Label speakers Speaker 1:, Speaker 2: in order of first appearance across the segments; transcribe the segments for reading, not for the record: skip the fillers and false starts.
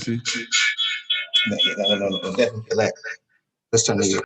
Speaker 1: See?
Speaker 2: No. Definitely relax. Let's turn the.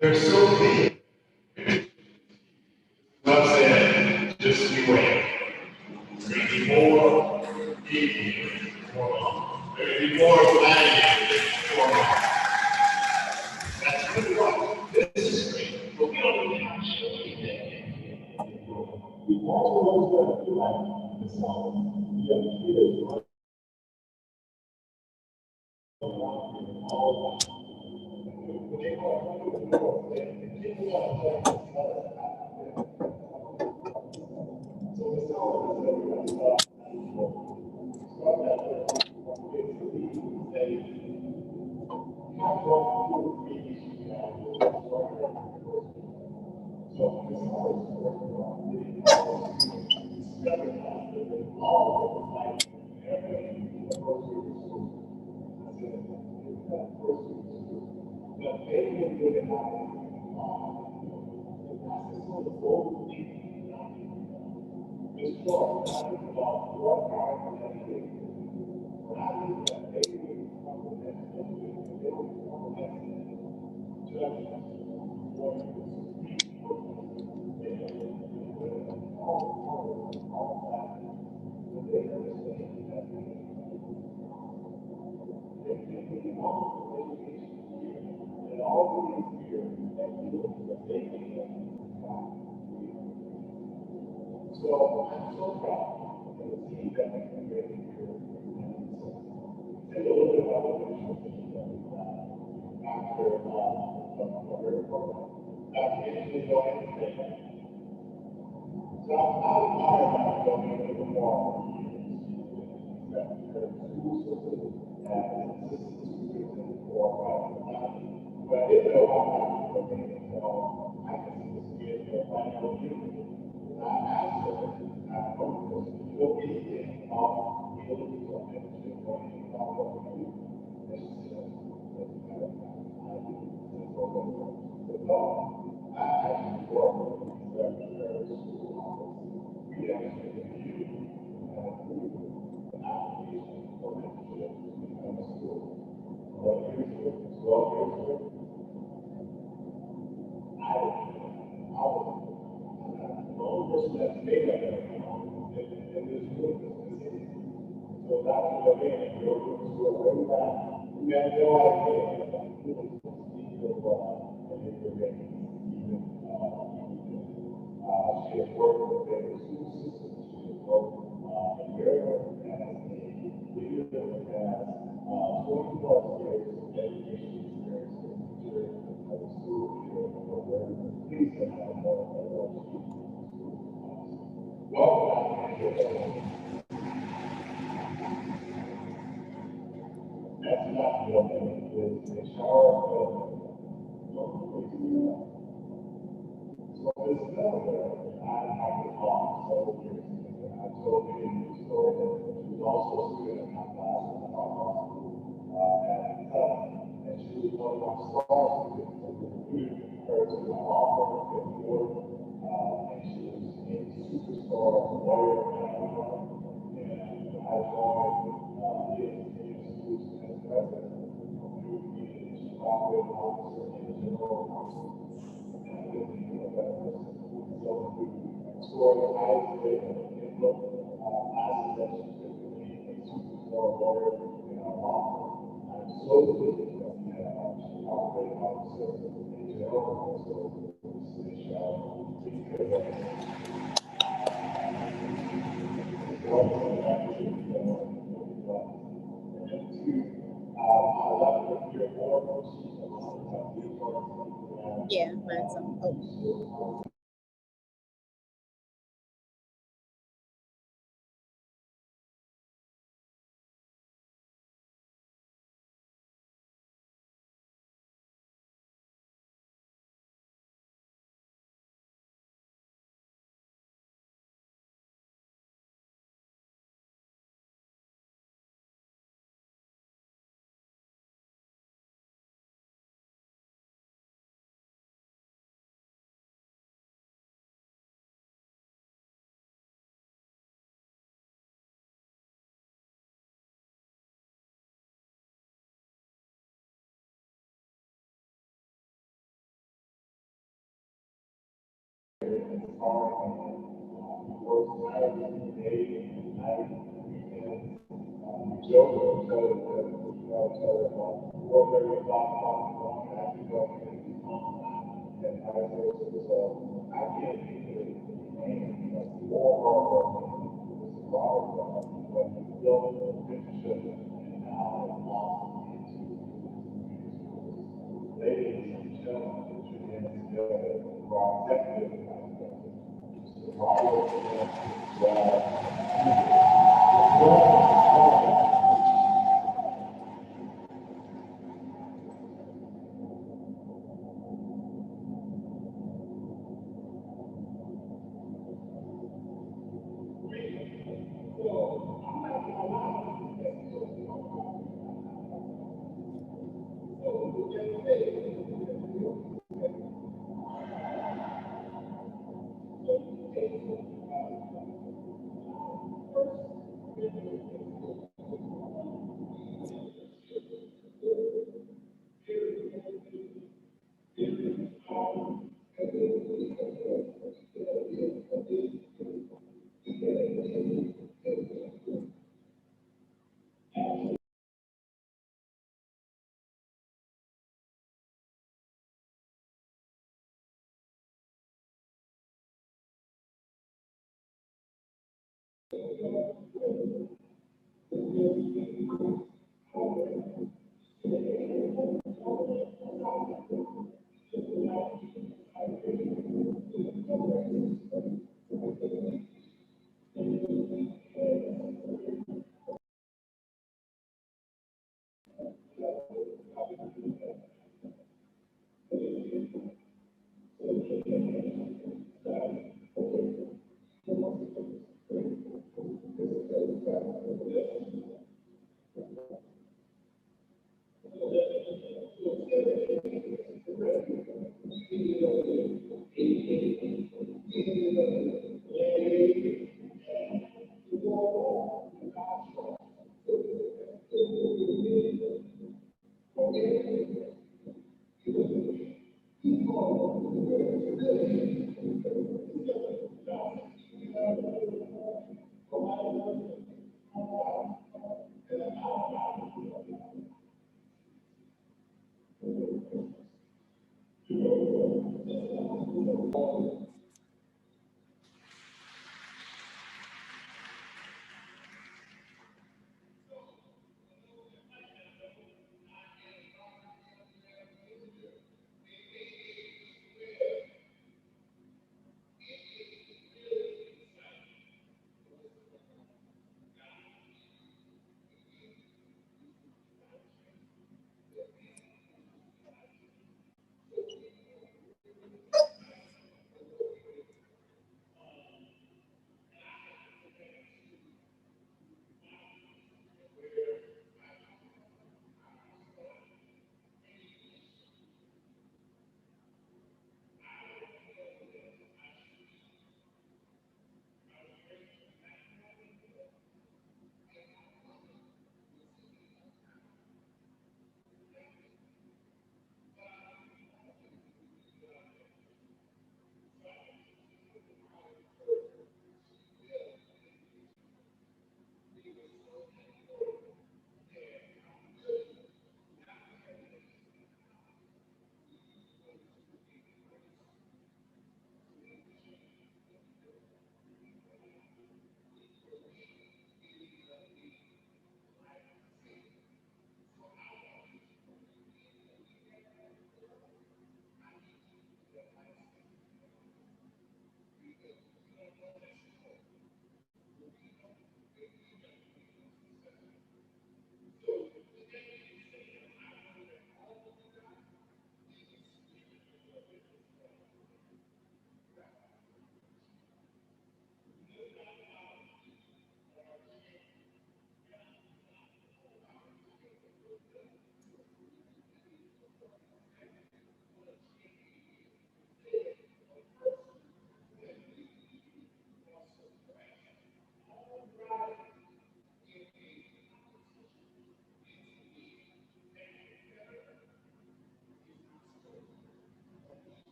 Speaker 1: They're so big. God said, just you wait. There's going to be more evening, more long. Maybe more land, more. That's really what this is great, but we don't really have to show anything. We also know that like this song, we have kids all
Speaker 3: Yeah, mine's on. Oh.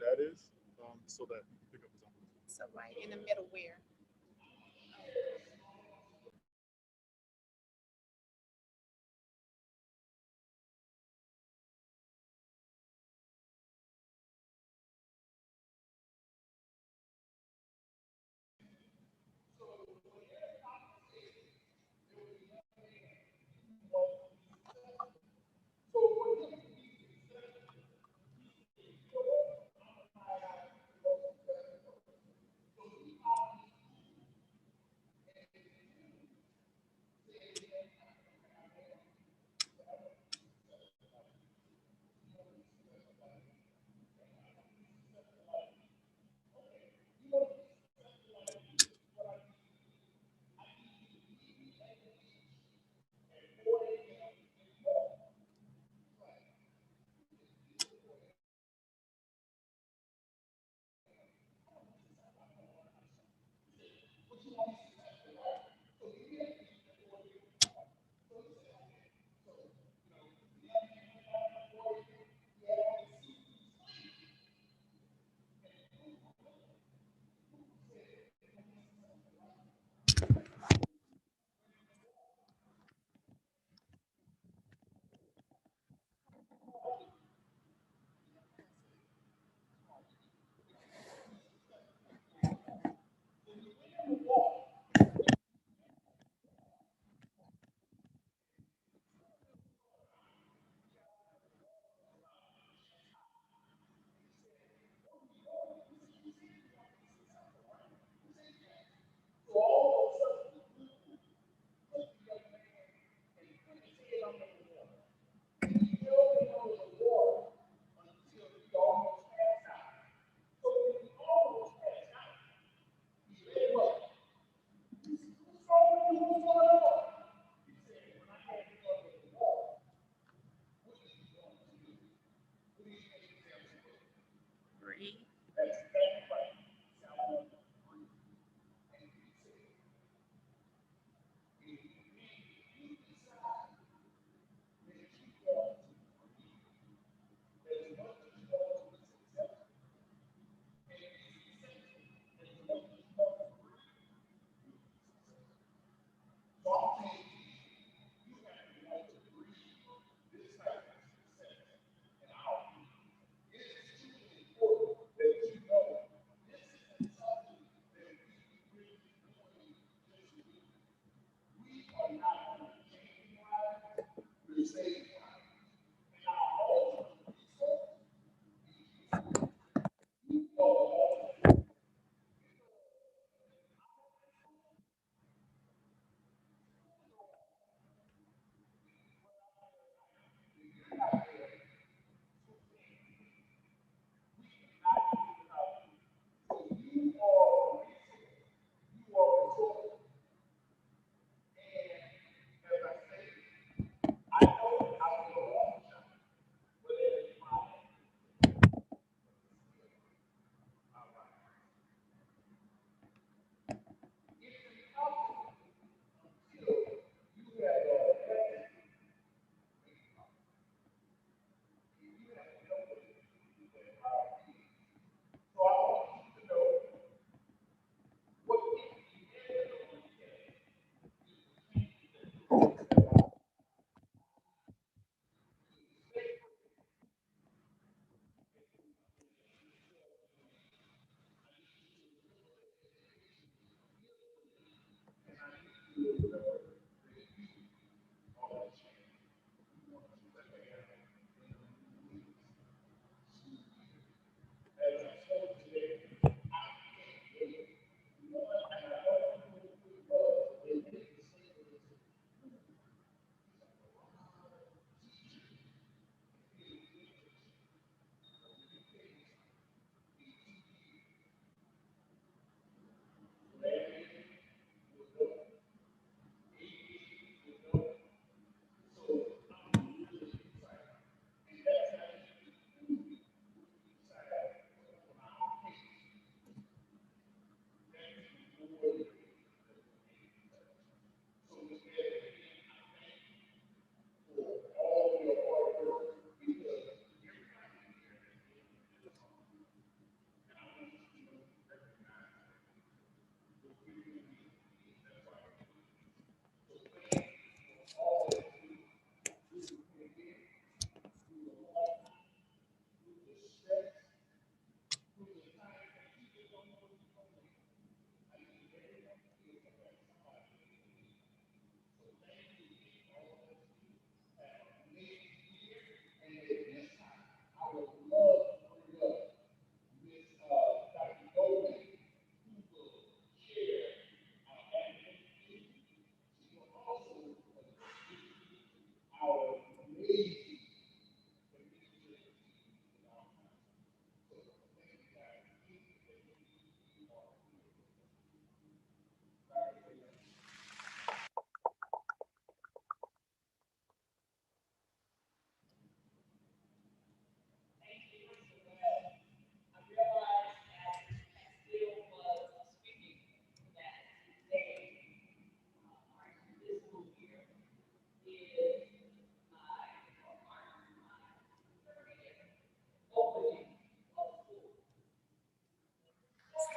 Speaker 1: that is, so that pickup is on.
Speaker 3: So right in the middle where?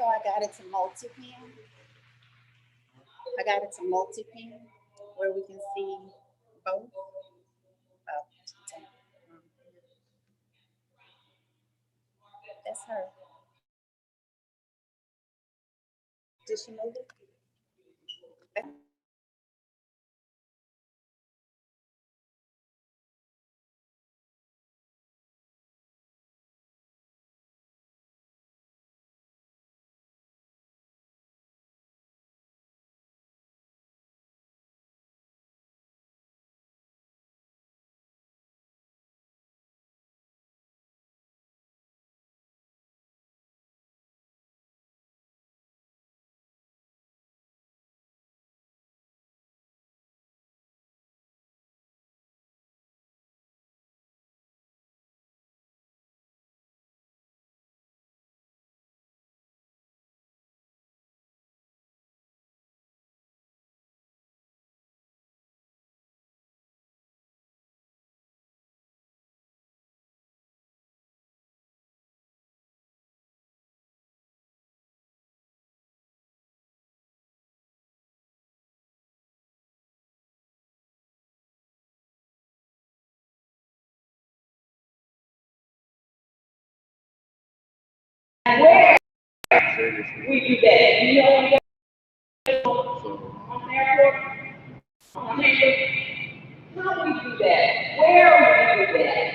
Speaker 3: I got it to multi-pen. I got it to multi-pen where we can see both. Oh, that's her. Did she move it?
Speaker 4: Where we do that? You know, on the airport, on campus, how we do that? Where we do that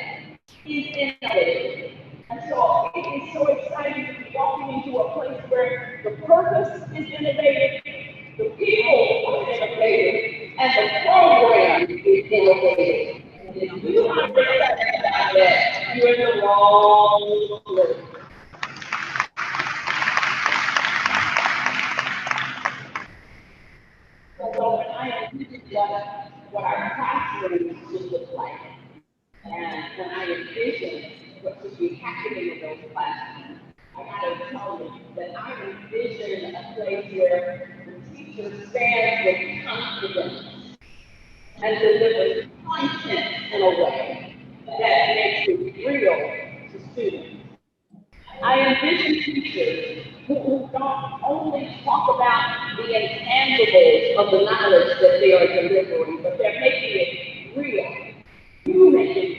Speaker 4: is innovative. And so it is so exciting to be walking into a place where the purpose is innovative, the people are innovative, and the program is innovative. And if you are excited about that, you're in the wrong place. So when I envision what our classrooms should look like, and when I envision what should be happening in those classrooms, I gotta tell you that I envision a place where the teacher stands with confidence and delivers content in a way that makes it real to students. I envision teachers who don't only talk about the intangibles of the knowledge that they are delivering, but they're making it real. You make it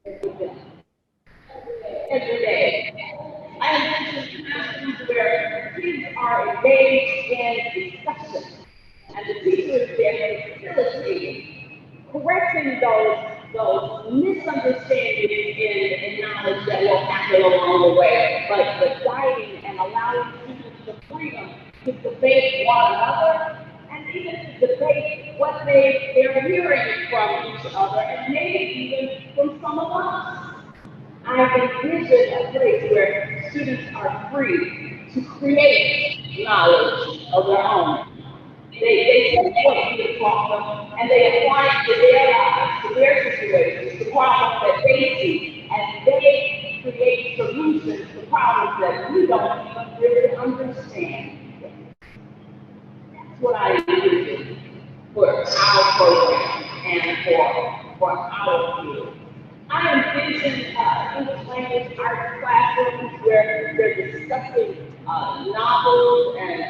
Speaker 4: real with them every day. I envision classrooms where kids are engaged in discussion, and the teacher is there facilitating, correcting those misunderstandings in knowledge that will happen along the way, but guiding and allowing students the freedom to debate one another and even to debate what they're hearing from each other and maybe even from some of us. I envision a place where students are free to create knowledge of their own. They take what you taught them and they apply it to their lives, to their situations, to problems that they see, and they create solutions to problems that we don't even really understand. That's what I envision for our program and for our field. I envision English language arts classrooms where they're discussing novels and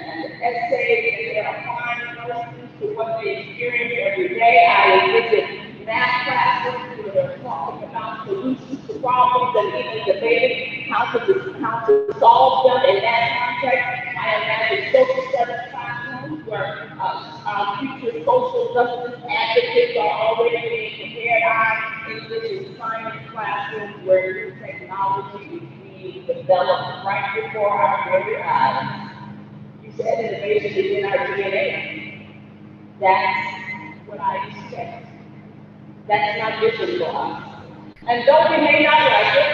Speaker 4: essays and they're applying those to what they experience every day. I envision math classrooms where they're talking about solutions to problems and even debating how to solve them in that context. I imagine social studies classrooms where future social justice advocates are already being prepared. I envision science classrooms where new technology is being developed right before our very eyes. You said innovation is in our DNA. That's what I expect. That's not different for us. And though we may not like it,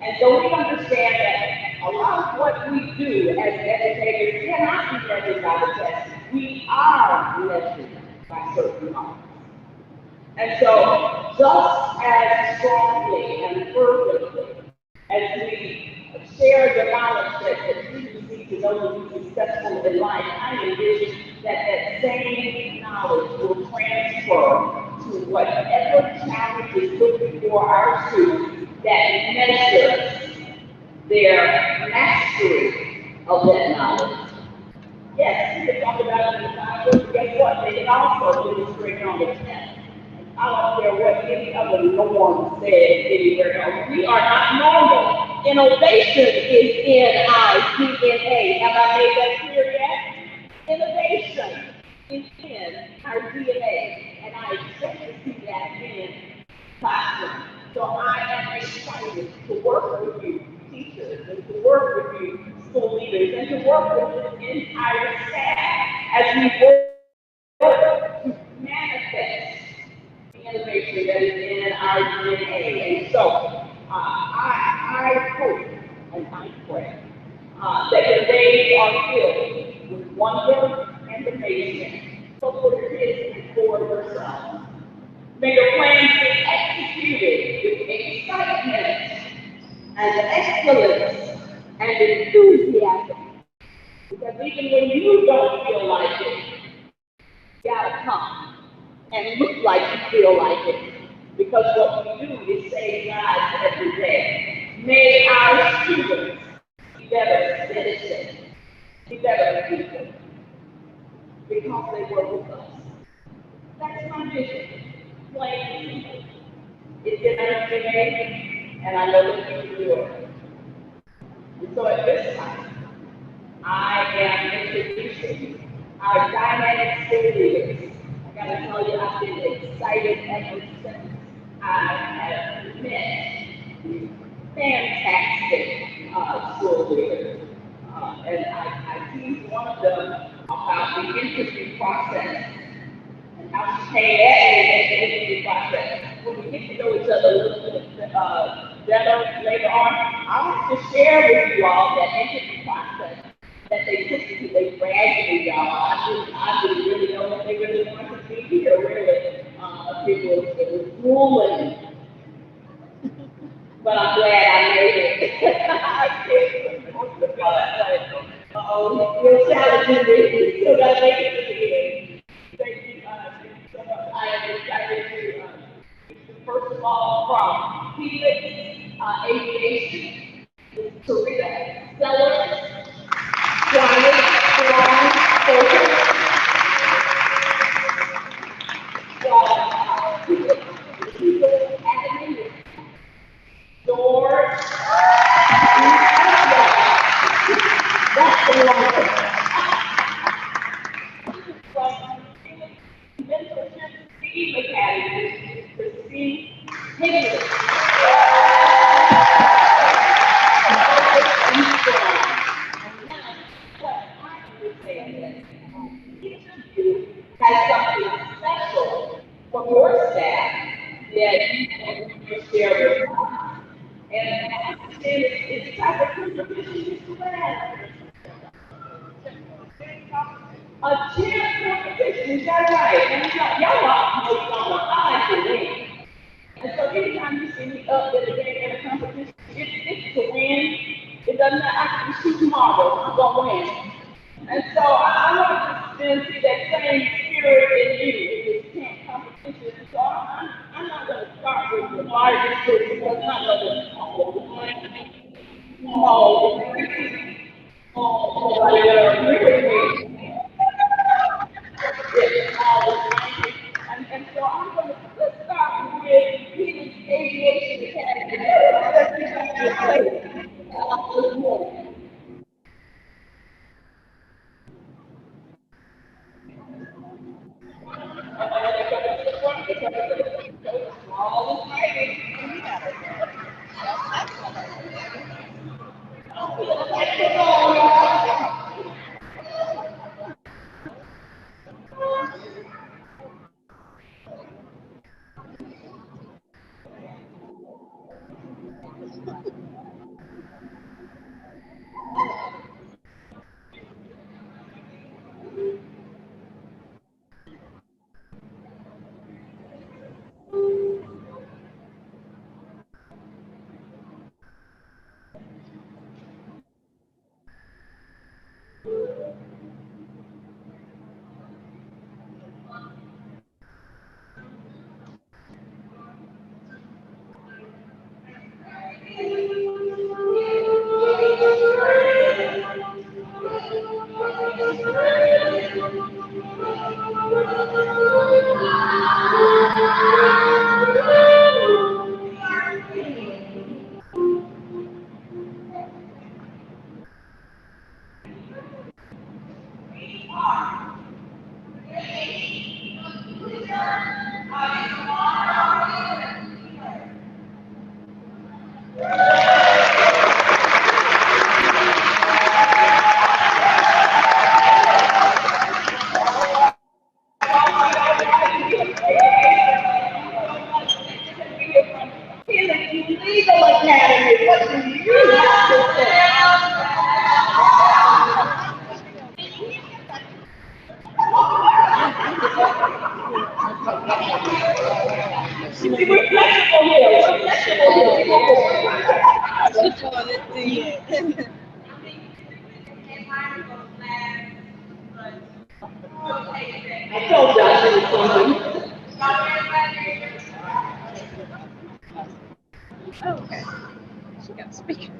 Speaker 4: and though we understand that a lot of what we do as educators cannot be measured by the test, we are measured by certain marks. And so, just as strongly and fervently as we share the knowledge that students need to know to be successful in life, I envision that same knowledge will transfer to whatever challenge is put before our students that measures their mastery of that knowledge. Yes, we can talk about it in the Bible, but guess what? They can also demonstrate on the test. I don't care what any other norm says anywhere else. We are not normal. Innovation is in our DNA. Have I made that clear yet? Innovation is in our DNA, and I expect to see that in classroom. So I am excited to work with you, teachers, and to work with you, school leaders, and to work with this entire staff as we work to manifest the innovation that is in our DNA. And so I hope and I pray that your days are filled with wonder and amazement, both for your kids and for yourself. May your plans be executed with excitement and excellence and enthusiasm. Because even when you don't feel like it, you gotta come and look like you feel like it. Because what we do is save lives every day. May our students be better citizens, be better people, because they work with us. That's my vision. Plain and simple. It's in our DNA, and I know that you can do it. And so at this time, I am introducing our dynamic school leaders. I gotta tell you, I've been excited ever since I have met fantastic school leaders. And I teased one of them about the interview process and how she came at me in the interview process. When we get to know each other a little bit better later on, I want to share with you all that interview process that they took me to. They dragged me, y'all. I didn't really know what they really wanted to be here, really. It was grueling, but I'm glad I made it. I did. Uh-oh, you're challenging me. Still got to make it to the end. Thank you so much. I am excited to first of all from Helix Aviation, Teresa Sellers, Quiet, Strong, Focus, People Academy, George, that's the one. From Mentorship Steve Academy to see Helix. Has something special for your staff that you can share with us. And I understand it's the type of competition you have. A cheer competition, is that right? And y'all know I like to win. And so anytime you see me up there again in a competition, it's to win. It doesn't matter. I can shoot tomorrow. I'm going to win. And so I want to then see that same spirit in you in this camp competition. And so I'm not going to start with the largest group because I'm not going to no, nobody will agree with me. And so I'm going to let's start with Peter's Aviation Academy. All the Helix Legal Academy. What do you have to say? See, we're flexible here. We're flexible here. We go for I told Josh it was something.
Speaker 3: Okay. She got a speaker.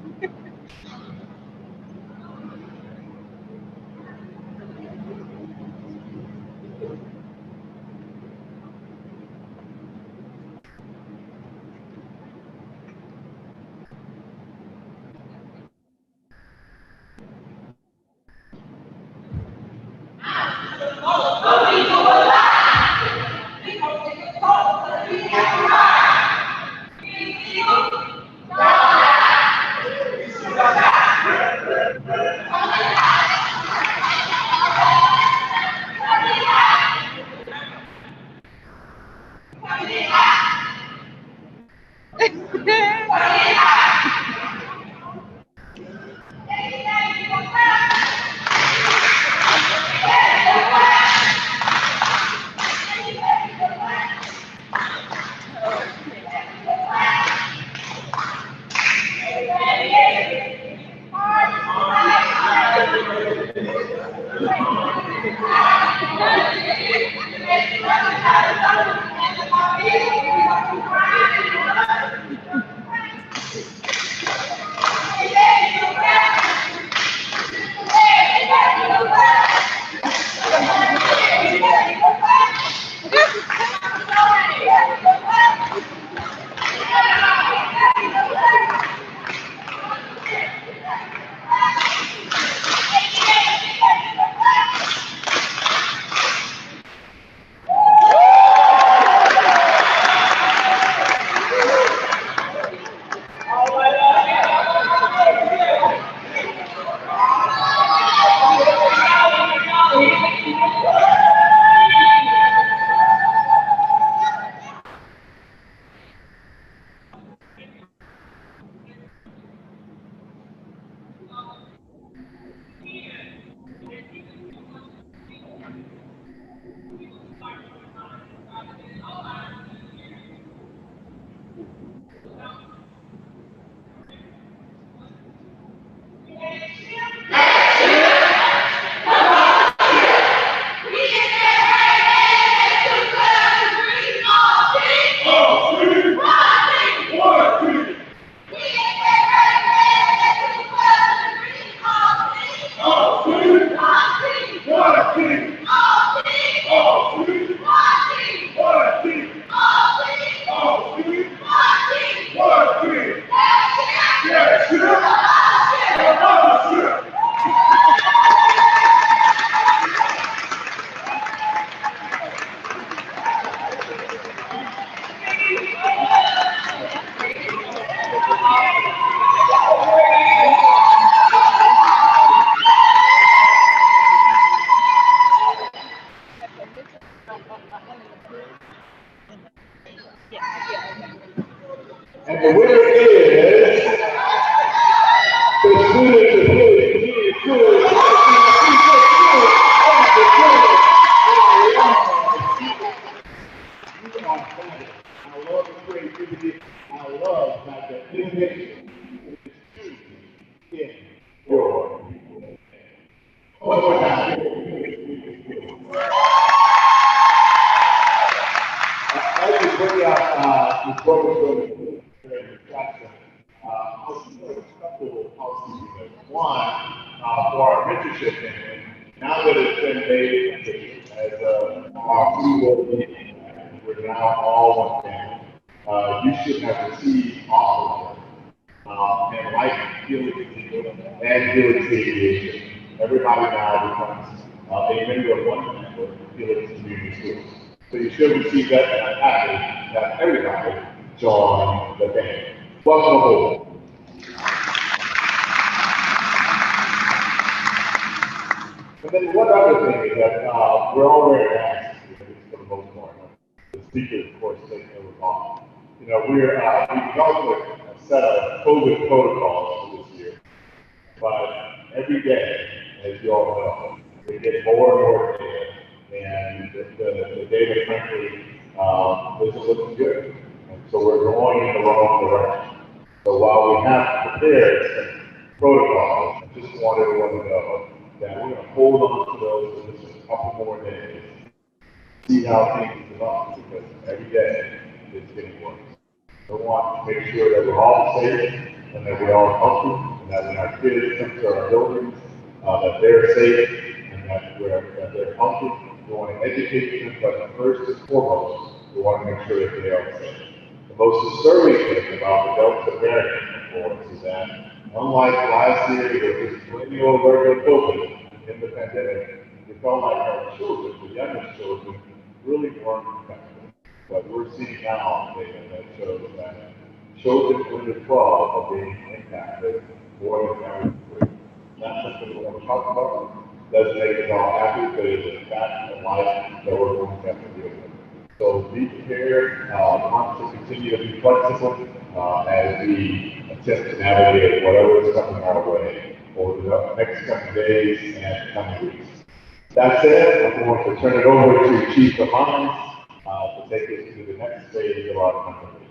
Speaker 1: And the winner is the student of Helix School. I love the creativity. I love that the innovation is in your. One more time. As we bring out the photos of the distraction, I'll show a couple of housekeeping. One, for our mentorship campaign, now that it's been made official as our free world meeting, we're now all one family. You should have received offers and like Helix and Helix Aviation. Everybody now becomes a member of one member of Helix Community Schools. So you should receive that, and I'm happy that everybody join the band. Welcome aboard. we're all wearing masks, at least for the most part. The speaker, of course, taking over off. You know, we've developed a set of COVID protocols for this year, but every day, as you all know, we get more and more data, and the data, frankly, isn't looking good. And so we're going in the wrong direction. So while we have prepared some protocols, I just want everyone to know that we're going to hold on to those for just a couple more days, see how things develop, because every day it's getting worse. We want to make sure that we're all safe and that we're all healthy, and that when our kids come to our buildings, that they're safe and that they're healthy. We want to educate them, but first and foremost, we want to make sure that they are safe. The most disturbing thing about the Delta variant, of course, is that unlike last year, there was plenty of regular COVID in the pandemic. It felt like our children, the youngest children, really weren't affected. But we're seeing now data that shows that children under 12 are being impacted more than ever before. Not something we're going to talk about. Doesn't make us all happy, but it's a fact of life that we're going to have to deal with. So be prepared, want to continue to be flexible as we attempt to navigate whatever is coming our way over the next couple days and coming weeks. That said, I'm going to turn it over to Chief of Mines to take us to the next stage of our company.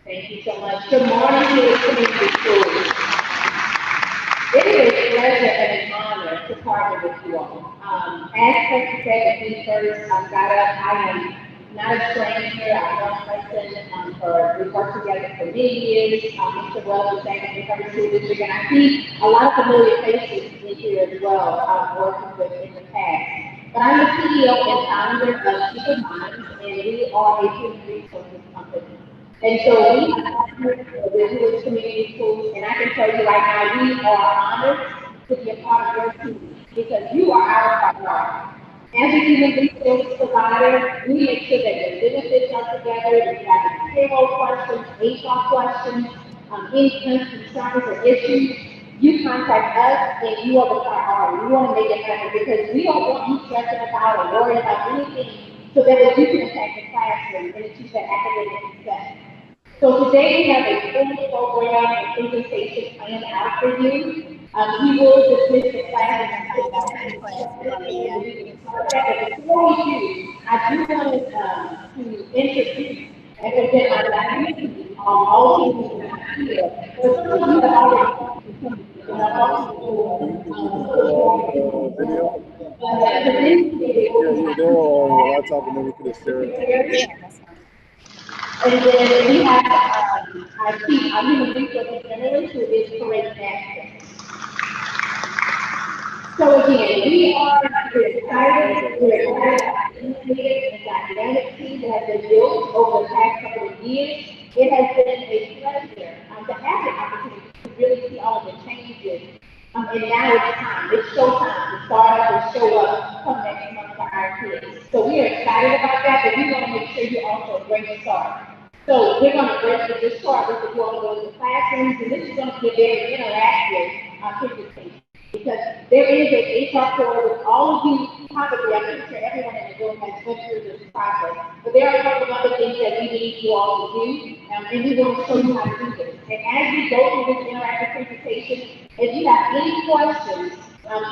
Speaker 4: Thank you so much. Good morning to the community schools. It is a pleasure and an honor to partner with you all. As President said, when we first got up, I am not a stranger. I've known Preston we've worked together for many years. Mr. Wells was saying in the Public School District, and I see a lot of familiar faces in here as well, working with in the past. But I'm the CEO and founder of Chief of Mines, and we are a human resources company. And so we have partnered with Helix Community Schools, and I can tell you right now, we are honored to be a part of your team because you are our priority. As a human resource provider, we make sure that your benefits are together, if you have payroll questions, HR questions, any concerns or issues, you contact us and you are the priority. We want to make it happen because we don't want you stressing about or worrying about anything so that you can attack the classroom and achieve that academic success. So today we have a full program and presentation planned out for you. We will dismiss the class and before we do, I do want to introduce and present my last all people here. For some of you that already
Speaker 5: Video? Yeah, you were there on laptop and then we could have shared it.
Speaker 3: Yeah, that's fine.
Speaker 4: And then we have our chief, our human resources generalist, who is Corinne Jackson. So again, we're excited about the innovative and dynamic team that has been built over the past couple of years. It has been a pleasure to have the opportunity to really see all of the changes. And now it's time, it's showtime to start up and show up come next month for our kids. So we are excited about that, but we want to make sure you also a great start. So we're going to just start with you all to go to the classrooms, and this is going to be a very interactive presentation. Because there is an HR portal with all of you, probably, I'm pretty sure everyone in the room has went through this process. But there are a couple of other things that we need you all to do, and we want to show you how to do this. And as we go through this interactive presentation, if you have any questions,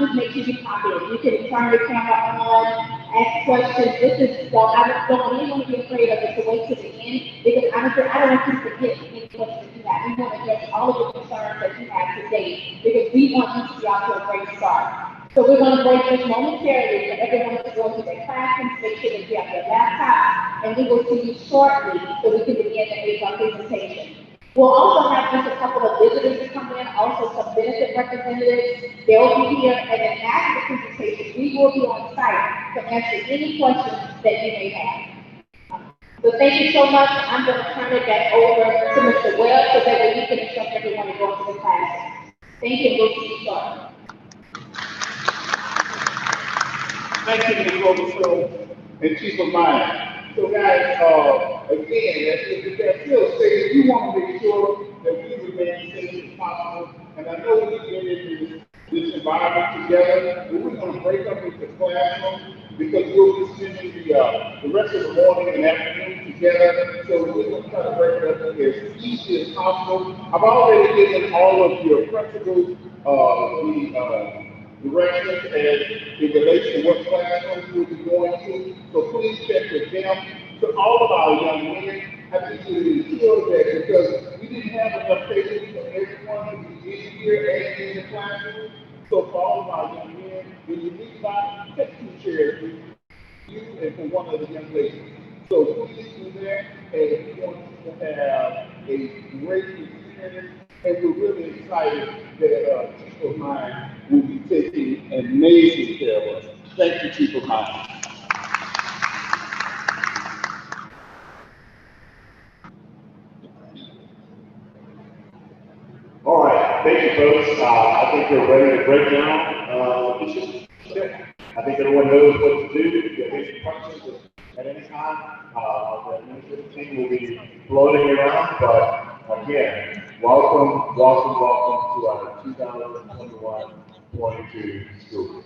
Speaker 4: just make sure you pop in. You can turn your camera on, ask questions. This is, so I don't want anyone to be afraid of it to wait to the end, because honestly, I don't want you to forget any questions you have. We want to address all of the concerns that you have today, because we want you to be off to a great start. So we're going to break this momentarily for everyone to go to their classrooms, make sure that you have your laptop, and we will see you shortly so we can begin the HR presentation. We'll also have just a couple of visitors to come in, also some benefit representatives. They'll be here, and then after the presentation, we will be on site to answer any questions that you may have. So thank you so much. I'm going to turn it back over to Mr. Webb so that we can instruct everyone to go to the class. Thank you, we'll see you shortly.
Speaker 1: Thank you, Ms. Robertson, and Chief of Mines. So guys, again, as that Phil said, we want to make sure that we remain safe as possible. And I know we've been in this environment together, but we're going to break up into classrooms because we'll be spending the rest of the morning and afternoon together. So we're going to try to break it up as easy as possible. I've already given all of your principals the directions as it relates to what classrooms we'll be going to. So please check with them. To all of our young men, I need you to ensure that because we didn't have enough patience for everyone to be in here and in the classroom. So for all of our young men, when you leave by, take 2 chairs with you and for one of the young ladies. So please do that, and we want you to have a great experience. And we're really excited that Chief of Mine will be taking amazing care of us. Thank you, Chief of Mine. All right, thank you, folks. I think we're ready to break down. I think everyone knows what to do. If you have any questions at any time, the administrative team will be floating around. But again, welcome to our 2021-22 school year.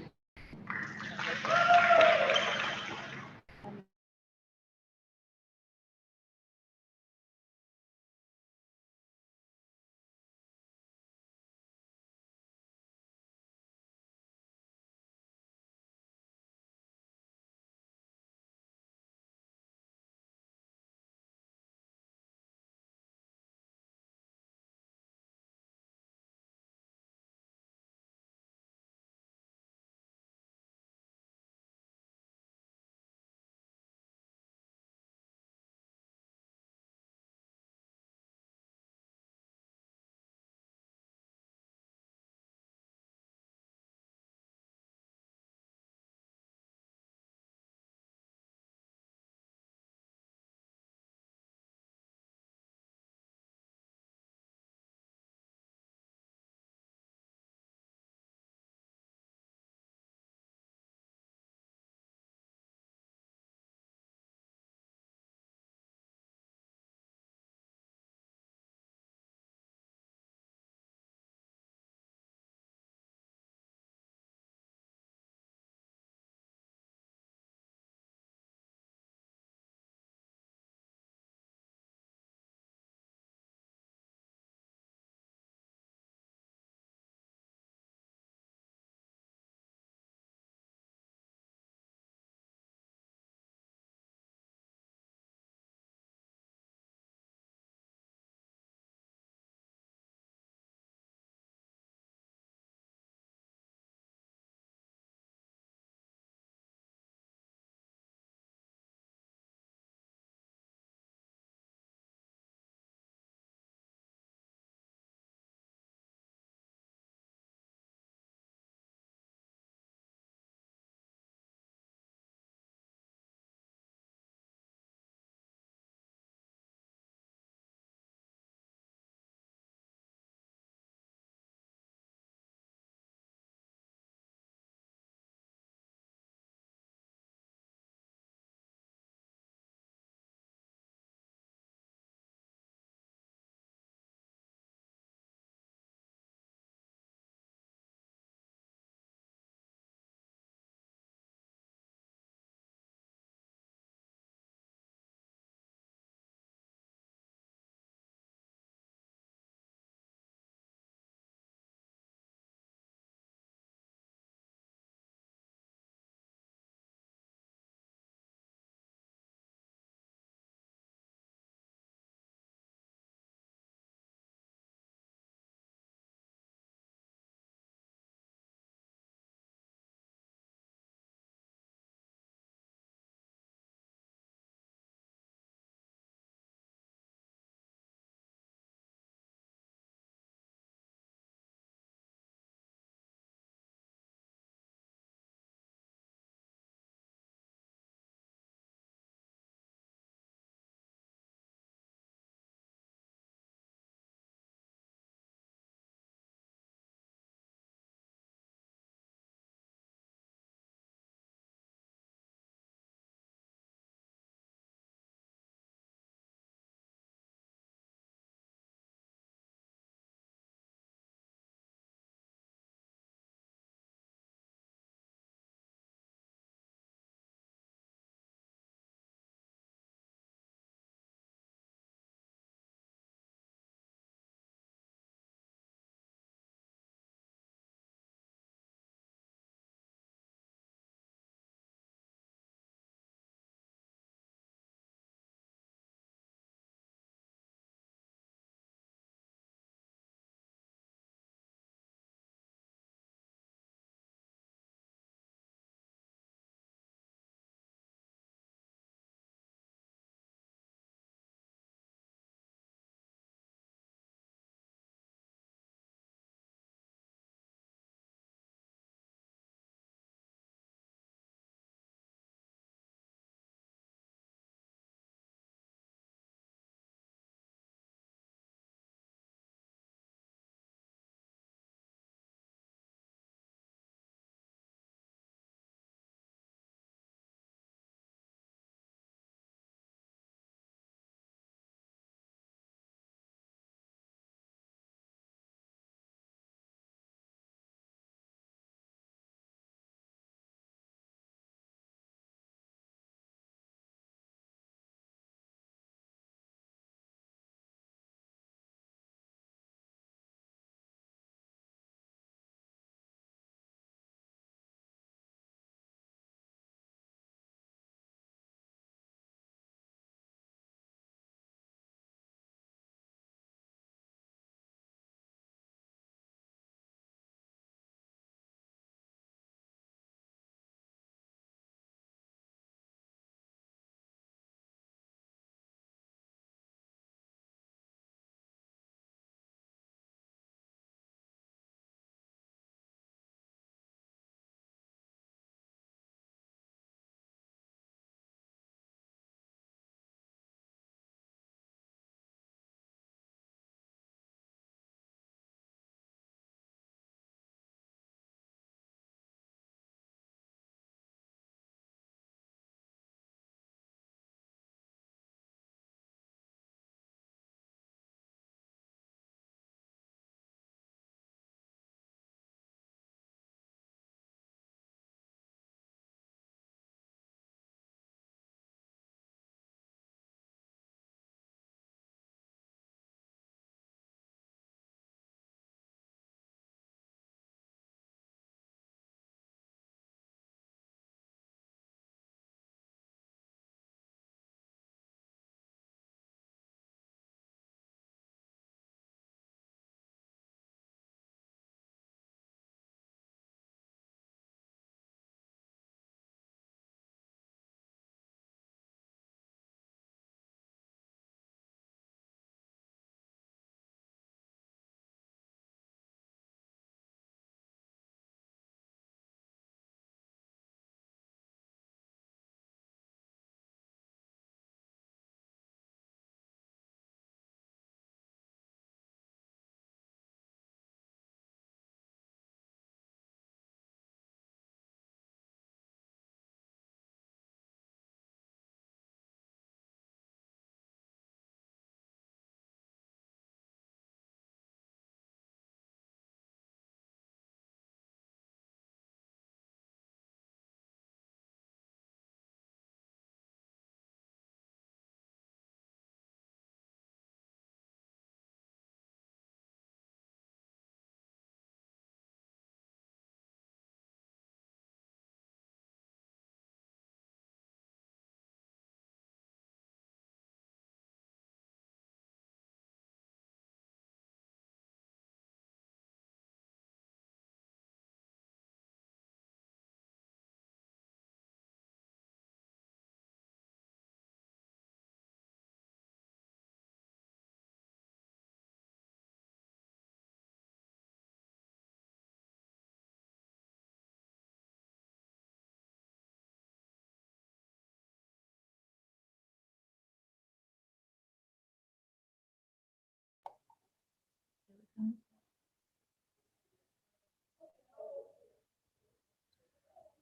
Speaker 3: But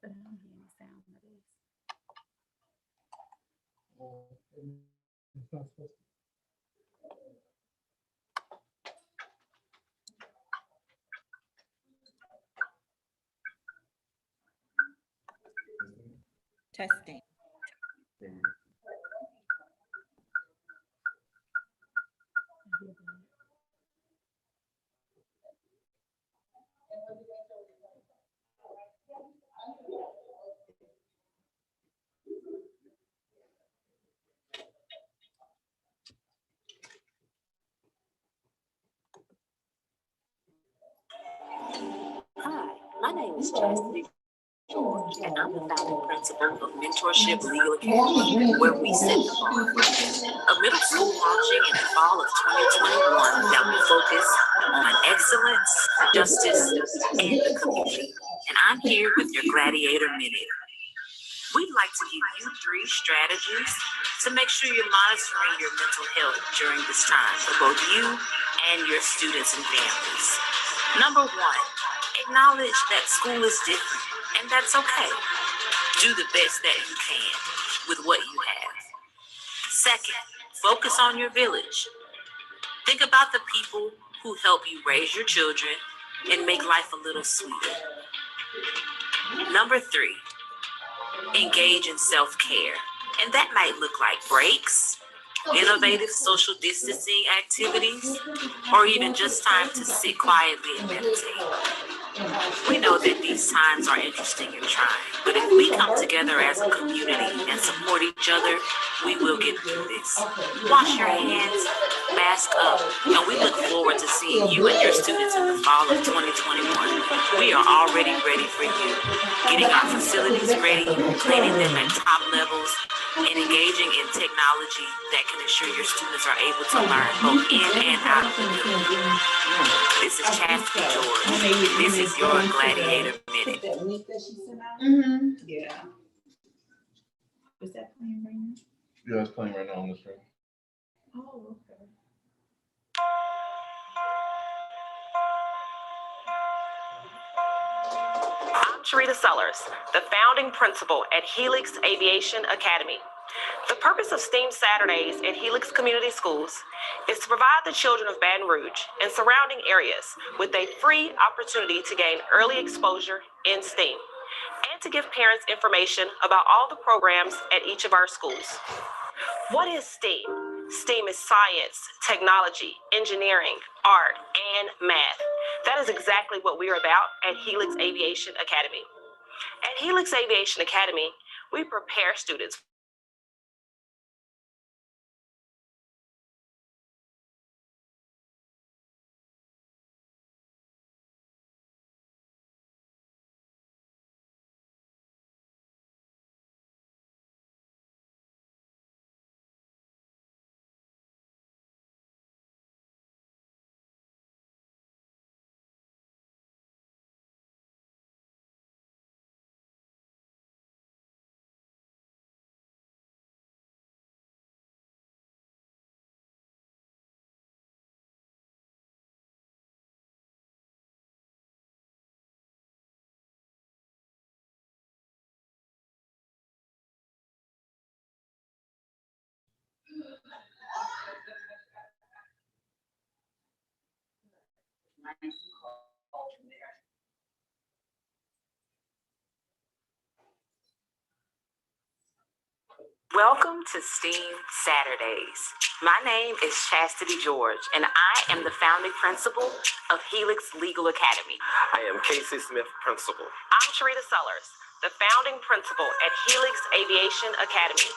Speaker 3: I don't hear any sound of this.
Speaker 5: It's not supposed to.
Speaker 3: Testing. I hear that.
Speaker 6: Hi, my name is Chastity George, and I'm the founding principal of Mentorship Legal Academy, where we set the bar. A middle school launching in the fall of 2021 that will focus on excellence, justice, and the community. And I'm here with your Gladiator Minute. We'd like to give you 3 strategies to make sure you're monitoring your mental health during this time for both you and your students and families. Number 1, acknowledge that school is different, and that's okay. Do the best that you can with what you have. Second, focus on your village. Think about the people who help you raise your children and make life a little sweeter. Number 3, engage in self-care. And that might look like breaks, innovative social distancing activities, or even just time to sit quietly and meditate. We know that these times are interesting and trying, but if we come together as a community and support each other, we will get through this. Wash your hands, mask up, and we look forward to seeing you and your students in the fall of 2021. We are already ready for you, getting our facilities ready, cleaning them at top levels, and engaging in technology that can ensure your students are able to learn both in and out of the building. This is Chastity George. This is your Gladiator Minute.
Speaker 3: That link that she sent out? Yeah. Is that playing right now?
Speaker 5: Yeah, it's playing right now on the screen.
Speaker 3: Oh, okay.
Speaker 6: I'm Sharita Sellers, the founding principal at Helix Aviation Academy. The purpose of STEAM Saturdays at Helix Community Schools is to provide the children of Baton Rouge and surrounding areas with a free opportunity to gain early exposure in STEAM and to give parents information about all the programs at each of our schools. What is STEAM? STEAM is science, technology, engineering, art, and math. That is exactly what we are about at Helix Aviation Academy. At Helix Aviation Academy, we prepare students Welcome to STEAM Saturdays. My name is Chastity George, and I am the founding principal of Helix Legal Academy.
Speaker 7: I am Casey Smith, principal.
Speaker 6: I'm Sharita Sellers, the founding principal at Helix Aviation Academy.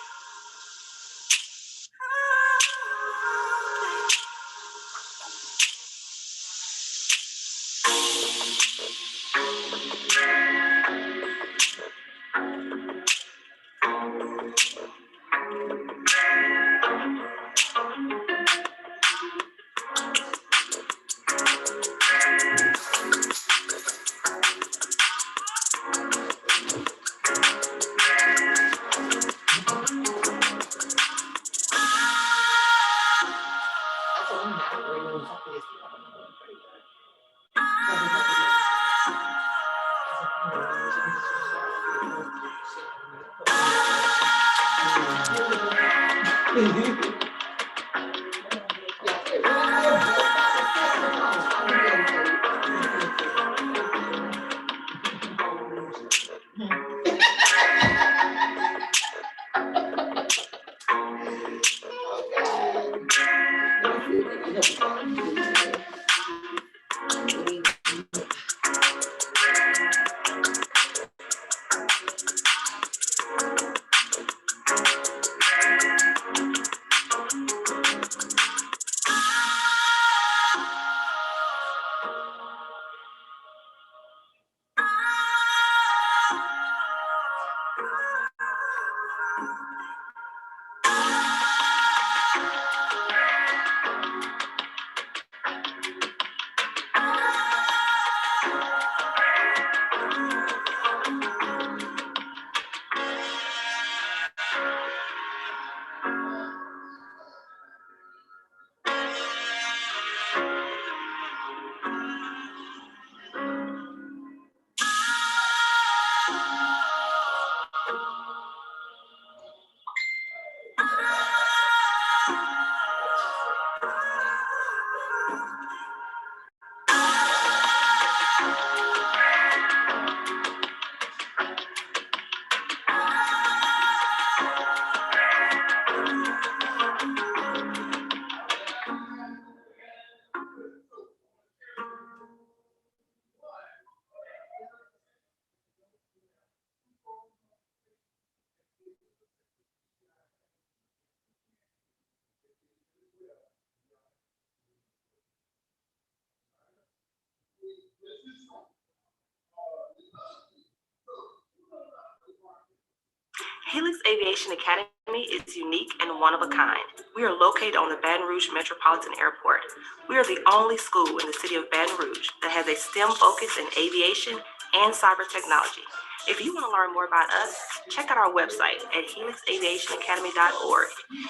Speaker 6: Helix Aviation Academy is unique and one of a kind. We are located on the Baton Rouge Metropolitan Airport. We are the only school in the city of Baton Rouge that has a STEM focus in aviation and cyber technology. If you want to learn more about us, check out our website at helixaviationacademy.org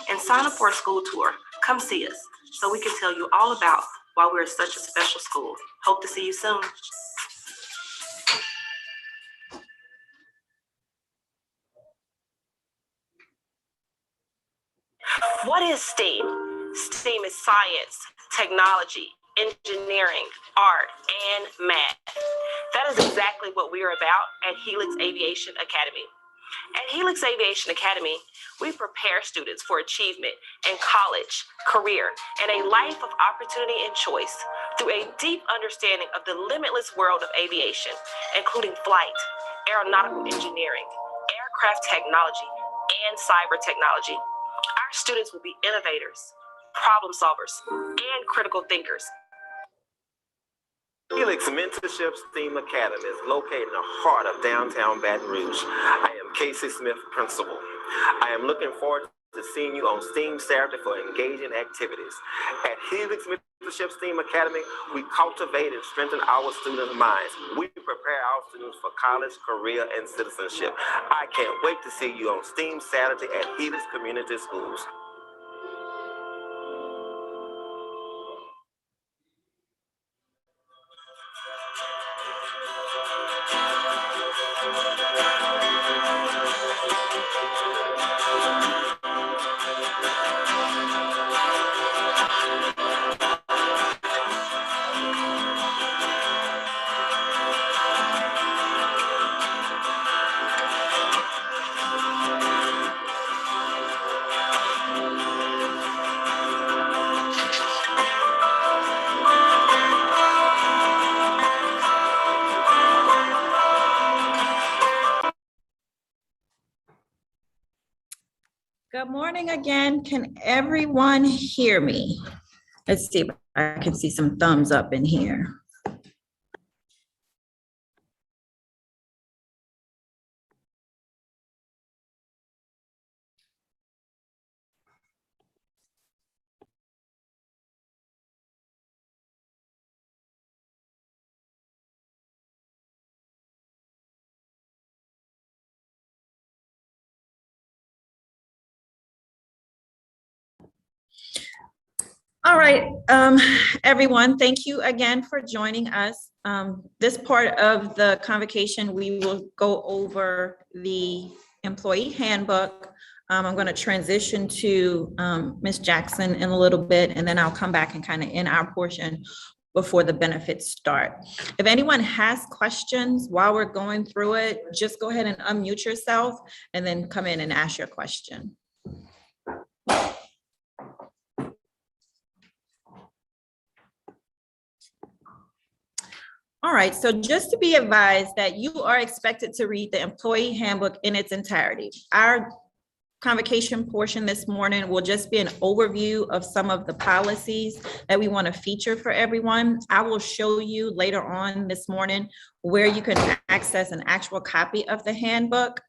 Speaker 6: and sign up for a school tour. Come see us so we can tell you all about why we're such a special school. Hope to see you soon. What is STEAM? STEAM is science, technology, engineering, art, and math. That is exactly what we are about at Helix Aviation Academy. At Helix Aviation Academy, we prepare students for achievement in college, career, and a life of opportunity and choice through a deep understanding of the limitless world of aviation, including flight, aeronautical engineering, aircraft technology, and cyber technology. Our students will be innovators, problem solvers, and critical thinkers.
Speaker 7: Helix Mentorship STEAM Academy is located in the heart of downtown Baton Rouge. I am Casey Smith, principal. I am looking forward to seeing you on STEAM Saturday for engaging activities. At Helix Mentorship STEAM Academy, we cultivate and strengthen our students' minds. We prepare our students for college, career, and citizenship. I can't wait to see you on STEAM Saturday at Helix Community Schools.
Speaker 8: Good morning again. Can everyone hear me? Let's see if I can see some thumbs up in here. All right, everyone, thank you again for joining us. This part of the convocation, we will go over the employee handbook. I'm going to transition to Ms. Jackson in a little bit, and then I'll come back and kind of end our portion before the benefits start. If anyone has questions while we're going through it, just go ahead and unmute yourself and then come in and ask your question. All right, so just to be advised that you are expected to read the employee handbook in its entirety. Our convocation portion this morning will just be an overview of some of the policies that we want to feature for everyone. I will show you later on this morning where you can access an actual copy of the handbook.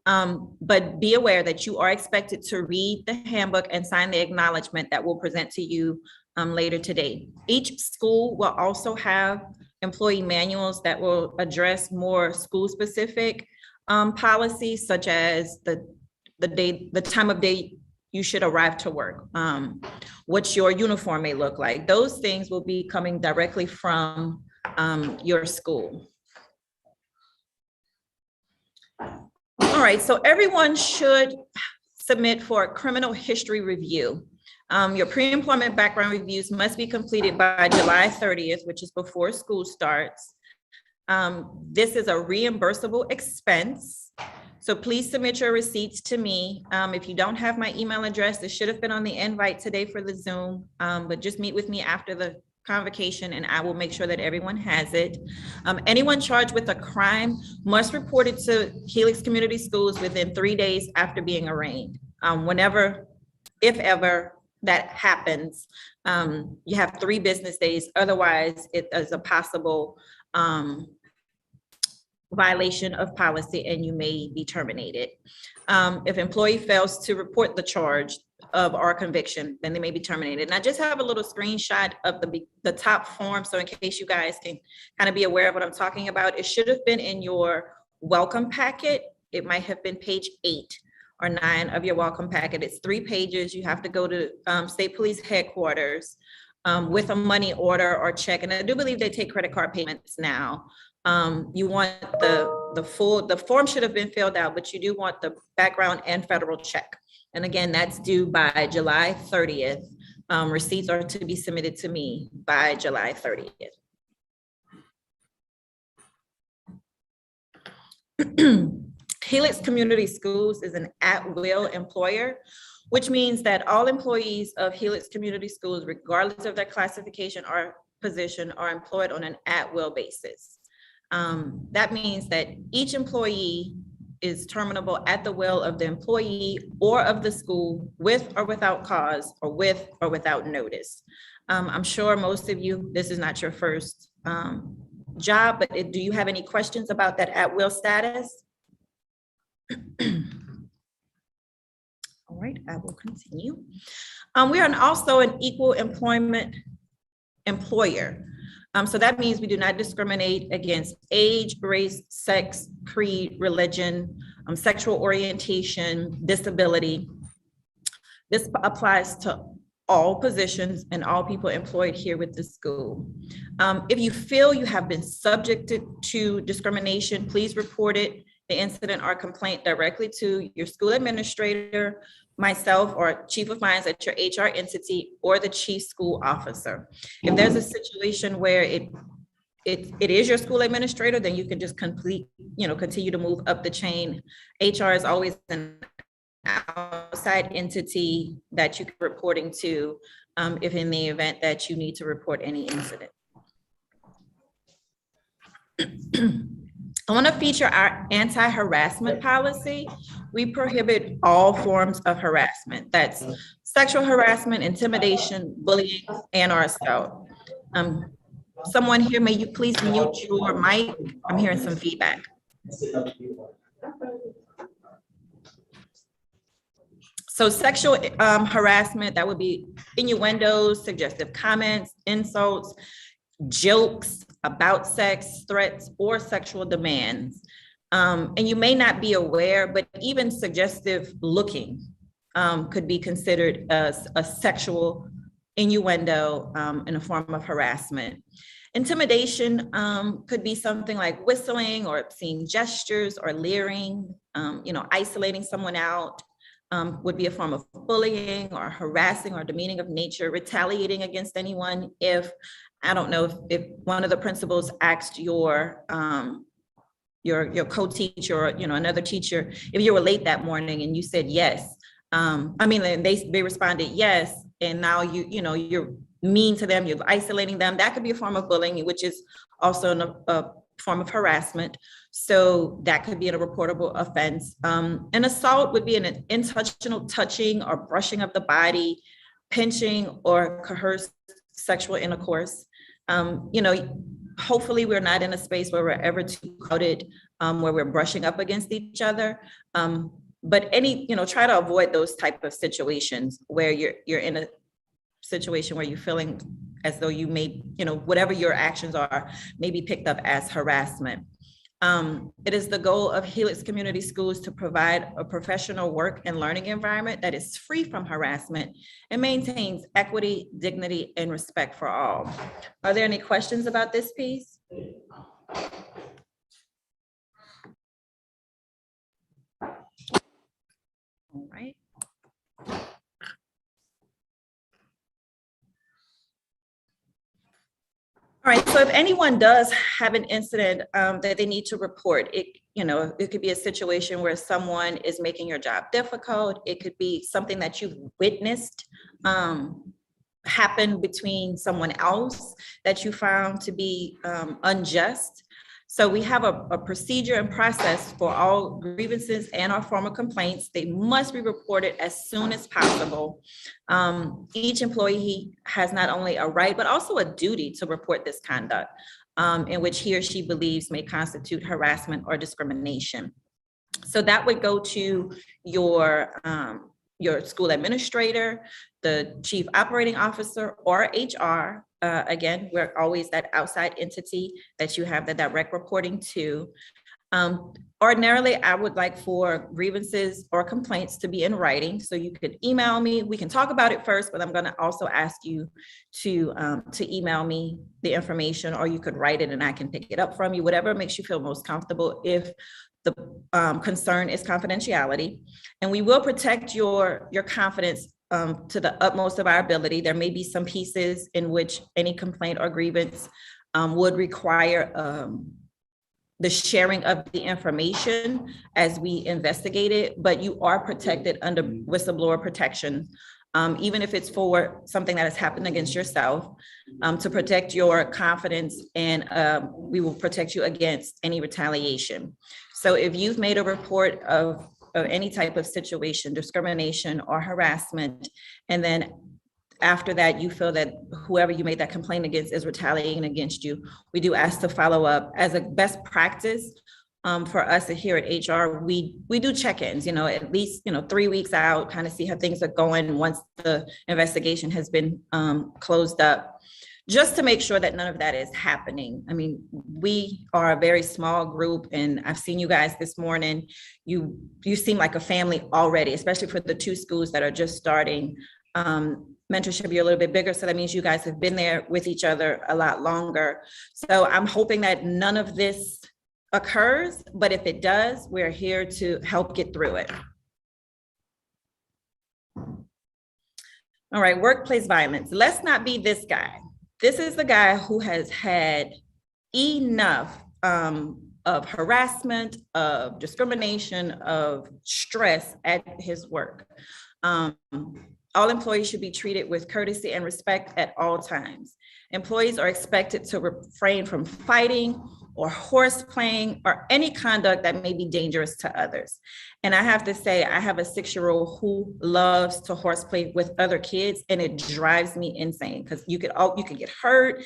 Speaker 8: But be aware that you are expected to read the handbook and sign the acknowledgement that we'll present to you later today. Each school will also have employee manuals that will address more school-specific policies, such as the time of day you should arrive to work, what your uniform may look like. Those things will be coming directly from your school. All right, so everyone should submit for a criminal history review. Your pre-employment background reviews must be completed by July 30th, which is before school starts. This is a reimbursable expense. So please submit your receipts to me. If you don't have my email address, it should have been on the invite today for the Zoom, but just meet with me after the convocation and I will make sure that everyone has it. Anyone charged with a crime must report it to Helix Community Schools within 3 days after being arraigned. Whenever, if ever, that happens, you have 3 business days. Otherwise, it is a possible violation of policy and you may be terminated. If employee fails to report the charge of our conviction, then they may be terminated. And I just have a little screenshot of the top form, so in case you guys can kind of be aware of what I'm talking about. It should have been in your welcome packet. It might have been page 8 or 9 of your welcome packet. It's 3 pages. You have to go to State Police Headquarters with a money order or check. And I do believe they take credit card payments now. You want the form should have been filled out, but you do want the background and federal check. And again, that's due by July 30th. Receipts are to be submitted to me by July 30th. Helix Community Schools is an at-will employer, which means that all employees of Helix Community Schools, regardless of their classification or position, are employed on an at-will basis. That means that each employee is terminable at the will of the employee or of the school, with or without cause, or with or without notice. I'm sure most of you, this is not your first job, but do you have any questions about that at-will status? All right, I will continue. We are also an equal employment employer. So that means we do not discriminate against age, race, sex, creed, religion, sexual orientation, disability. This applies to all positions and all people employed here with the school. If you feel you have been subjected to discrimination, please report it, the incident or complaint, directly to your school administrator, myself, or chief of mines at your HR entity, or the chief school officer. If there's a situation where it is your school administrator, then you can just continue to move up the chain. HR is always an outside entity that you can reporting to if in the event that you need to report any incident. I want to feature our anti-harassment policy. We prohibit all forms of harassment. That's sexual harassment, intimidation, bullying, and or assault. Someone here, may you please mute your mic? I'm hearing some feedback. So sexual harassment, that would be innuendos, suggestive comments, insults, jokes about sex, threats, or sexual demands. And you may not be aware, but even suggestive looking could be considered as a sexual innuendo in a form of harassment. Intimidation could be something like whistling or obscene gestures or leering, isolating someone out would be a form of bullying or harassing or demeaning of nature, retaliating against anyone if, I don't know, if one of the principals asked your co-teacher or, another teacher, if you were late that morning and you said yes, they responded yes, and now you're mean to them, you're isolating them, that could be a form of bullying, which is also a form of harassment. So that could be a reportable offense. An assault would be an intentional touching or brushing of the body, pinching or coerced sexual intercourse. Hopefully we're not in a space where we're ever too crowded, where we're brushing up against each other. But try to avoid those type of situations where you're in a situation where you're feeling as though you may, whatever your actions are, may be picked up as harassment. It is the goal of Helix Community Schools to provide a professional work and learning environment that is free from harassment and maintains equity, dignity, and respect for all. Are there any questions about this piece? All right. All right, so if anyone does have an incident that they need to report, it could be a situation where someone is making your job difficult. It could be something that you've witnessed happen between someone else that you found to be unjust. So we have a procedure and process for all grievances and our formal complaints. They must be reported as soon as possible. Each employee has not only a right, but also a duty to report this conduct in which he or she believes may constitute harassment or discrimination. So that would go to your school administrator, the chief operating officer, or HR. Again, we're always that outside entity that you have the direct reporting to. Ordinarily, I would like for grievances or complaints to be in writing. So you could email me. We can talk about it first, but I'm going to also ask you to email me the information, or you could write it and I can pick it up from you, whatever makes you feel most comfortable if the concern is confidentiality. And we will protect your confidence to the utmost of our ability. There may be some pieces in which any complaint or grievance would require the sharing of the information as we investigate it, but you are protected under whistleblower protection, even if it's for something that has happened against yourself, to protect your confidence, and we will protect you against any retaliation. So if you've made a report of any type of situation, discrimination or harassment, and then after that you feel that whoever you made that complaint against is retaliating against you, we do ask to follow up. As a best practice for us here at HR, we do check-ins, at least 3 weeks out, kind of see how things are going once the investigation has been closed up, just to make sure that none of that is happening. I mean, we are a very small group, and I've seen you guys this morning. You seem like a family already, especially for the 2 schools that are just starting. Mentorship, you're a little bit bigger, so that means you guys have been there with each other a lot longer. So I'm hoping that none of this occurs, but if it does, we're here to help get through it. All right, workplace violence. Let's not be this guy. This is the guy who has had enough of harassment, of discrimination, of stress at his work. All employees should be treated with courtesy and respect at all times. Employees are expected to refrain from fighting or horseplaying or any conduct that may be dangerous to others. And I have to say, I have a 6-year-old who loves to horseplay with other kids, and it drives me insane because you could get hurt.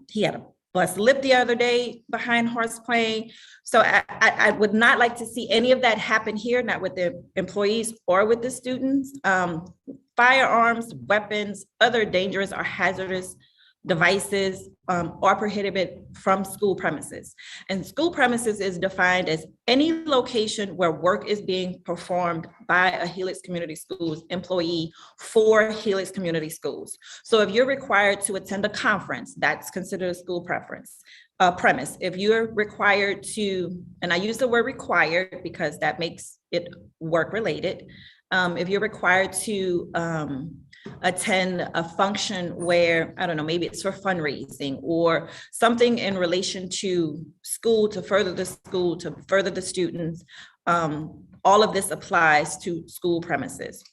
Speaker 8: He had a bust lip the other day behind horseplay. So I would not like to see any of that happen here, not with the employees or with the students. Firearms, weapons, other dangerous or hazardous devices are prohibited from school premises. And school premises is defined as any location where work is being performed by a Helix Community Schools employee for Helix Community Schools. So if you're required to attend a conference, that's considered a school premise. If you're required to, and I use the word required because that makes it work related. If you're required to attend a function where, I don't know, maybe it's for fundraising or something in relation to school, to further the school, to further the students, all of this applies to school premises.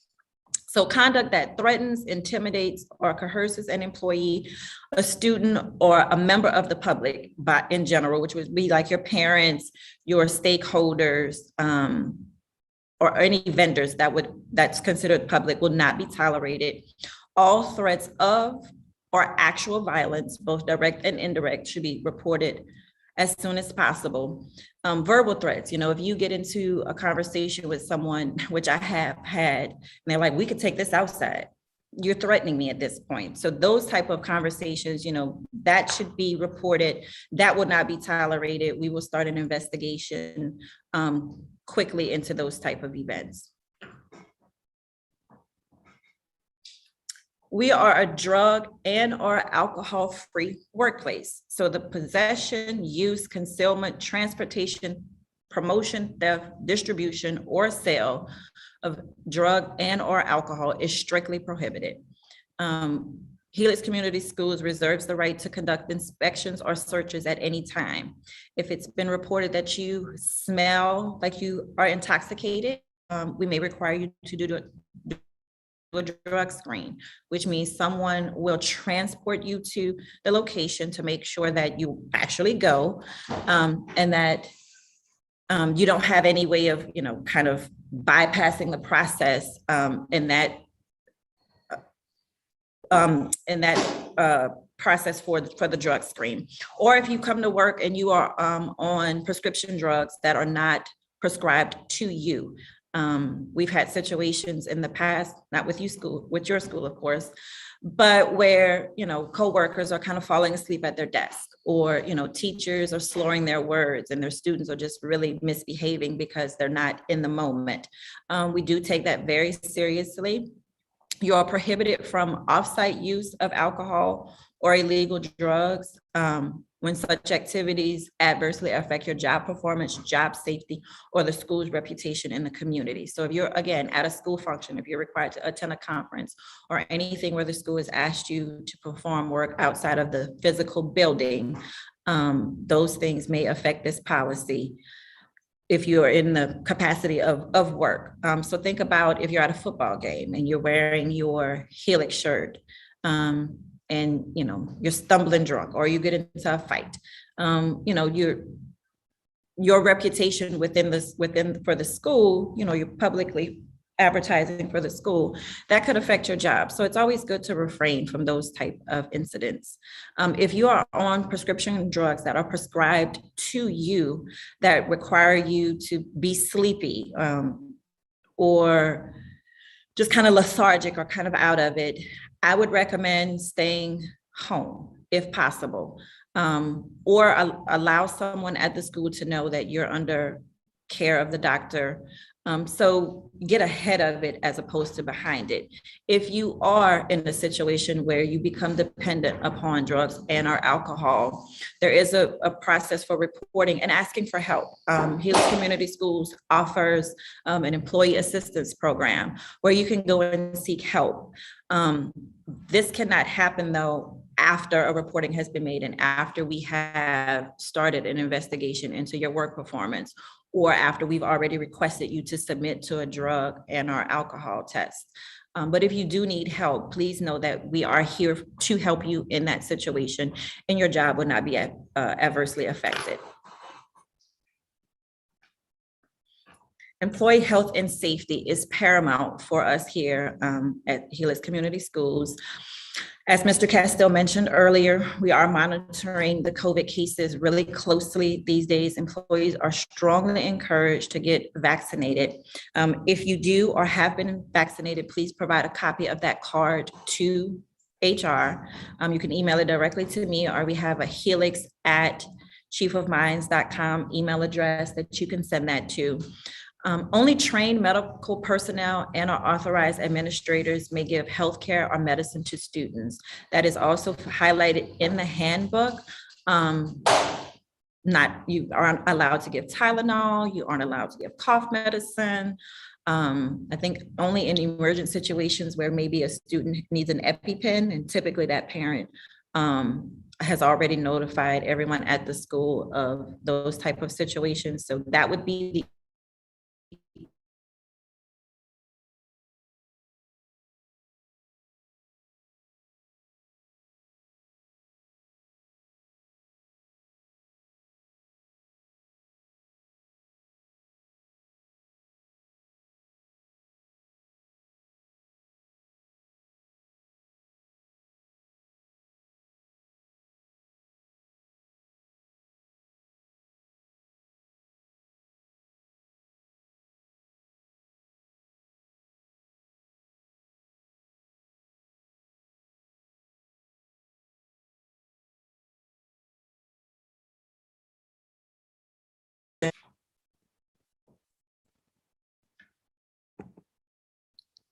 Speaker 8: So conduct that threatens, intimidates, or coerces an employee, a student, or a member of the public, but in general, which would be like your parents, your stakeholders, or any vendors that's considered public, will not be tolerated. All threats of or actual violence, both direct and indirect, should be reported as soon as possible. Verbal threats, if you get into a conversation with someone, which I have had, and they're like, we could take this outside. You're threatening me at this point. So those type of conversations, that should be reported. That will not be tolerated. We will start an investigation quickly into those type of events. We are a drug and or alcohol-free workplace. So the possession, use, concealment, transportation, promotion, theft, distribution, or sale of drug and or alcohol is strictly prohibited. Helix Community Schools reserves the right to conduct inspections or searches at any time. If it's been reported that you smell like you are intoxicated, we may require you to do a drug screen, which means someone will transport you to the location to make sure that you actually go, and that you don't have any way of, kind of bypassing the process in that process for the drug screen. Or if you come to work and you are on prescription drugs that are not prescribed to you. We've had situations in the past, not with your school, of course, but where, coworkers are kind of falling asleep at their desk, or, teachers are slurring their words and their students are just really misbehaving because they're not in the moment. We do take that very seriously. You are prohibited from off-site use of alcohol or illegal drugs when such activities adversely affect your job performance, job safety, or the school's reputation in the community. So if you're, again, at a school function, if you're required to attend a conference or anything where the school has asked you to perform work outside of the physical building, those things may affect this policy if you're in the capacity of work. So think about if you're at a football game and you're wearing your Helix shirt, and you're stumbling drunk, or you get into a fight, your reputation for the school, you're publicly advertising for the school, that could affect your job. So it's always good to refrain from those type of incidents. If you are on prescription drugs that are prescribed to you that require you to be sleepy, or just kind of lethargic or kind of out of it, I would recommend staying home if possible, or allow someone at the school to know that you're under care of the doctor. So get ahead of it as opposed to behind it. If you are in a situation where you become dependent upon drugs and or alcohol, there is a process for reporting and asking for help. Helix Community Schools offers an employee assistance program where you can go and seek help. This cannot happen though after a reporting has been made and after we have started an investigation into your work performance, or after we've already requested you to submit to a drug and or alcohol test. But if you do need help, please know that we are here to help you in that situation, and your job will not be adversely affected. Employee health and safety is paramount for us here at Helix Community Schools. As Mr. Castile mentioned earlier, we are monitoring the COVID cases really closely these days. Employees are strongly encouraged to get vaccinated. If you do or have been vaccinated, please provide a copy of that card to HR. You can email it directly to me, or we have a helix@chiefofminds.com email address that you can send that to. Only trained medical personnel and or authorized administrators may give healthcare or medicine to students. That is also highlighted in the handbook. You aren't allowed to give Tylenol, you aren't allowed to give cough medicine. I think only in emergent situations where maybe a student needs an EpiPen, and typically that parent has already notified everyone at the school of those type of situations. So that would be the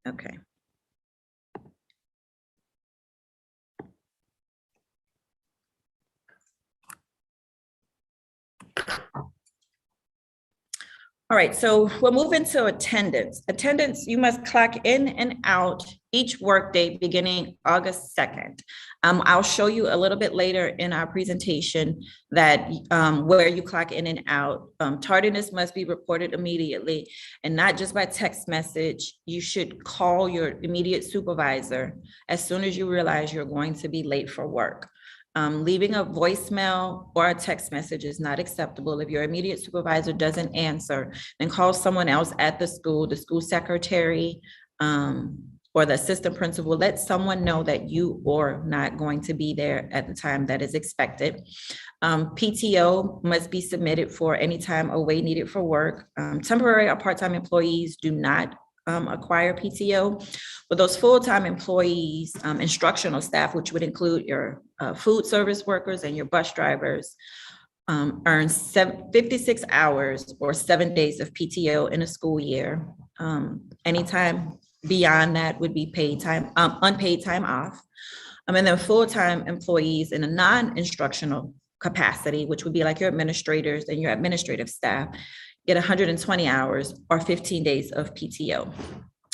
Speaker 8: okay. All right, so we'll move into attendance. Attendance, you must clock in and out each workday beginning August 2nd. I'll show you a little bit later in our presentation that where you clock in and out. Tardiness must be reported immediately, and not just by text message. You should call your immediate supervisor as soon as you realize you're going to be late for work. Leaving a voicemail or a text message is not acceptable. If your immediate supervisor doesn't answer, then call someone else at the school secretary, or the assistant principal. Let someone know that you are not going to be there at the time that is expected. PTO must be submitted for any time away needed for work. Temporary or part-time employees do not acquire PTO, but those full-time employees, instructional staff, which would include your food service workers and your bus drivers, earn 56 hours or 7 days of PTO in a school year. Anytime beyond that would be paid time, unpaid time off. And then full-time employees in a non-instructional capacity, which would be like your administrators and your administrative staff, get 120 hours or 15 days of PTO.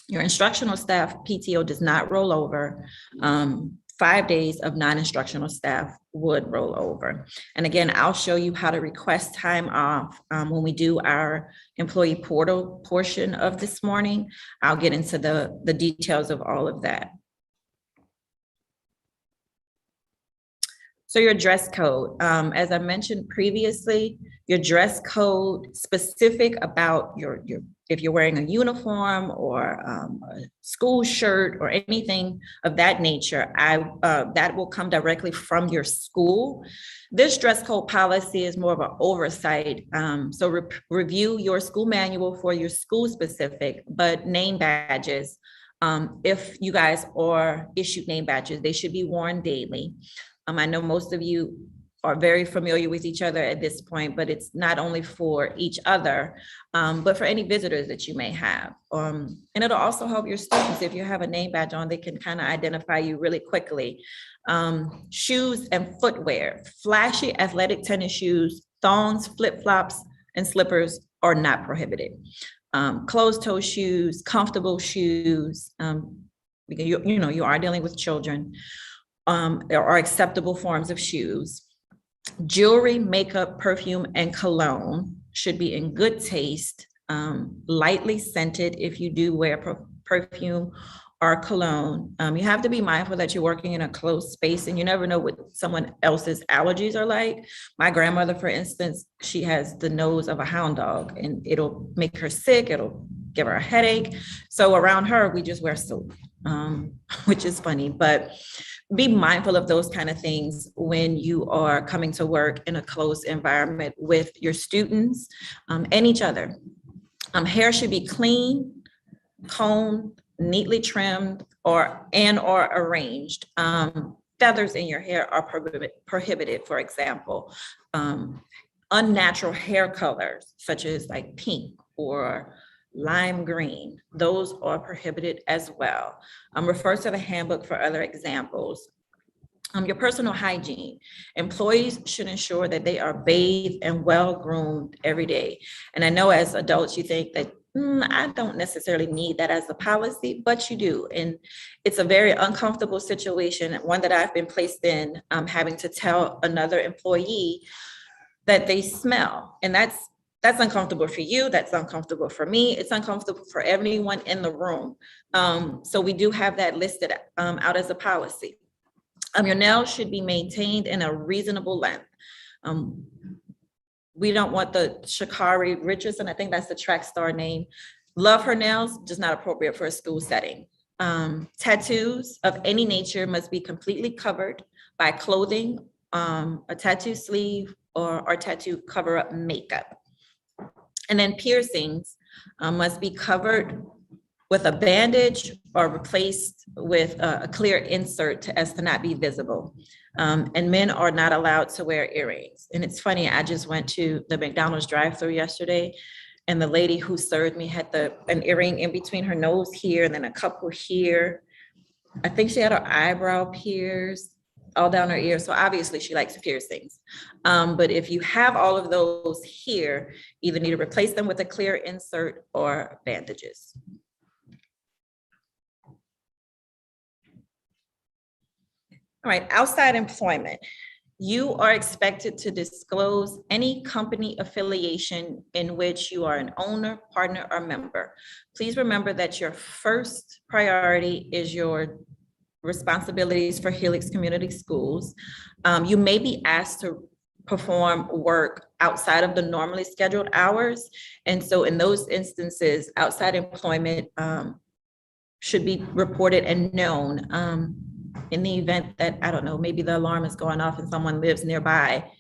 Speaker 8: Your instructional staff PTO does not roll over. 5 days of non-instructional staff would roll over. And again, I'll show you how to request time off when we do our employee portal portion of this morning. I'll get into the details of all of that. So your dress code, as I mentioned previously, your dress code specific about if you're wearing a uniform or a school shirt or anything of that nature, that will come directly from your school. This dress code policy is more of an oversight. So review your school manual for your school specific, but name badges. If you guys are issued name badges, they should be worn daily. I know most of you are very familiar with each other at this point, but it's not only for each other, but for any visitors that you may have. And it'll also help your students. If you have a name badge on, they can kind of identify you really quickly. Shoes and footwear, flashy athletic tennis shoes, thongs, flip-flops, and slippers are not prohibited. Closed-toe shoes, comfortable shoes, because you are dealing with children. There are acceptable forms of shoes. Jewelry, makeup, perfume, and cologne should be in good taste, lightly scented if you do wear perfume or cologne. You have to be mindful that you're working in a closed space and you never know what someone else's allergies are like. My grandmother, for instance, she has the nose of a hound dog and it'll make her sick, it'll give her a headache. So around her, we just wear soap, which is funny, but be mindful of those kind of things when you are coming to work in a closed environment with your students and each other. Hair should be clean, combed, neatly trimmed or arranged. Feathers in your hair are prohibited, for example. Unnatural hair colors, such as like pink or lime green, those are prohibited as well. Refer to the handbook for other examples. Your personal hygiene. Employees should ensure that they are bathed and well groomed every day. And I know as adults, you think that, I don't necessarily need that as a policy, but you do. And it's a very uncomfortable situation, one that I've been placed in, having to tell another employee that they smell. And that's uncomfortable for you. That's uncomfortable for me. It's uncomfortable for everyone in the room. So we do have that listed out as a policy. Your nails should be maintained in a reasonable length. We don't want the Sha'Carri Richardson, I think that's the track star name. Love her nails, just not appropriate for a school setting. Tattoos of any nature must be completely covered by clothing, a tattoo sleeve, or tattoo cover-up makeup. And then piercings must be covered with a bandage or replaced with a clear insert as to not be visible. And men are not allowed to wear earrings. And it's funny, I just went to the McDonald's drive-thru yesterday, and the lady who served me had an earring in between her nose here, and then a couple here. I think she had her eyebrow pierced all down her ear. So obviously she likes piercings. But if you have all of those here, either need to replace them with a clear insert or bandages. All right, outside employment. You are expected to disclose any company affiliation in which you are an owner, partner, or member. Please remember that your first priority is your responsibilities for Helix Community Schools. You may be asked to perform work outside of the normally scheduled hours. And so in those instances, outside employment should be reported and known. In the event that, I don't know, maybe the alarm is going off and someone lives nearby,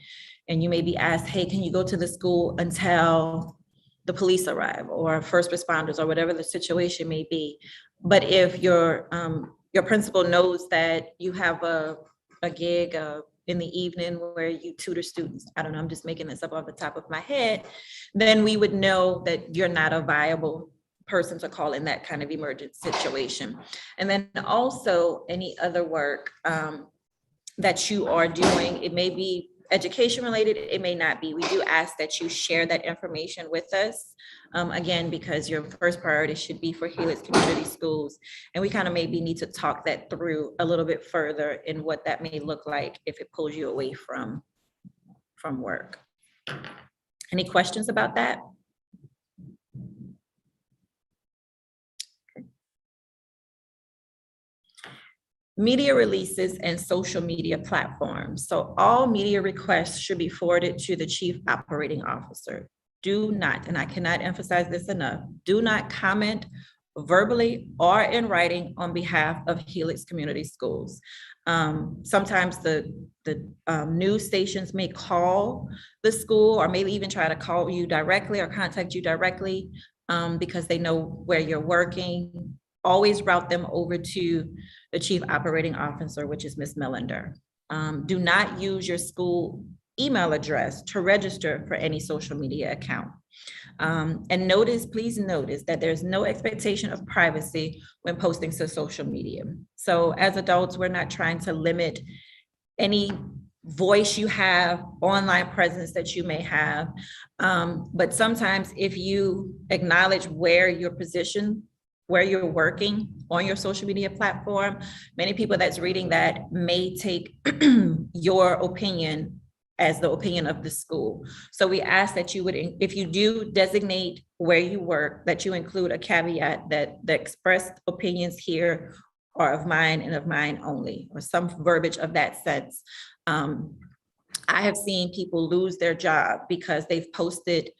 Speaker 8: and you may be asked, hey, can you go to the school until the police arrive or first responders or whatever the situation may be. But if your principal knows that you have a gig in the evening where you tutor students, I don't know, I'm just making this up off the top of my head, then we would know that you're not a viable person to call in that kind of emergent situation. And then also any other work that you are doing, it may be education related, it may not be. We do ask that you share that information with us, again, because your first priority should be for Helix Community Schools. And we kind of maybe need to talk that through a little bit further in what that may look like if it pulls you away from work. Any questions about that? Media releases and social media platforms. So all media requests should be forwarded to the Chief Operating Officer. Do not, and I cannot emphasize this enough, do not comment verbally or in writing on behalf of Helix Community Schools. Sometimes the news stations may call the school or maybe even try to call you directly or contact you directly because they know where you're working. Always route them over to the Chief Operating Officer, which is Ms. Millender. Do not use your school email address to register for any social media account. And please notice that there's no expectation of privacy when posting to social media. So as adults, we're not trying to limit any voice you have, online presence that you may have. But sometimes if you acknowledge where your position, where you're working on your social media platform, many people that's reading that may take your opinion as the opinion of the school. So we ask that you would, if you do designate where you work, that you include a caveat that the expressed opinions here are of mine and of mine only, or some verbiage of that sense. I have seen people lose their job because they've posted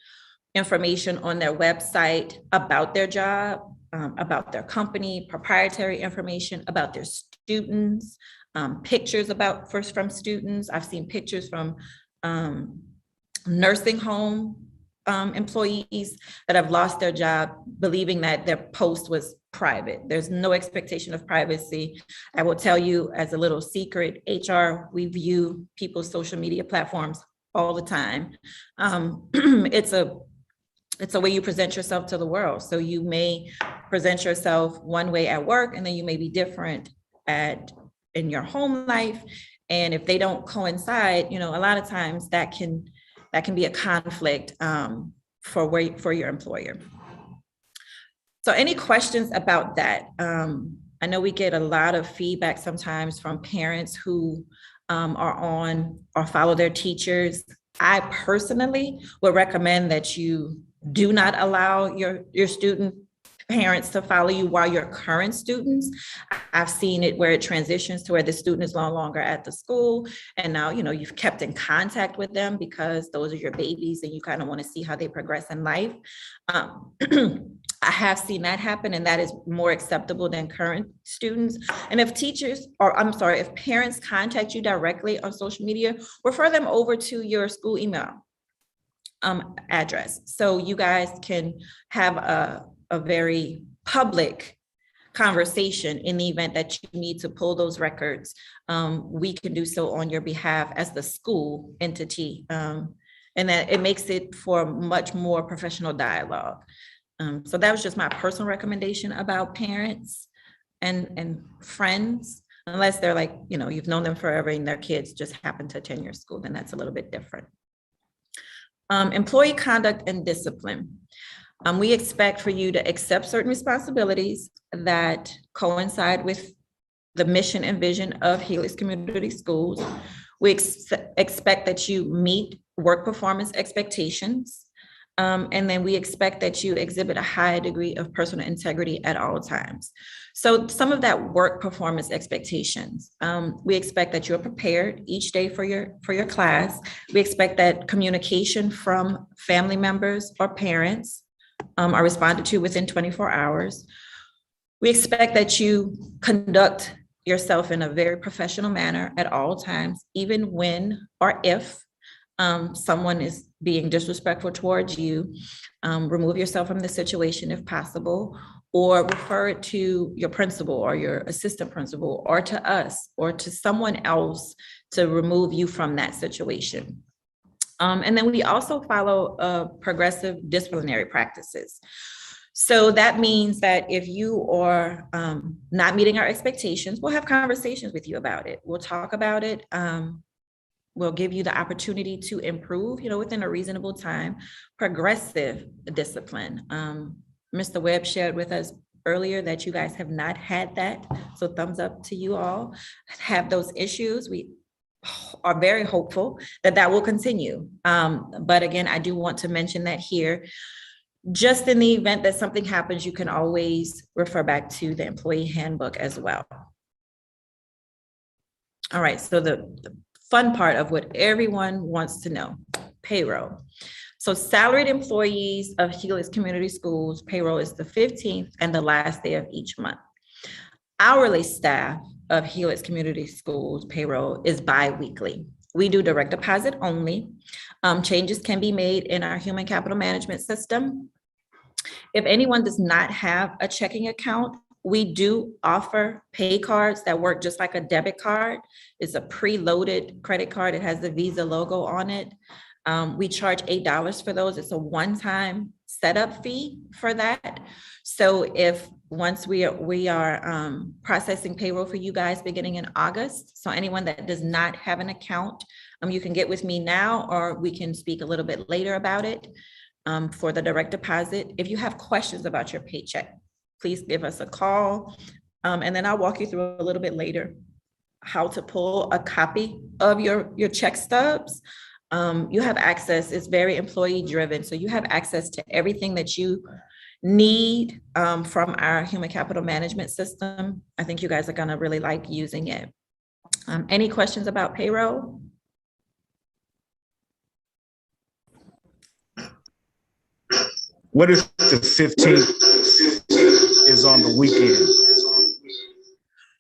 Speaker 8: information on their website about their job, about their company, proprietary information about their students, pictures from students. I've seen pictures from nursing home employees that have lost their job, believing that their post was private. There's no expectation of privacy. I will tell you as a little secret, HR, we view people's social media platforms all the time. It's a way you present yourself to the world. So you may present yourself one way at work, and then you may be different in your home life. And if they don't coincide, a lot of times that can be a conflict for your employer. So any questions about that? I know we get a lot of feedback sometimes from parents who are on or follow their teachers. I personally would recommend that you do not allow your student parents to follow you while you're current students. I've seen it where it transitions to where the student is no longer at the school, and now you've kept in contact with them because those are your babies and you kind of want to see how they progress in life. I have seen that happen, and that is more acceptable than current students. And if if parents contact you directly on social media, refer them over to your school email address, so you guys can have a very public conversation. In the event that you need to pull those records, we can do so on your behalf as the school entity, and that it makes it for much more professional dialogue. So that was just my personal recommendation about parents and friends, unless they're like, you've known them forever and their kids just happen to attend your school, then that's a little bit different. Employee conduct and discipline. We expect for you to accept certain responsibilities that coincide with the mission and vision of Helix Community Schools. We expect that you meet work performance expectations. And then we expect that you exhibit a high degree of personal integrity at all times. So some of that work performance expectations, we expect that you're prepared each day for your class. We expect that communication from family members or parents are responded to within 24 hours. We expect that you conduct yourself in a very professional manner at all times, even when or if someone is being disrespectful towards you. Remove yourself from the situation if possible, or refer it to your principal or your assistant principal, or to us, or to someone else to remove you from that situation. And then we also follow progressive disciplinary practices. So that means that if you are not meeting our expectations, we'll have conversations with you about it. We'll talk about it. We'll give you the opportunity to improve, within a reasonable time. Progressive discipline. Mr. Webb shared with us earlier that you guys have not had that. So thumbs up to you all. Have those issues. We are very hopeful that will continue. But again, I do want to mention that here, just in the event that something happens, you can always refer back to the employee handbook as well. All right, so the fun part of what everyone wants to know, payroll. So salaried employees of Helix Community Schools, payroll is the 15th and the last day of each month. Hourly staff of Helix Community Schools, payroll is bi-weekly. We do direct deposit only. Changes can be made in our human capital management system. If anyone does not have a checking account, we do offer pay cards that work just like a debit card. It's a preloaded credit card. It has the Visa logo on it. We charge $8 for those. It's a one-time setup fee for that. So if once we are processing payroll for you guys beginning in August, so anyone that does not have an account, you can get with me now, or we can speak a little bit later about it for the direct deposit. If you have questions about your paycheck, please give us a call. And then I'll walk you through a little bit later how to pull a copy of your check stubs. You have access, it's very employee driven. So you have access to everything that you need from our human capital management system. I think you guys are gonna really like using it. Any questions about payroll?
Speaker 5: What if the 15th is on the weekend?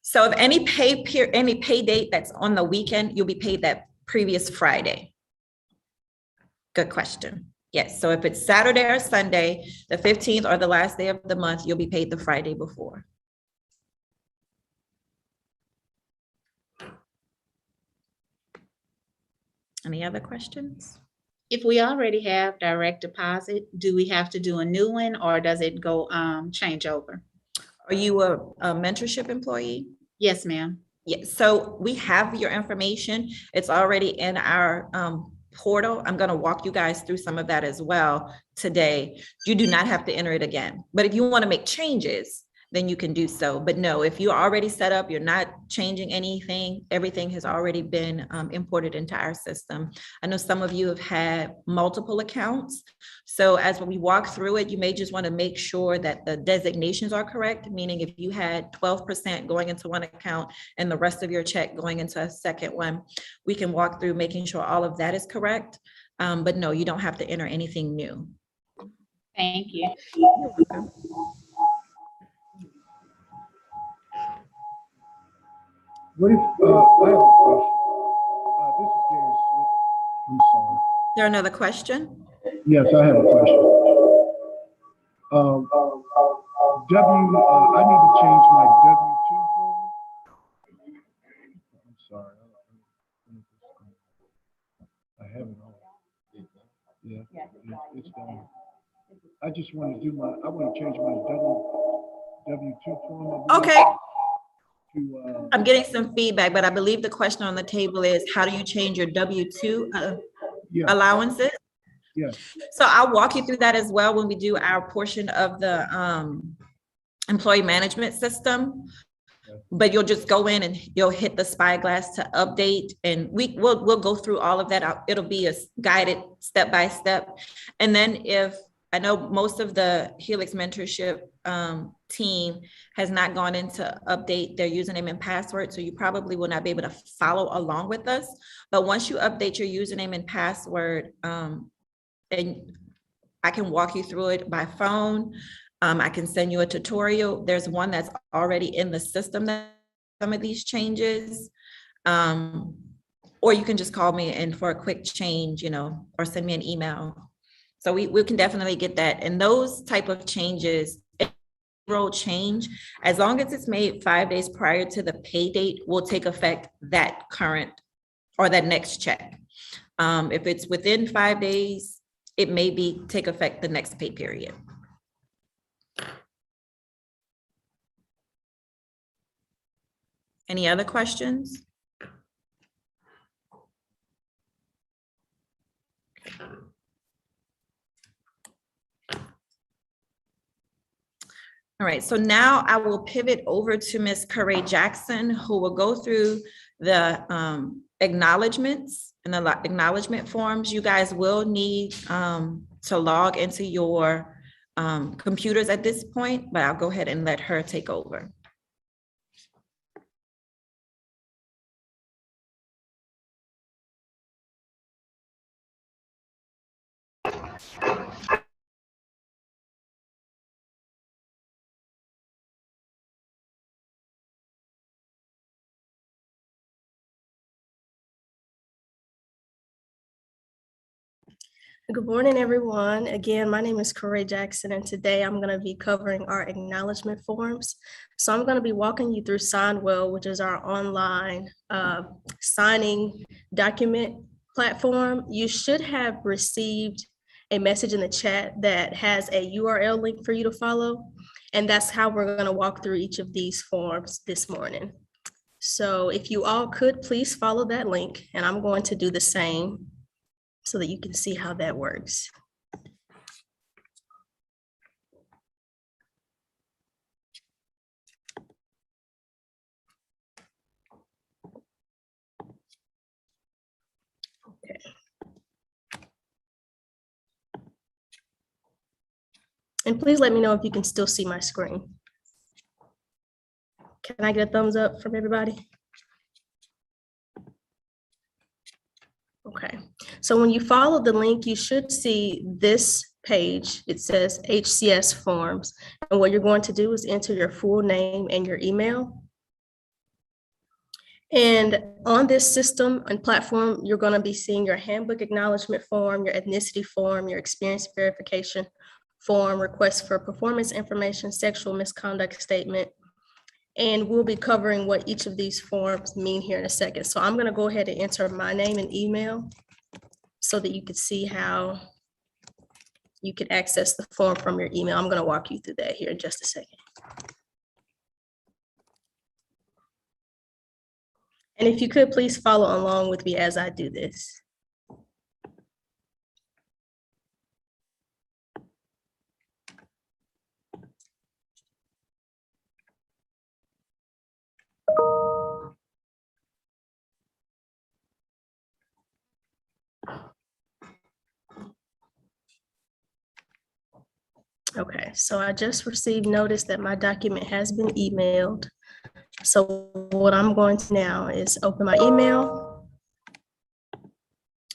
Speaker 8: So if any pay date that's on the weekend, you'll be paid that previous Friday. Good question. Yes, so if it's Saturday or Sunday, the 15th or the last day of the month, you'll be paid the Friday before. Any other questions?
Speaker 3: If we already have direct deposit, do we have to do a new one or does it go change over?
Speaker 8: Are you a mentorship employee?
Speaker 3: Yes, ma'am.
Speaker 8: Yes, so we have your information. It's already in our portal. I'm going to walk you guys through some of that as well today. You do not have to enter it again, but if you want to make changes, then you can do so. But no, if you're already set up, you're not changing anything. Everything has already been imported into our system. I know some of you have had multiple accounts. So as we walk through it, you may just want to make sure that the designations are correct, meaning if you had 12% going into one account and the rest of your check going into a second one, we can walk through making sure all of that is correct. But no, you don't have to enter anything new.
Speaker 3: Thank you.
Speaker 8: You're welcome.
Speaker 5: What if, I have a question. This is Gary Smith. I'm sorry.
Speaker 8: Is there another question?
Speaker 5: Yes, I have a question. I need to change my W-2 form. I'm sorry. I have it all. Yeah, it's gone. I just want to I want to change my W-2 form.
Speaker 8: Okay.
Speaker 5: To,
Speaker 8: I'm getting some feedback, but I believe the question on the table is, how do you change your W-2 allowances?
Speaker 5: Yeah.
Speaker 8: So I'll walk you through that as well when we do our portion of the employee management system. But you'll just go in and you'll hit the spyglass to update, and we'll go through all of that. It'll be a guided step by step. And then if I know most of the Helix mentorship team has not gone in to update their username and password, so you probably will not be able to follow along with us. But once you update your username and password, and I can walk you through it by phone. I can send you a tutorial. There's one that's already in the system that some of these changes. Or you can just call me and for a quick change, or send me an email. So we can definitely get that. And those type of changes, role change, as long as it's made 5 days prior to the pay date, will take effect that current or that next check. If it's within 5 days, it may take effect the next pay period. Any other questions? All right, so now I will pivot over to Ms. Corey Jackson, who will go through the acknowledgements and the acknowledgement forms. You guys will need to log into your computers at this point, but I'll go ahead and let her take over.
Speaker 9: Good morning, everyone. Again, my name is Corey Jackson, and today I'm going to be covering our acknowledgement forms. So I'm going to be walking you through Signwell, which is our online signing document platform. You should have received a message in the chat that has a URL link for you to follow, and that's how we're going to walk through each of these forms this morning. So if you all could please follow that link, and I'm going to do the same, so that you can see how that works. Okay. And please let me know if you can still see my screen. Can I get a thumbs up from everybody? Okay, so when you follow the link, you should see this page. It says HCS forms. And what you're going to do is enter your full name and your email. And on this system and platform, you're going to be seeing your handbook acknowledgement form, your ethnicity form, your experience verification form, request for performance information, sexual misconduct statement. And we'll be covering what each of these forms mean here in a second. So I'm going to go ahead and enter my name and email so that you can see how you can access the form from your email. I'm going to walk you through that here in just a second. And if you could please follow along with me as I do this. Okay, so I just received notice that my document has been emailed. So what I'm going to now is open my email.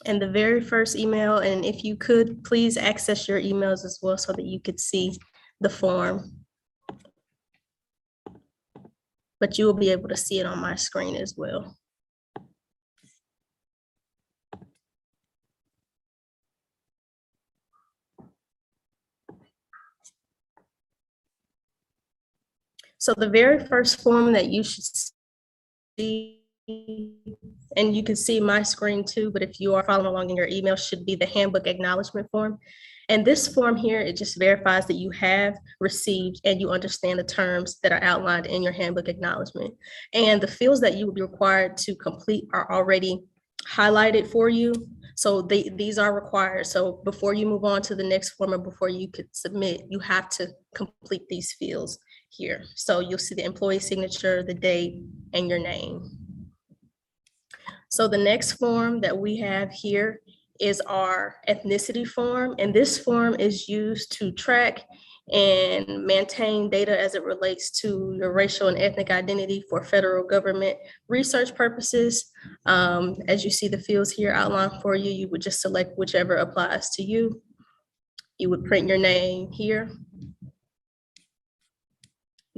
Speaker 9: And the very first email, and if you could please access your emails as well so that you could see the form. But you will be able to see it on my screen as well. So the very first form that you should see, and you can see my screen too, but if you are following along in your email, should be the handbook acknowledgement form. And this form here, it just verifies that you have received and you understand the terms that are outlined in your handbook acknowledgement. And the fields that you would be required to complete are already highlighted for you. So these are required. So before you move on to the next form or before you could submit, you have to complete these fields here. So you'll see the employee signature, the date, and your name. So the next form that we have here is our ethnicity form. And this form is used to track and maintain data as it relates to your racial and ethnic identity for federal government research purposes. As you see the fields here outlined for you, you would just select whichever applies to you. You would print your name here.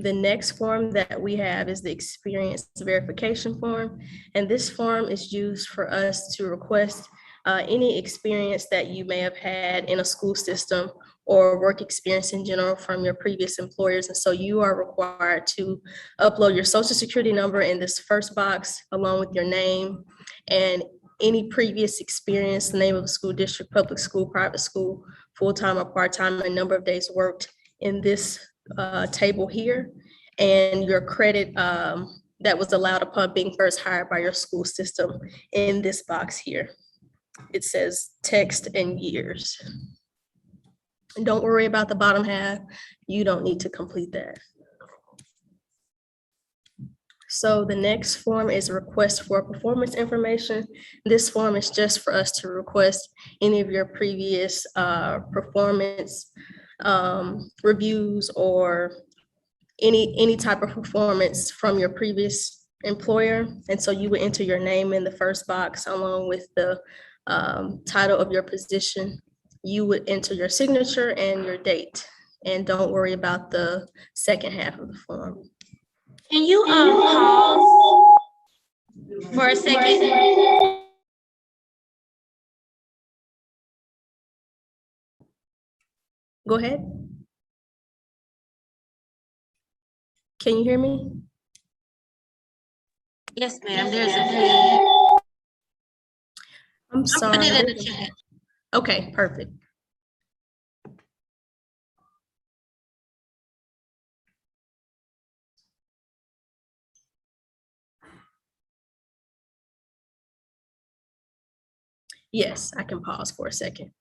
Speaker 9: The next form that we have is the experience verification form. And this form is used for us to request any experience that you may have had in a school system or work experience in general from your previous employers. And so you are required to upload your social security number in this first box along with your name and any previous experience, the name of a school district, public school, private school, full-time or part-time, and number of days worked in this table here, and your credit that was allowed upon being first hired by your school system in this box here. It says text and years. And don't worry about the bottom half. You don't need to complete that. So the next form is a request for performance information. This form is just for us to request any of your previous performance reviews or any type of performance from your previous employer. And so you would enter your name in the first box along with the title of your position. You would enter your signature and your date. And don't worry about the second half of the form.
Speaker 8: Can you pause for a second?
Speaker 9: Go ahead. Can you hear me?
Speaker 8: Yes, ma'am. There's a page.
Speaker 9: I'm sorry.
Speaker 8: I'll put it in the chat.
Speaker 9: Okay, perfect. Yes, I can pause for a second.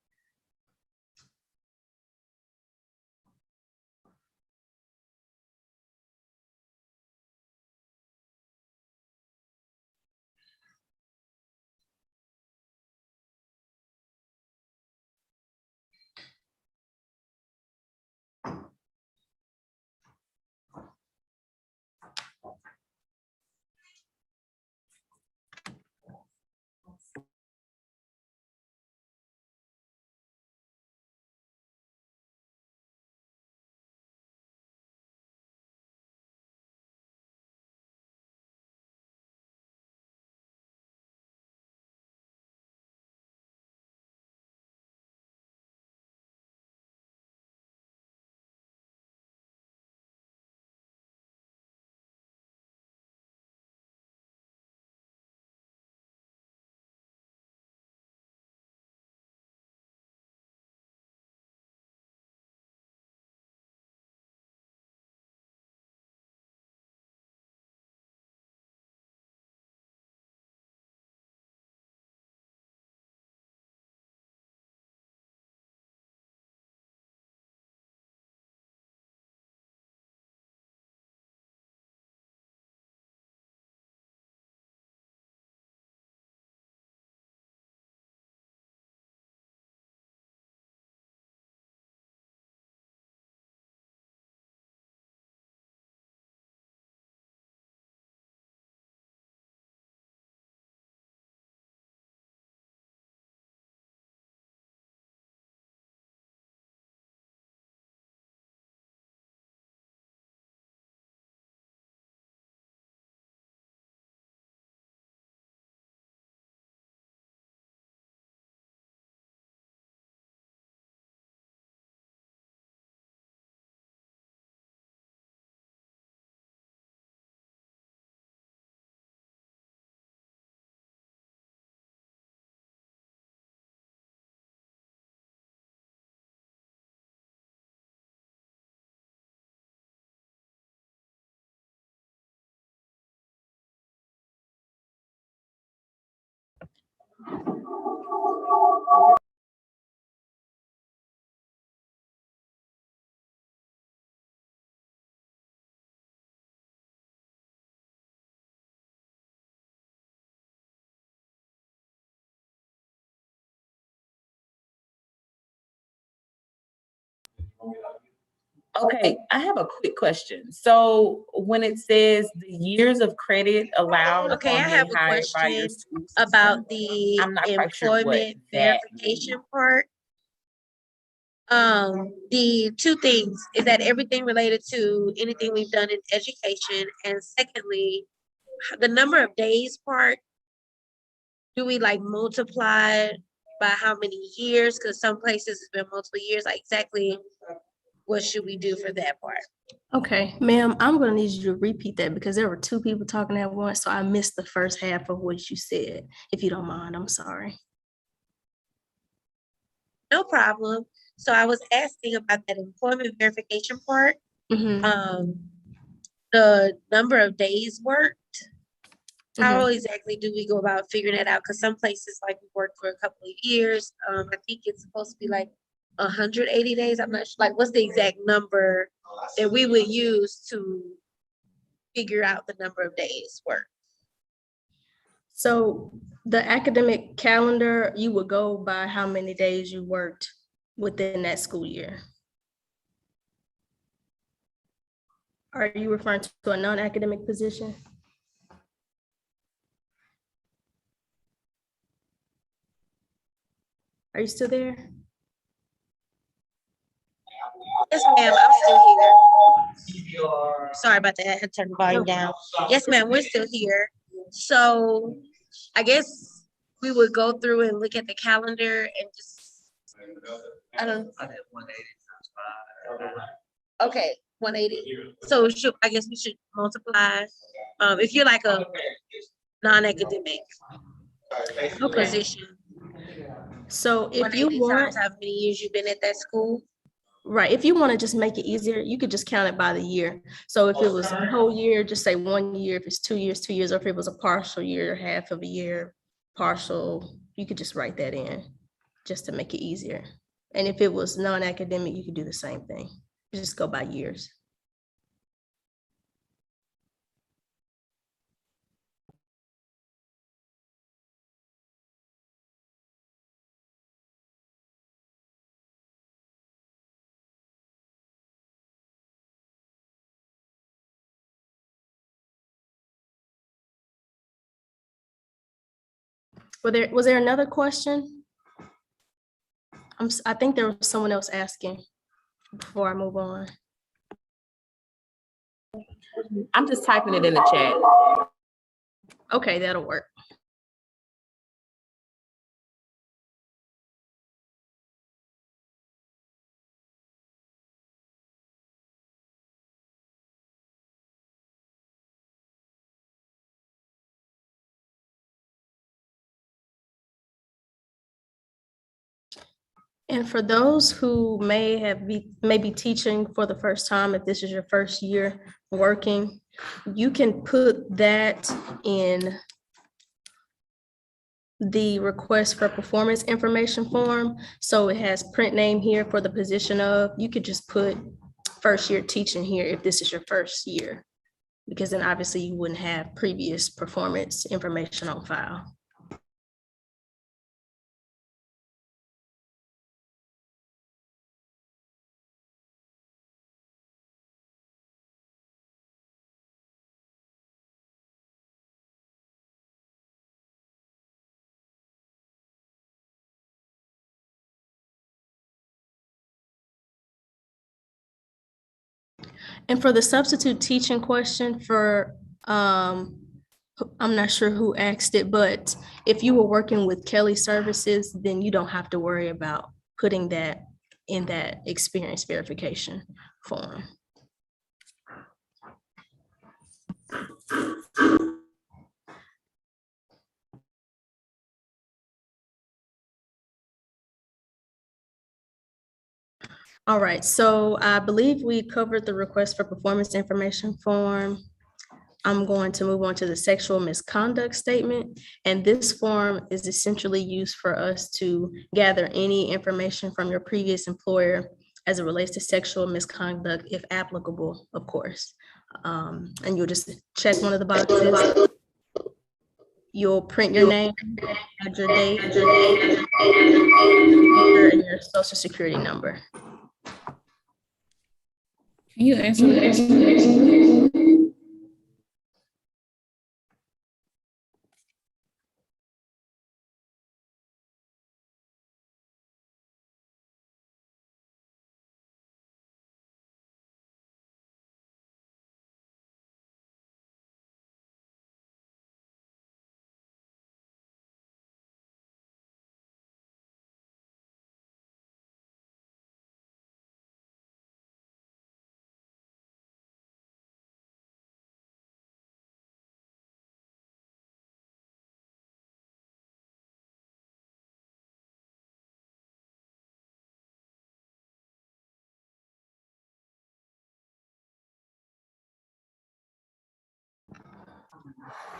Speaker 10: Okay, I have a quick question. So when it says the years of credit allowed
Speaker 11: Okay, I
Speaker 10: upon
Speaker 11: have
Speaker 10: being
Speaker 11: a
Speaker 10: hired by your
Speaker 11: question
Speaker 10: school system,
Speaker 11: about the
Speaker 10: I'm not quite sure what
Speaker 11: employment
Speaker 10: that
Speaker 11: verification part. The two things is that everything related to anything we've done in education, and secondly, the number of days part. Do we like multiply by how many years? Because some places it's been multiple years. Like exactly what should we do for that part?
Speaker 9: Okay, ma'am, I'm gonna need you to repeat that because there were two people talking at once, so I missed the first half of what you said. If you don't mind, I'm sorry.
Speaker 11: No problem. So I was asking about that employment verification part.
Speaker 9: Mhm.
Speaker 11: The number of days worked. How
Speaker 9: Mhm.
Speaker 11: exactly do we go about figuring that out? Because some places like we worked for a couple of years. I think it's supposed to be like 180 days. I'm not sure. Like, what's the exact number that we would use to figure out the number of days worked?
Speaker 9: So the academic calendar, you would go by how many days you worked within that school year. Are you referring to a non-academic position? Are you still there?
Speaker 11: Yes, ma'am, I'm still here. Sorry about that. I had to turn the volume down. Yes, ma'am, we're still here. So I guess we would go through and look at the calendar and just, I don't. Okay, 180. So I guess we should multiply. If you're like a non-academic position.
Speaker 9: So if you
Speaker 11: 180
Speaker 9: want,
Speaker 11: times how many years you've been at that school?
Speaker 9: right, if you want to just make it easier, you could just count it by the year. So if it was a whole year, just say 1 year. If it's 2 years, 2 years, or if it was a partial year, half of a year, partial, you could just write that in just to make it easier. And if it was non-academic, you could do the same thing. Just go by years. Was there another question? I think there was someone else asking before I move on.
Speaker 10: I'm just typing it in the chat.
Speaker 9: Okay, that'll work. And for those who may be teaching for the first time, if this is your first year working, you can put that in the request for performance information form. So it has print name here for the position of, you could just put first year teaching here if this is your first year, because then obviously you wouldn't have previous performance information on file. And for the substitute teaching question I'm not sure who asked it, but if you were working with Kelly Services, then you don't have to worry about putting that in that experience verification form. All right, so I believe we covered the request for performance information form. I'm going to move on to the sexual misconduct statement. And this form is essentially used for us to gather any information from your previous employer as it relates to sexual misconduct, if applicable, of course. And you'll just check one of the boxes. You'll print your name, add your date, and your social security number.
Speaker 10: Can you answer the question?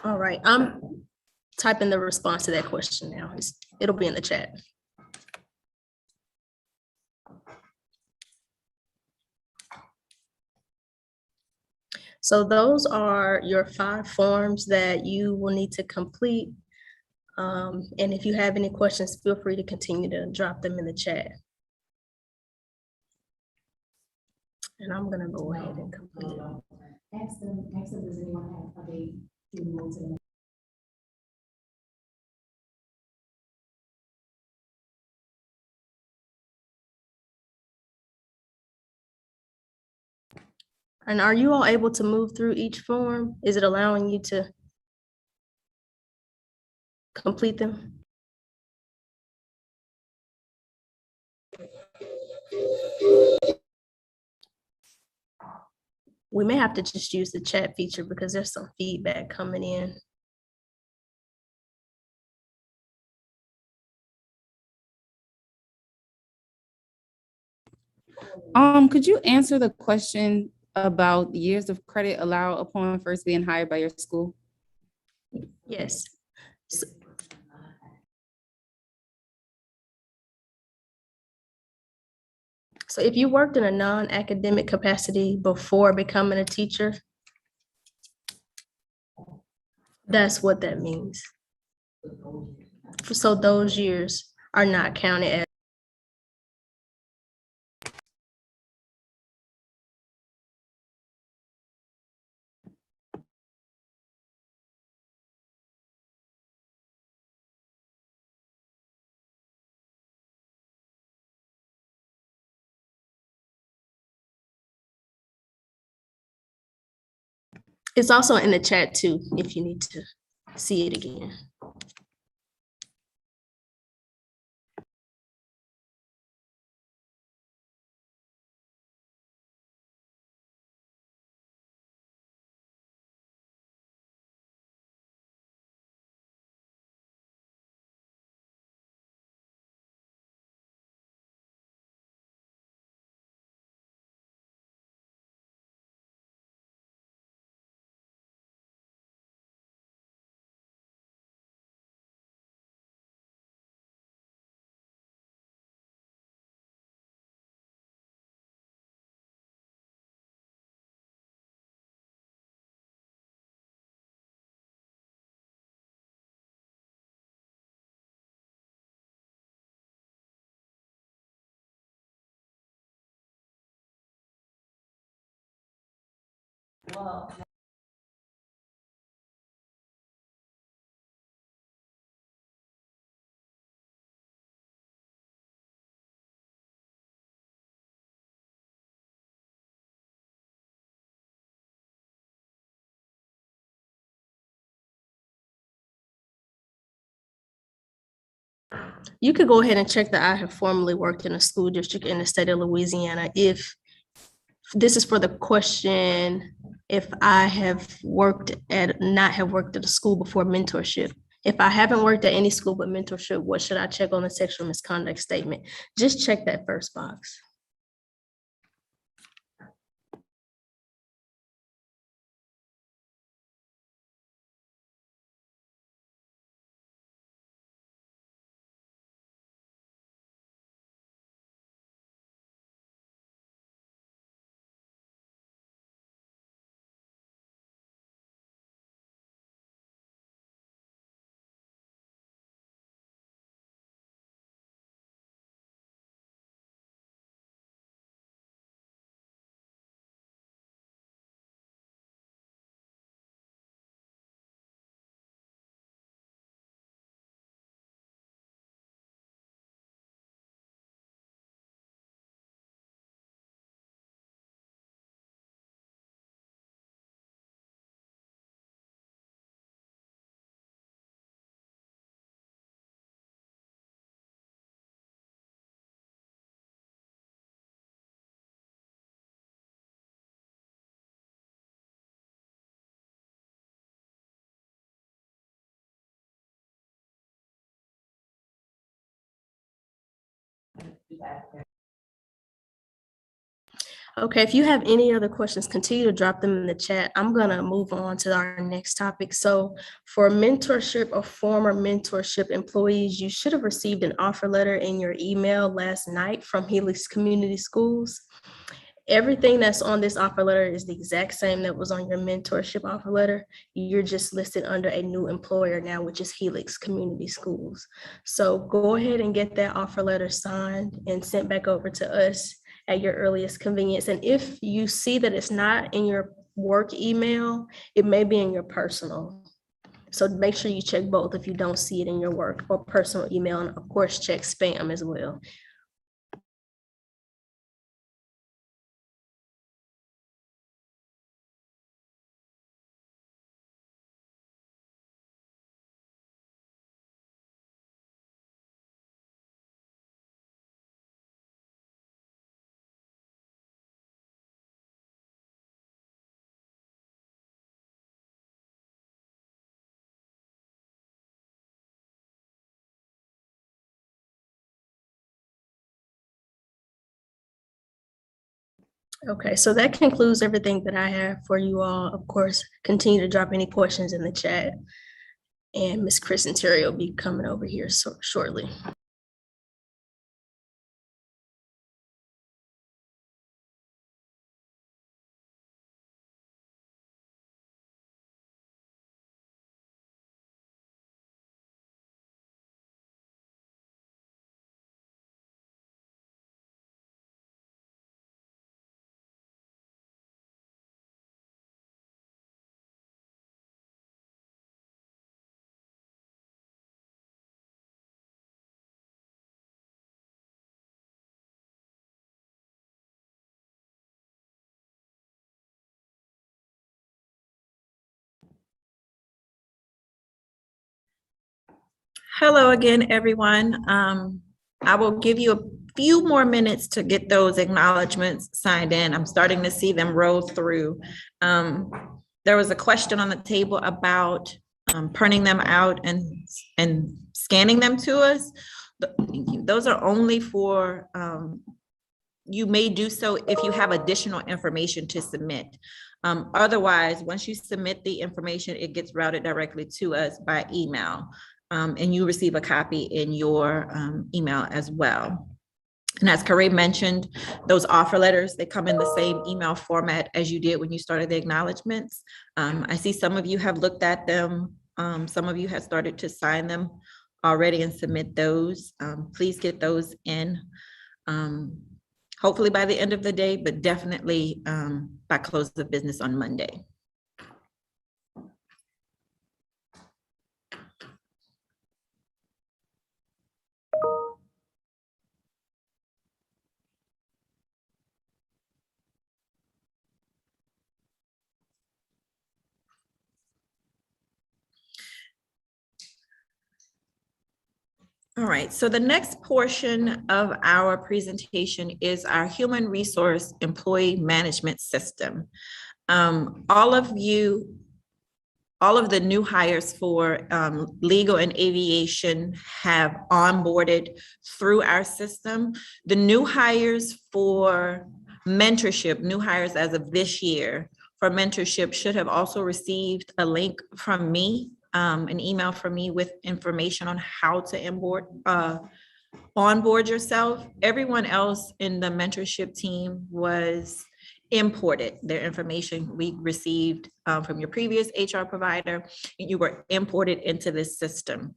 Speaker 9: All right, I'm typing the response to that question now. It'll be in the chat. So those are your 5 forms that you will need to complete. And if you have any questions, feel free to continue to drop them in the chat. And I'm gonna go ahead and complete it.
Speaker 12: Ask them, does anyone have a to
Speaker 9: And are you all able to move through each form? Is it allowing you to complete them? We may have to just use the chat feature because there's some feedback coming in.
Speaker 10: Could you answer the question about years of credit allowed upon first being hired by your school?
Speaker 9: Yes. So if you worked in a non-academic capacity before becoming a teacher, that's what that means. So those years are not counted as. It's also in the chat too, if you need to see it again. You could go ahead and check that I have formerly worked in a school district in the state of Louisiana. If this is for the question, if I have not have worked at a school before mentorship. If I haven't worked at any school but mentorship, what should I check on the sexual misconduct statement? Just check that first box. Okay, if you have any other questions, continue to drop them in the chat. I'm gonna move on to our next topic. So for mentorship or former mentorship employees, you should have received an offer letter in your email last night from Helix Community Schools. Everything that's on this offer letter is the exact same that was on your mentorship offer letter. You're just listed under a new employer now, which is Helix Community Schools. So go ahead and get that offer letter signed and sent back over to us at your earliest convenience. And if you see that it's not in your work email, it may be in your personal. So make sure you check both if you don't see it in your work or personal email, and of course, check spam as well. Okay, so that concludes everything that I have for you all. Of course, continue to drop any questions in the chat. And Ms. Kristen Terry will be coming over here shortly.
Speaker 8: Hello again, everyone. I will give you a few more minutes to get those acknowledgements signed in. I'm starting to see them roll through. There was a question on the table about printing them out and scanning them to us. Those are only for, you may do so if you have additional information to submit. Otherwise, once you submit the information, it gets routed directly to us by email. And you receive a copy in your email as well. And as Corey mentioned, those offer letters, they come in the same email format as you did when you started the acknowledgements. I see some of you have looked at them. Some of you have started to sign them already and submit those. Please get those in, hopefully by the end of the day, but definitely by close of business on Monday. All right, so the next portion of our presentation is our human resource employee management system. All of the new hires for legal and aviation have onboarded through our system. The new hires for mentorship, new hires as of this year for mentorship should have also received a link from me, an email from me with information on how to onboard yourself. Everyone else in the mentorship team was imported. Their information we received from your previous HR provider, and you were imported into this system.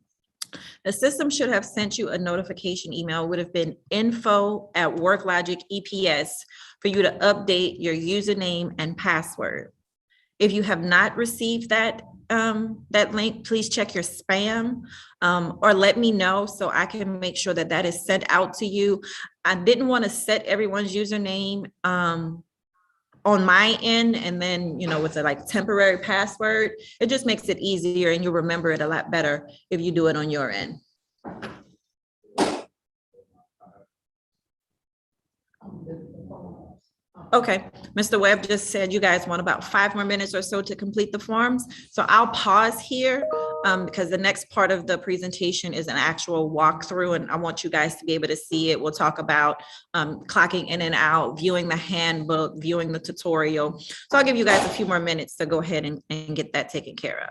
Speaker 8: The system should have sent you a notification email, would have been info@WorkLogic EPS for you to update your username and password. If you have not received that link, please check your spam or let me know so I can make sure that that is sent out to you. I didn't want to set everyone's username on my end and then, with a temporary password. It just makes it easier and you'll remember it a lot better if you do it on your end. Okay, Mr. Webb just said you guys want about 5 more minutes or so to complete the forms. So I'll pause here because the next part of the presentation is an actual walkthrough, and I want you guys to be able to see it. We'll talk about clocking in and out, viewing the handbook, viewing the tutorial. So I'll give you guys a few more minutes to go ahead and get that taken care of.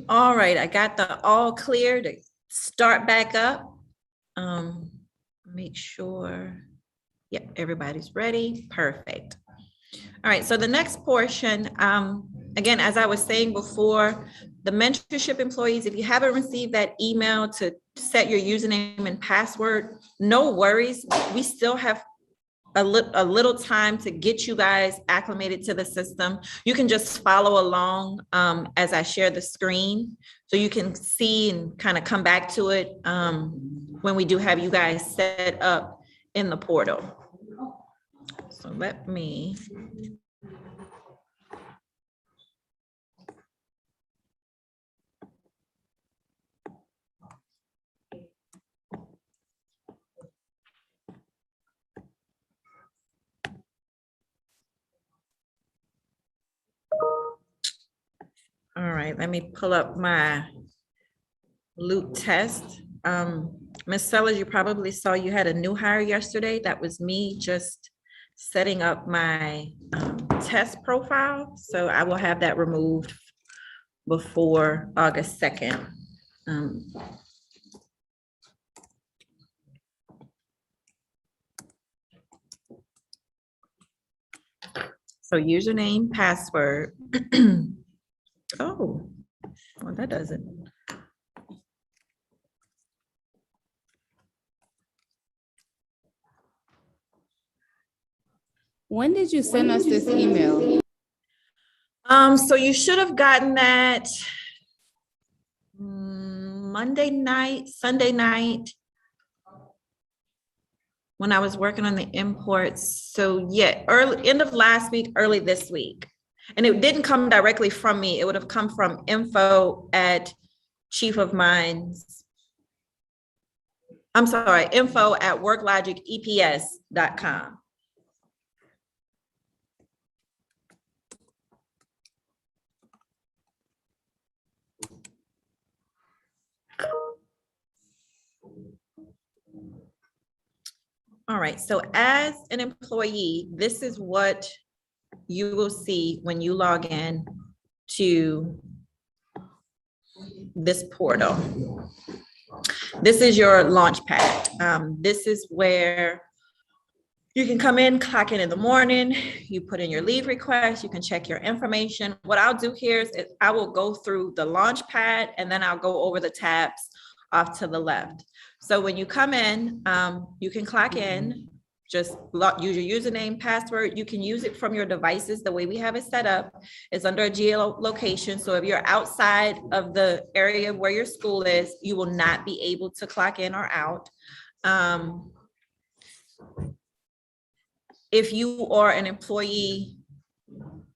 Speaker 8: All right, I got the all clear to start back up. Make sure, yep, everybody's ready. Perfect. All right, so the next portion, again, as I was saying before, the mentorship employees, if you haven't received that email to set your username and password, no worries. We still have a little time to get you guys acclimated to the system. You can just follow along as I share the screen, so you can see and kind of come back to it when we do have you guys set up in the portal. So let me. All right, let me pull up my loop test. Ms. Sellers, you probably saw you had a new hire yesterday. That was me just setting up my test profile. So I will have that removed before August 2nd. So username, password. Oh, well, that doesn't.
Speaker 10: When did you send us this email?
Speaker 8: So you should have gotten that Monday night, Sunday night, when I was working on the imports. So yeah, early end of last week, early this week. And it didn't come directly from me. It would have come from info@worklogikeps.com. All right, so as an employee, this is what you will see when you log in to this portal. This is your launch pad. This is where you can come in, clock in the morning, you put in your leave request, you can check your information. What I'll do here is I will go through the launch pad and then I'll go over the tabs off to the left. So when you come in, you can clock in, just use your username, password. You can use it from your devices. The way we have it set up is under a geolocation. So if you're outside of the area where your school is, you will not be able to clock in or out. If you are an employee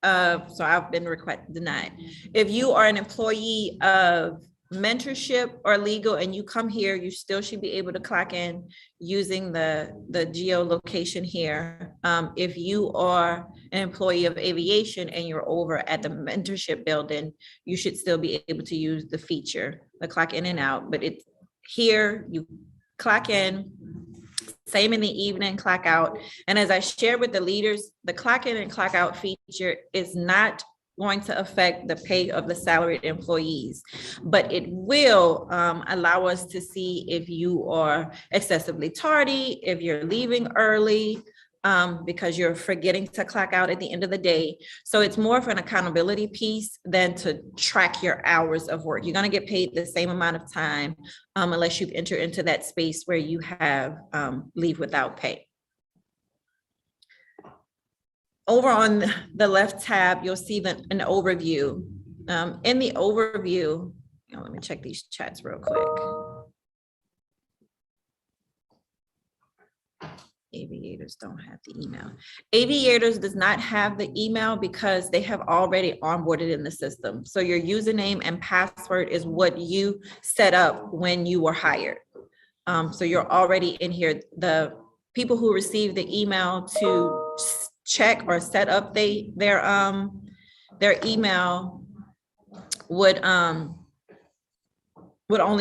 Speaker 8: so I've been denied. If you are an employee of mentorship or legal and you come here, you still should be able to clock in using the geolocation here. If you are an employee of aviation and you're over at the mentorship building, you should still be able to use the feature, the clock in and out. But it's here, you clock in, same in the evening, clock out. And as I shared with the leaders, the clock in and clock out feature is not going to affect the pay of the salaried employees, but it will allow us to see if you are excessively tardy, if you're leaving early, because you're forgetting to clock out at the end of the day. So it's more of an accountability piece than to track your hours of work. You're going to get paid the same amount of time unless you enter into that space where you have leave without pay. Over on the left tab, you'll see an overview. In the overview, let me check these chats real quick. Aviators don't have the email. Aviators does not have the email because they have already onboarded in the system. So your username and password is what you set up when you were hired. So you're already in here. The people who receive the email to check or set up their email would only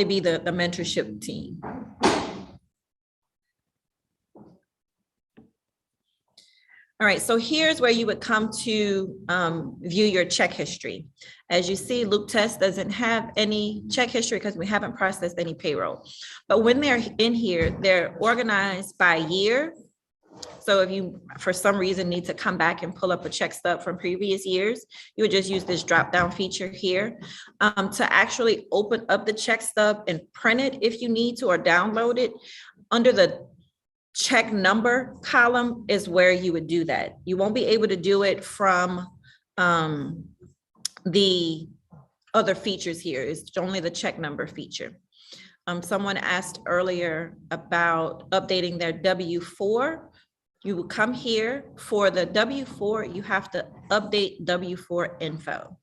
Speaker 8: be the mentorship team. All right, so here's where you would come to view your check history. As you see, Luke Test doesn't have any check history because we haven't processed any payroll. But when they're in here, they're organized by year. So if you, for some reason, need to come back and pull up a check stub from previous years, you would just use this drop-down feature here to actually open up the check stub and print it if you need to, or download it. Under the check number column is where you would do that. You won't be able to do it from the other features here. It's only the check number feature. Someone asked earlier about updating their W-4. You will come here for the W-4, you have to update W-4 info.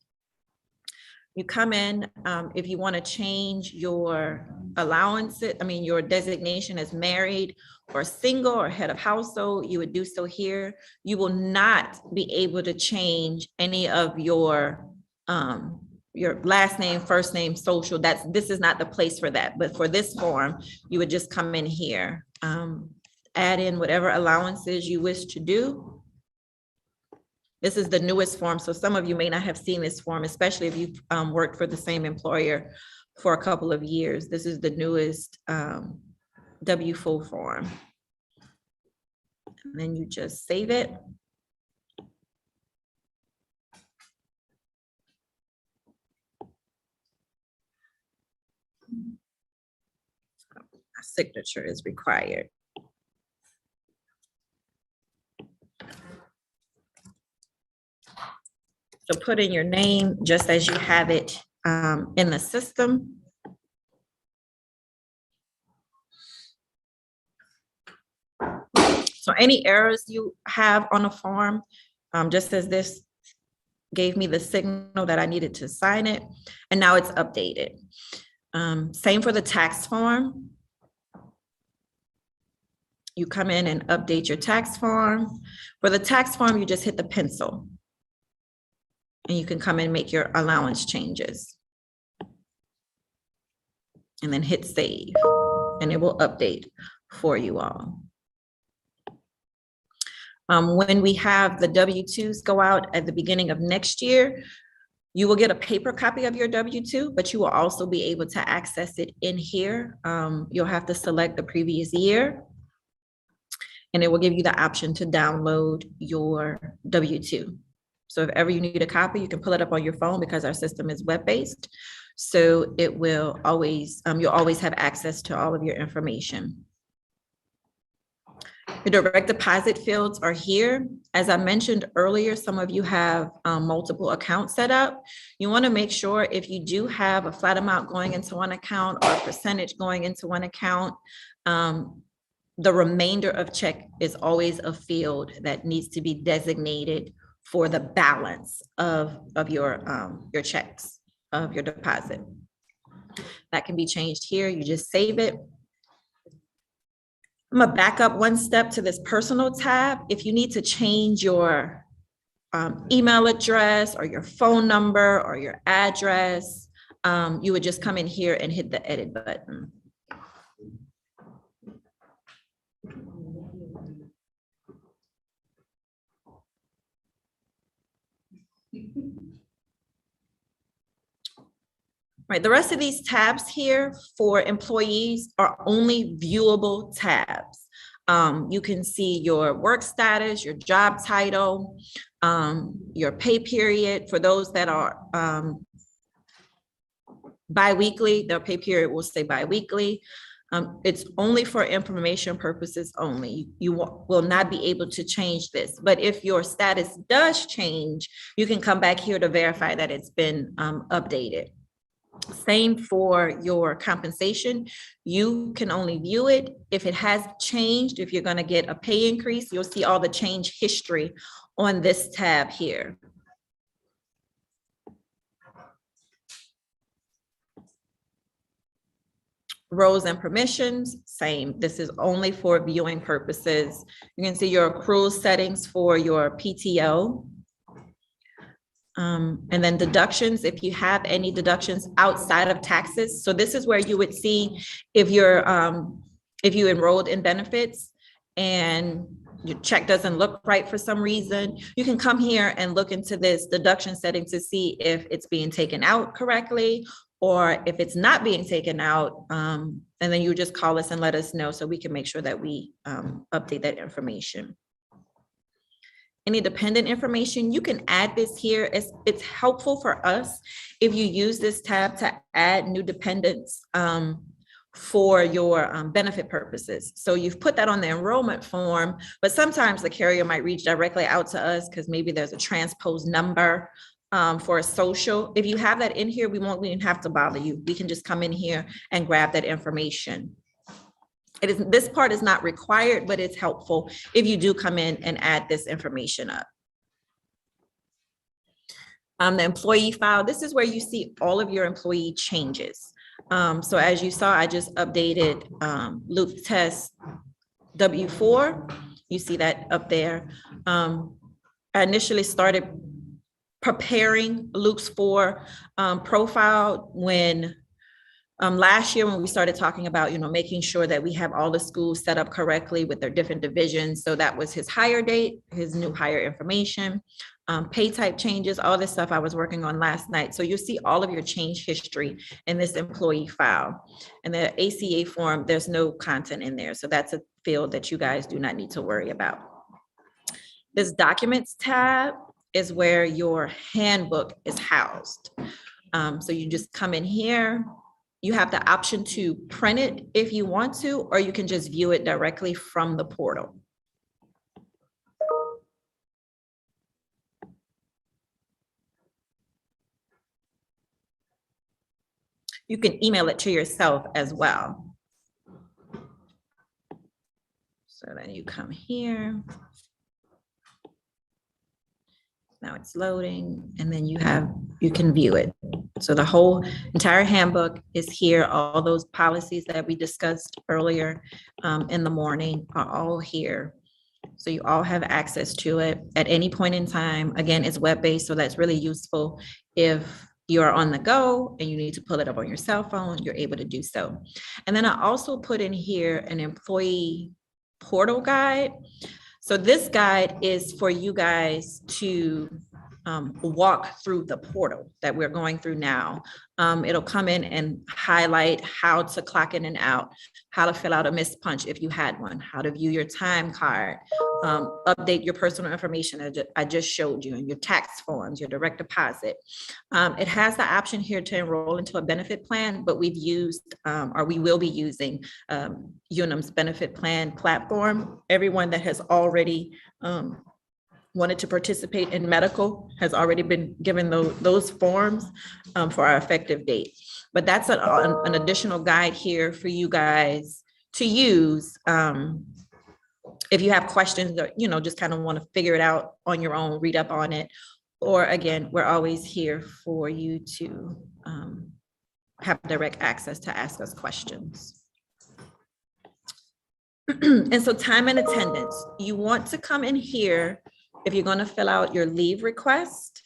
Speaker 8: You come in, if you want to change your allowance, your designation as married or single or head of household, you would do so here. You will not be able to change any of your last name, first name, social. This is not the place for that. But for this form, you would just come in here, add in whatever allowances you wish to do. This is the newest form, so some of you may not have seen this form, especially if you've worked for the same employer for a couple of years. This is the newest W-4 form. And then you just save it. A signature is required. So put in your name just as you have it in the system. So any errors you have on a form, just as this gave me the signal that I needed to sign it, and now it's updated. Same for the tax form. You come in and update your tax form. For the tax form, you just hit the pencil. And you can come and make your allowance changes. And then hit save, and it will update for you all. When we have the W-2s go out at the beginning of next year, you will get a paper copy of your W-2, but you will also be able to access it in here. You'll have to select the previous year, and it will give you the option to download your W-2. So if ever you need a copy, you can pull it up on your phone because our system is web-based. So it will always, you'll always have access to all of your information. The direct deposit fields are here. As I mentioned earlier, some of you have multiple accounts set up. You want to make sure if you do have a flat amount going into one account or a percentage going into one account, the remainder of check is always a field that needs to be designated for the balance of your checks, of your deposit. That can be changed here. You just save it. I'm gonna back up one step to this personal tab. If you need to change your email address or your phone number or your address, you would just come in here and hit the edit button. Right, the rest of these tabs here for employees are only viewable tabs. You can see your work status, your job title, your pay period. For those that are bi-weekly, their pay period will say bi-weekly. It's only for information purposes only. You will not be able to change this. But if your status does change, you can come back here to verify that it's been updated. Same for your compensation. You can only view it if it has changed. If you're going to get a pay increase, you'll see all the change history on this tab here. Roles and permissions, same. This is only for viewing purposes. You can see your accrual settings for your PTO. And then deductions, if you have any deductions outside of taxes. So this is where you would see if you enrolled in benefits and your check doesn't look right for some reason, you can come here and look into this deduction setting to see if it's being taken out correctly, or if it's not being taken out, and then you just call us and let us know so we can make sure that we update that information. Any dependent information, you can add this here. It's helpful for us if you use this tab to add new dependents for your benefit purposes. So you've put that on the enrollment form, but sometimes the carrier might reach directly out to us because maybe there's a transpose number for a social. If you have that in here, we won't even have to bother you. We can just come in here and grab that information. This part is not required, but it's helpful if you do come in and add this information up. The employee file, this is where you see all of your employee changes. So as you saw, I just updated Luke Test W4. You see that up there. I initially started preparing Luke's 4 profile when last year when we started talking about, making sure that we have all the schools set up correctly with their different divisions. So that was his hire date, his new hire information, pay type changes, all this stuff I was working on last night. So you'll see all of your change history in this employee file. And the ACA form, there's no content in there. So that's a field that you guys do not need to worry about. This documents tab is where your handbook is housed. So you just come in here. You have the option to print it if you want to, or you can just view it directly from the portal. You can email it to yourself as well. So then you come here. Now it's loading, and then you can view it. So the whole entire handbook is here. All those policies that we discussed earlier in the morning are all here. So you all have access to it at any point in time. Again, it's web-based, so that's really useful. If you're on the go and you need to pull it up on your cell phone, you're able to do so. And then I also put in here an employee portal guide. So this guide is for you guys to walk through the portal that we're going through now. It'll come in and highlight how to clock in and out, how to fill out a missed punch if you had one, how to view your time card, update your personal information I just showed you, and your tax forms, your direct deposit. It has the option here to enroll into a benefit plan, but we've used, or we will be using Unum's benefit plan platform. Everyone that has already wanted to participate in medical has already been given those forms for our effective date. But that's an additional guide here for you guys to use if you have questions or, just kind of want to figure it out on your own, read up on it. Or again, we're always here for you to have direct access to ask us questions. And so time and attendance, you want to come in here if you're going to fill out your leave request.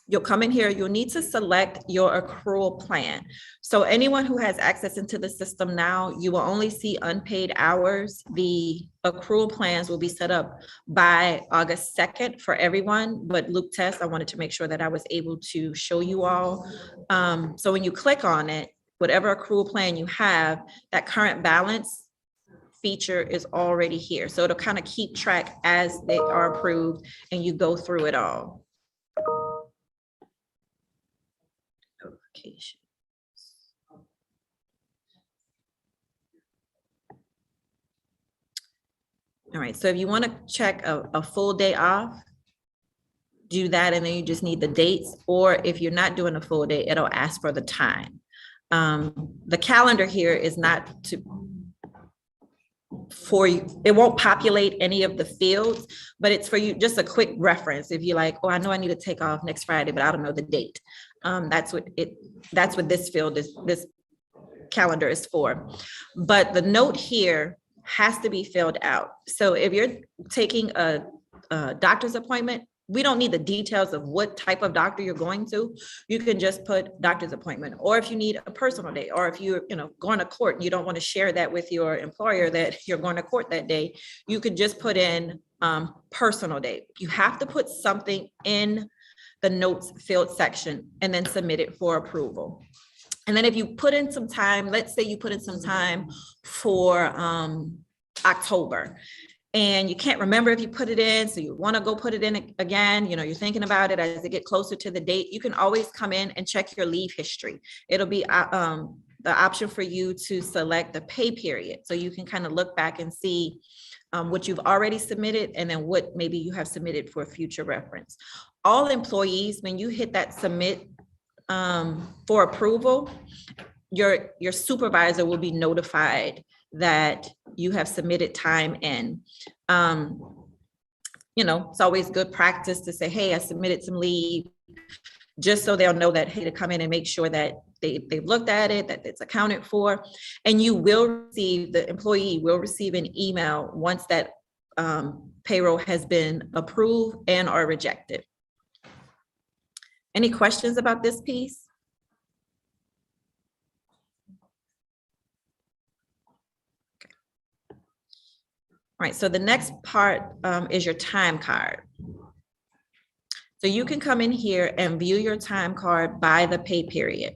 Speaker 8: You'll come in here, you'll need to select your accrual plan. So anyone who has access into the system now, you will only see unpaid hours. The accrual plans will be set up by August 2nd for everyone, but Luke Test, I wanted to make sure that I was able to show you all. So when you click on it, whatever accrual plan you have, that current balance feature is already here. So it'll kind of keep track as they are approved and you go through it all. Convocation. All right, so if you want to check a full day off, do that, and then you just need the dates. Or if you're not doing a full day, it'll ask for the time. The calendar here is not for you, it won't populate any of the fields, but it's for you, just a quick reference. If you're like, oh, I know I need to take off next Friday, but I don't know the date. That's what this field is, this calendar is for. But the note here has to be filled out. So if you're taking a doctor's appointment, we don't need the details of what type of doctor you're going to. You can just put doctor's appointment, or if you need a personal day, or if you're, going to court and you don't want to share that with your employer that you're going to court that day, you could just put in personal day. You have to put something in the notes field section and then submit it for approval. And then if you put in some time, let's say you put in some time for October, and you can't remember if you put it in, so you want to go put it in again, you're thinking about it as they get closer to the date, you can always come in and check your leave history. It'll be the option for you to select the pay period. So you can kind of look back and see what you've already submitted and then what maybe you have submitted for future reference. All employees, when you hit that submit for approval, your supervisor will be notified that you have submitted time in. It's always good practice to say, hey, I submitted some leave, just so they'll know that, hey, to come in and make sure that they've looked at it, that it's accounted for. And you will receive, the employee will receive an email once that payroll has been approved and or rejected. Any questions about this piece? All right, so the next part is your time card. So you can come in here and view your time card by the pay period.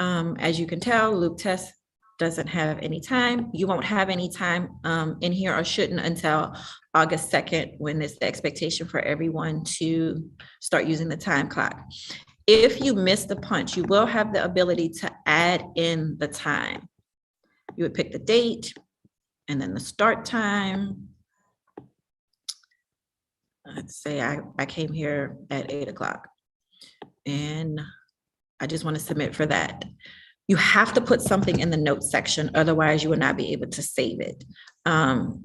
Speaker 8: As you can tell, Luke Test doesn't have any time. You won't have any time in here, or shouldn't, until August 2nd, when it's the expectation for everyone to start using the time clock. If you miss the punch, you will have the ability to add in the time. You would pick the date and then the start time. Let's say I came here at 8 o'clock and I just want to submit for that. You have to put something in the notes section, otherwise you will not be able to save it.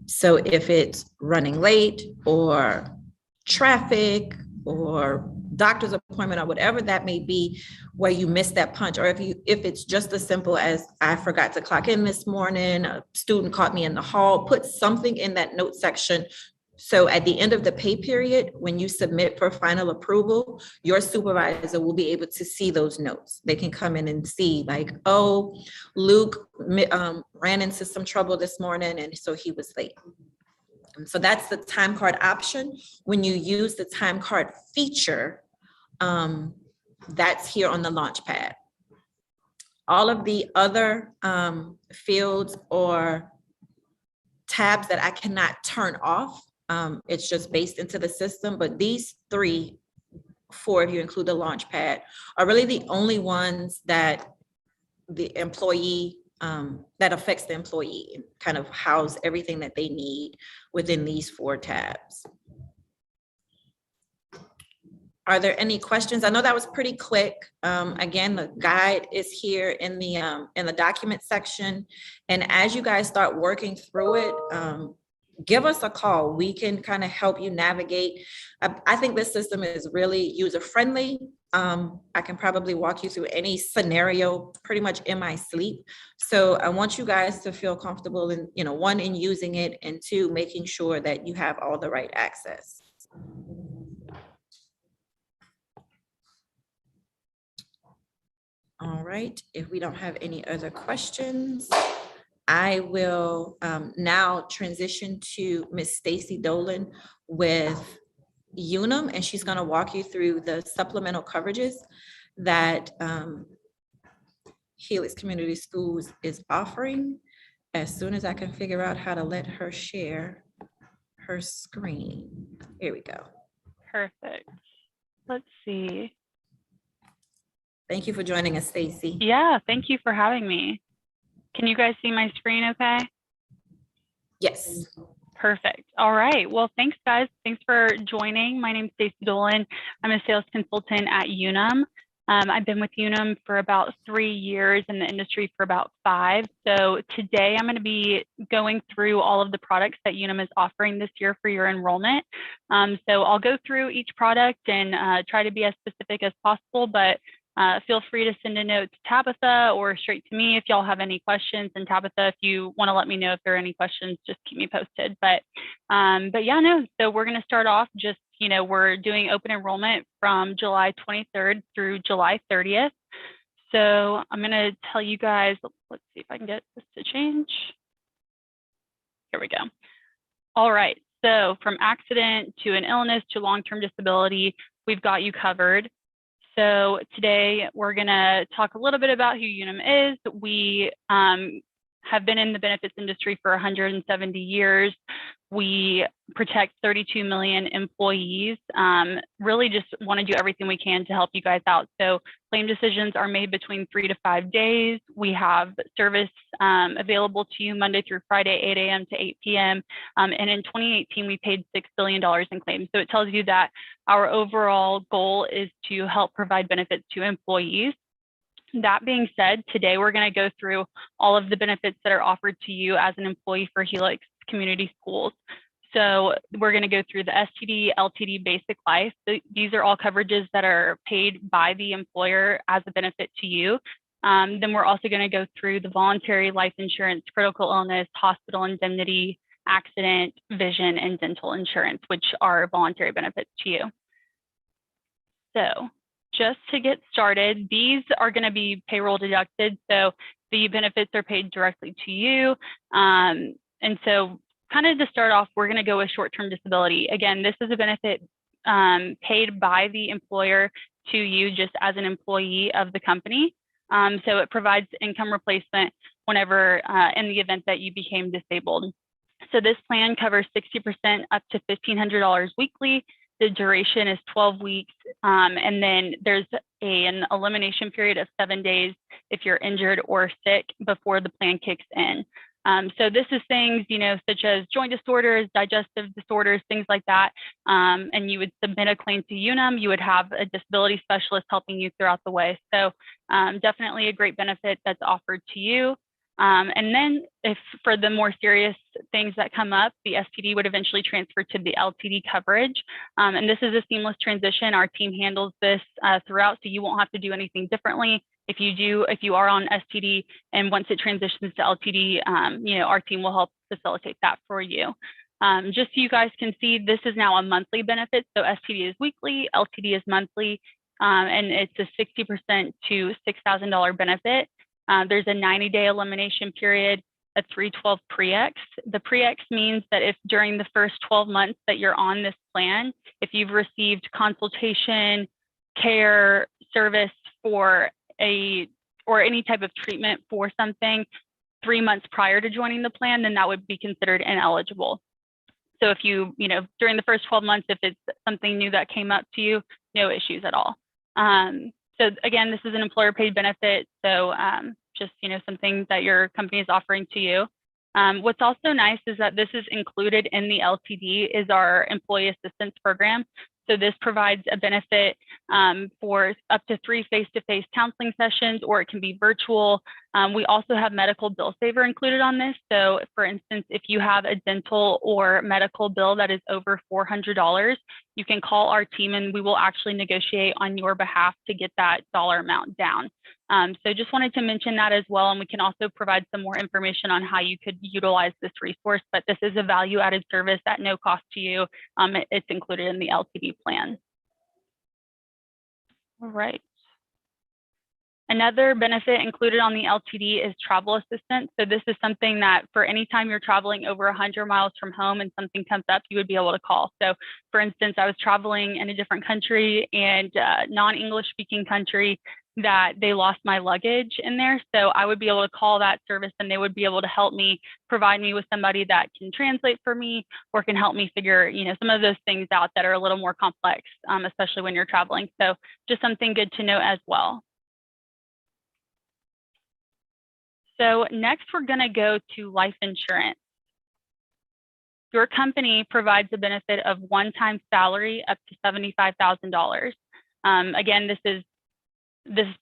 Speaker 8: So if it's running late or traffic or doctor's appointment or whatever that may be, where you missed that punch, or if it's just as simple as I forgot to clock in this morning, a student caught me in the hall, put something in that note section. So at the end of the pay period, when you submit for final approval, your supervisor will be able to see those notes. They can come in and see like, oh, Luke ran into some trouble this morning and so he was late. So that's the time card option. When you use the time card feature, that's here on the Launchpad. All of the other fields or tabs that I cannot turn off, it's just based into the system, but these 4, if you include the Launchpad, are really the only ones that the employee, that affects the employee, and kind of house everything that they need within these 4 tabs. Are there any questions? I know that was pretty quick. Again, the guide is here in the document section. And as you guys start working through it, give us a call. We can kind of help you navigate. I think this system is really user-friendly. I can probably walk you through any scenario pretty much in my sleep. So I want you guys to feel comfortable in, 1, in using it, and 2, making sure that you have all the right access. All right, if we don't have any other questions, I will now transition to Ms. Stacy Dolan with Unum, and she's going to walk you through the supplemental coverages that Helix Community Schools is offering, as soon as I can figure out how to let her share her screen. Here we go.
Speaker 13: Perfect. Let's see.
Speaker 8: Thank you for joining us, Stacy.
Speaker 13: Yeah, thank you for having me. Can you guys see my screen okay?
Speaker 8: Yes.
Speaker 13: Perfect. All right. Well, thanks, guys. Thanks for joining. My name is Stacy Dolan. I'm a sales consultant at Unum. I've been with Unum for about 3 years, in the industry for about 5. So today I'm going to be going through all of the products that Unum is offering this year for your enrollment. So I'll go through each product and try to be as specific as possible, but feel free to send a note to Tabitha or straight to me if y'all have any questions. And Tabitha, if you want to let me know if there are any questions, just keep me posted. But yeah, no. So we're going to start off just we're doing open enrollment from July 23rd through July 30th. So I'm going to tell you guys, let's see if I can get this to change. Here we go. All right. So from accident to an illness to long-term disability, we've got you covered. So today we're going to talk a little bit about who Unum is. We have been in the benefits industry for 170 years. We protect 32 million employees. Really just want to do everything we can to help you guys out. So claim decisions are made between 3 to 5 days. We have service available to you Monday through Friday, 8 a.m. to 8 p.m. And in 2018, we paid $6 billion in claims. So it tells you that our overall goal is to help provide benefits to employees. That being said, today we're going to go through all of the benefits that are offered to you as an employee for Helix Community Schools. So we're going to go through the STD, LTD, Basic Life. These are all coverages that are paid by the employer as a benefit to you. Then we're also going to go through the voluntary life insurance, critical illness, hospital indemnity, accident, vision, and dental insurance, which are voluntary benefits to you. So just to get started, these are going to be payroll deducted. So the benefits are paid directly to you. And so kind of to start off, we're going to go with short-term disability. Again, this is a benefit paid by the employer to you just as an employee of the company. So it provides income replacement whenever in the event that you became disabled. So this plan covers 60% up to $1,500 weekly. The duration is 12 weeks. And then there's an elimination period of 7 days if you're injured or sick before the plan kicks in. So this is things, such as joint disorders, digestive disorders, things like that. And you would submit a claim to Unum. You would have a disability specialist helping you throughout the way. So definitely a great benefit that's offered to you. And then if for the more serious things that come up, the STD would eventually transfer to the LTD coverage. And this is a seamless transition. Our team handles this throughout, so you won't have to do anything differently. If you are on STD and once it transitions to LTD, our team will help facilitate that for you. Just so you guys can see, this is now a monthly benefit. So STD is weekly, LTD is monthly, and it's a 60% to $6,000 benefit. There's a 90-day elimination period, a 312 pre-X. The pre-X means that if during the first 12 months that you're on this plan, if you've received consultation, care, service for or any type of treatment for something 3 months prior to joining the plan, then that would be considered ineligible. So if you during the first 12 months, if it's something new that came up to you, no issues at all. So again, this is an employer paid benefit. So just, something that your company is offering to you. What's also nice is that this is included in the LTD is our employee assistance program. So this provides a benefit for up to 3 face-to-face counseling sessions, or it can be virtual. We also have medical bill saver included on this. So for instance, if you have a dental or medical bill that is over $400, you can call our team and we will actually negotiate on your behalf to get that dollar amount down. So just wanted to mention that as well. And we can also provide some more information on how you could utilize this resource, but this is a value-added service at no cost to you. It's included in the LTD plan. All right. Another benefit included on the LTD is travel assistance. So this is something that for any time you're traveling over 100 miles from home and something comes up, you would be able to call. So for instance, I was traveling in a different country and non-English speaking country that they lost my luggage in there. So I would be able to call that service and they would be able to help me, provide me with somebody that can translate for me or can help me figure, some of those things out that are a little more complex, especially when you're traveling. So just something good to know as well. So next we're going to go to life insurance. Your company provides a benefit of one-time salary up to $75,000. Again, this is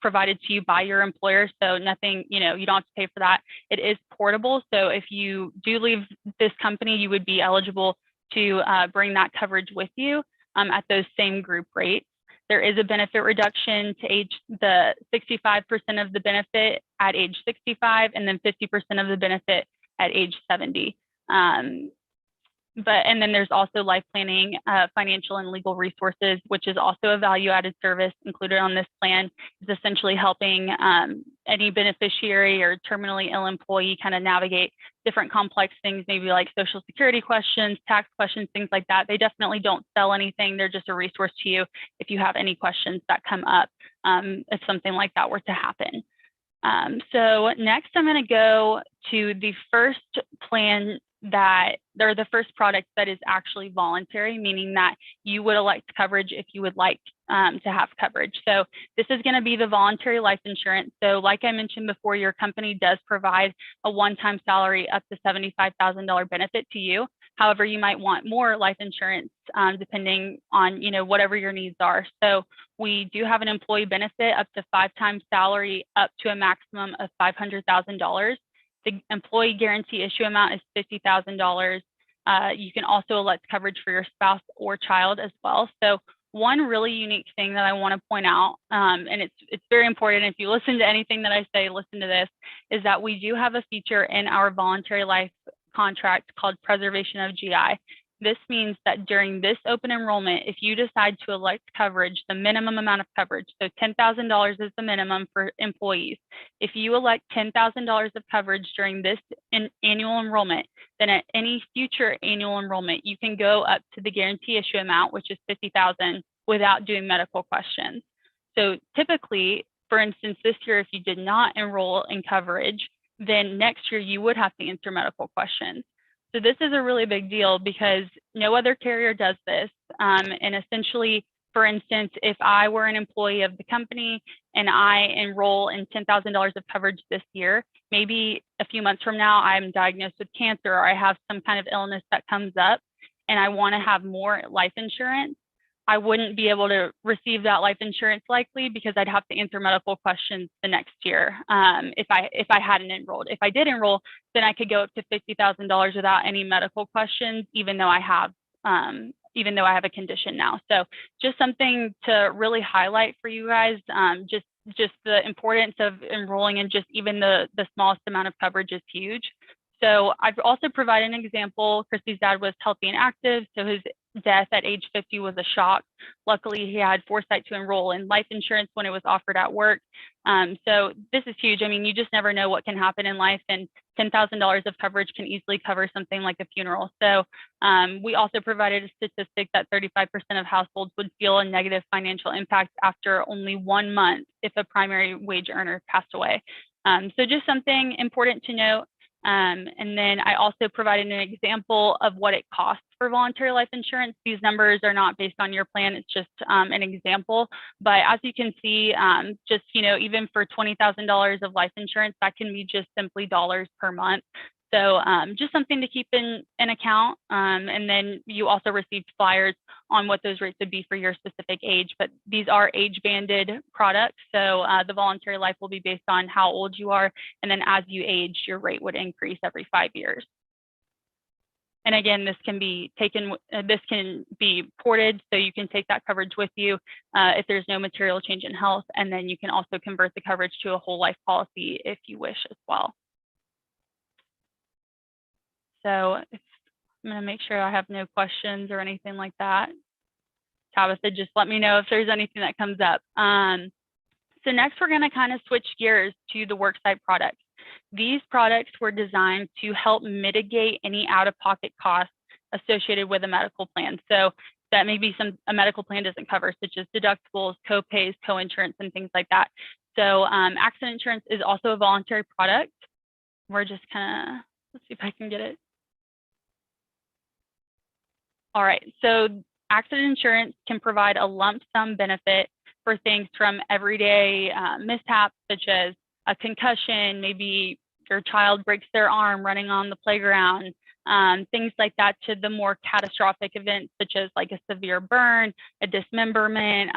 Speaker 13: provided to you by your employer, so nothing, you don't have to pay for that. It is portable, so if you do leave this company, you would be eligible to bring that coverage with you at those same group rates. There is a benefit reduction to the 65% of the benefit at age 65, and then 50% of the benefit at age 70. And then there's also life planning, financial and legal resources, which is also a value-added service included on this plan. It's essentially helping any beneficiary or terminally ill employee kind of navigate different complex things, maybe like Social Security questions, tax questions, things like that. They definitely don't sell anything. They're just a resource to you if you have any questions that come up if something like that were to happen. So next, I'm going to go to the first plan or the first product that is actually voluntary, meaning that you would elect coverage if you would like to have coverage. So this is going to be the voluntary life insurance. So like I mentioned before, your company does provide a one-time salary up to $75,000 benefit to you. However, you might want more life insurance depending on whatever your needs are. So we do have an employee benefit up to 5 times salary up to a maximum of $500,000. The employee guarantee issue amount is $50,000. You can also elect coverage for your spouse or child as well. So one really unique thing that I want to point out, and it's very important, if you listen to anything that I say, listen to this, is that we do have a feature in our voluntary life contract called preservation of GI. This means that during this open enrollment, if you decide to elect coverage, the minimum amount of coverage, so $10,000 is the minimum for employees. If you elect $10,000 of coverage during this annual enrollment, then at any future annual enrollment, you can go up to the guarantee issue amount, which is $50,000, without doing medical questions. So typically, for instance, this year, if you did not enroll in coverage, then next year you would have to answer medical questions. So this is a really big deal because no other carrier does this. And essentially, for instance, if I were an employee of the company and I enroll in $10,000 of coverage this year, maybe a few months from now, I'm diagnosed with cancer or I have some kind of illness that comes up and I want to have more life insurance, I wouldn't be able to receive that life insurance likely because I'd have to answer medical questions the next year if I hadn't enrolled. If I did enroll, then I could go up to $50,000 without any medical questions, even though I have a condition now. So just something to really highlight for you guys. Just the importance of enrolling in just even the smallest amount of coverage is huge. So I've also provided an example. Christy's dad was healthy and active, so his death at age 50 was a shock. Luckily, he had foresight to enroll in life insurance when it was offered at work. So this is huge. I mean, you just never know what can happen in life, and $10,000 of coverage can easily cover something like a funeral. So we also provided a statistic that 35% of households would feel a negative financial impact after only 1 month if a primary wage earner passed away. So just something important to note. And then I also provided an example of what it costs for voluntary life insurance. These numbers are not based on your plan, it's just an example. But as you can see, just, even for $20,000 of life insurance, that can be just simply dollars per month. So just something to keep in account. And then you also received flyers on what those rates would be for your specific age, but these are age banded products. So the voluntary life will be based on how old you are. And then as you age, your rate would increase every 5 years. And again, this can be ported, so you can take that coverage with you if there's no material change in health. And then you can also convert the coverage to a whole life policy if you wish as well. So I'm going to make sure I have no questions or anything like that. Tabitha, just let me know if there's anything that comes up. So next, we're going to kind of switch gears to the worksite products. These products were designed to help mitigate any out-of-pocket costs associated with a medical plan. So that may be a medical plan doesn't cover, such as deductibles, co-pays, co-insurance, and things like that. So accident insurance is also a voluntary product. We're just kind of, let's see if I can get it. All right, so accident insurance can provide a lump sum benefit for things from everyday mishaps, such as a concussion, maybe your child breaks their arm running on the playground, things like that, to the more catastrophic events, such as like a severe burn, a dismemberment,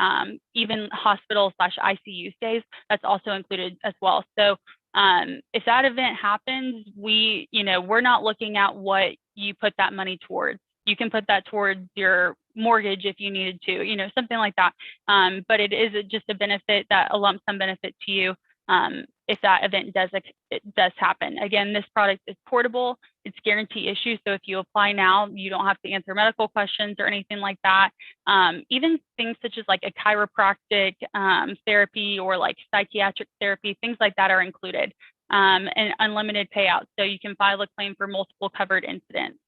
Speaker 13: even hospital/ICU stays. That's also included as well. So if that event happens, we're not looking at what you put that money towards. You can put that towards your mortgage if you needed to, something like that. But it is just a benefit, a lump sum benefit to you if that event it does happen. Again, this product is portable, it's guarantee issue. So if you apply now, you don't have to answer medical questions or anything like that. Even things such as like a chiropractic therapy or like psychiatric therapy, things like that are included, and unlimited payouts. So you can file a claim for multiple covered incidents.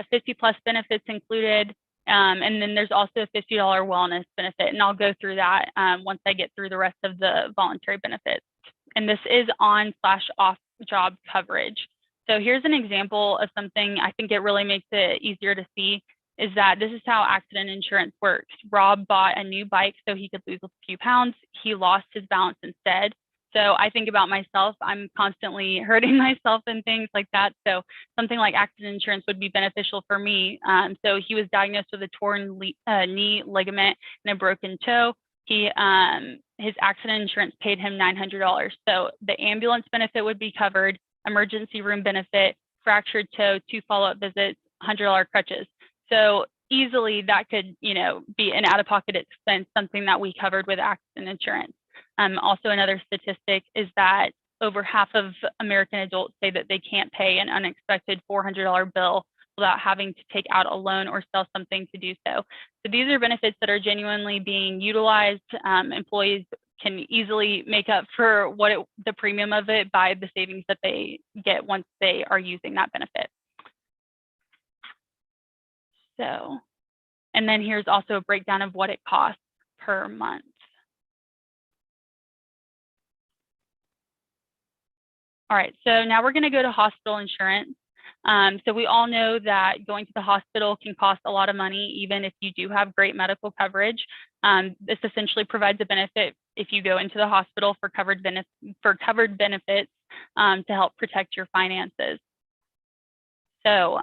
Speaker 13: 50 plus benefits included. And then there's also a $50 wellness benefit. And I'll go through that once I get through the rest of the voluntary benefits. And this is on/off job coverage. So here's an example of something I think it really makes it easier to see, is that this is how accident insurance works. Rob bought a new bike so he could lose a few pounds. He lost his balance instead. So I think about myself, I'm constantly hurting myself and things like that. So something like accident insurance would be beneficial for me. So he was diagnosed with a torn knee ligament and a broken toe. His accident insurance paid him $900. So the ambulance benefit would be covered, emergency room benefit, fractured toe, 2 follow-up visits, $100 crutches. So easily that could, be an out-of-pocket expense, something that we covered with accident insurance. Also, another statistic is that over half of American adults say that they can't pay an unexpected $400 bill without having to take out a loan or sell something to do so. So these are benefits that are genuinely being utilized. Employees can easily make up for the premium of it by the savings that they get once they are using that benefit. So, and then here's also a breakdown of what it costs per month. All right, so now we're going to go to hospital insurance. So we all know that going to the hospital can cost a lot of money, even if you do have great medical coverage. This essentially provides a benefit if you go into the hospital for covered benefits to help protect your finances. So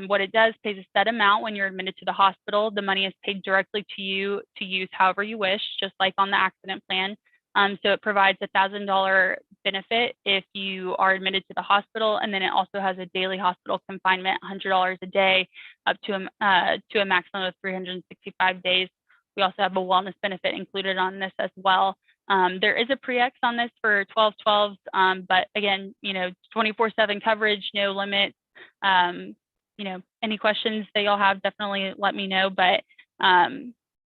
Speaker 13: what it does, pays a set amount when you're admitted to the hospital. The money is paid directly to you to use however you wish, just like on the accident plan. So it provides a $1,000 benefit if you are admitted to the hospital, and then it also has a daily hospital confinement, $100 a day, up to a maximum of 365 days. We also have a wellness benefit included on this as well. There is a pre-X on this for 12/12s, but again, 24/7 coverage, no limits. Any questions that y'all have, definitely let me know. But I'll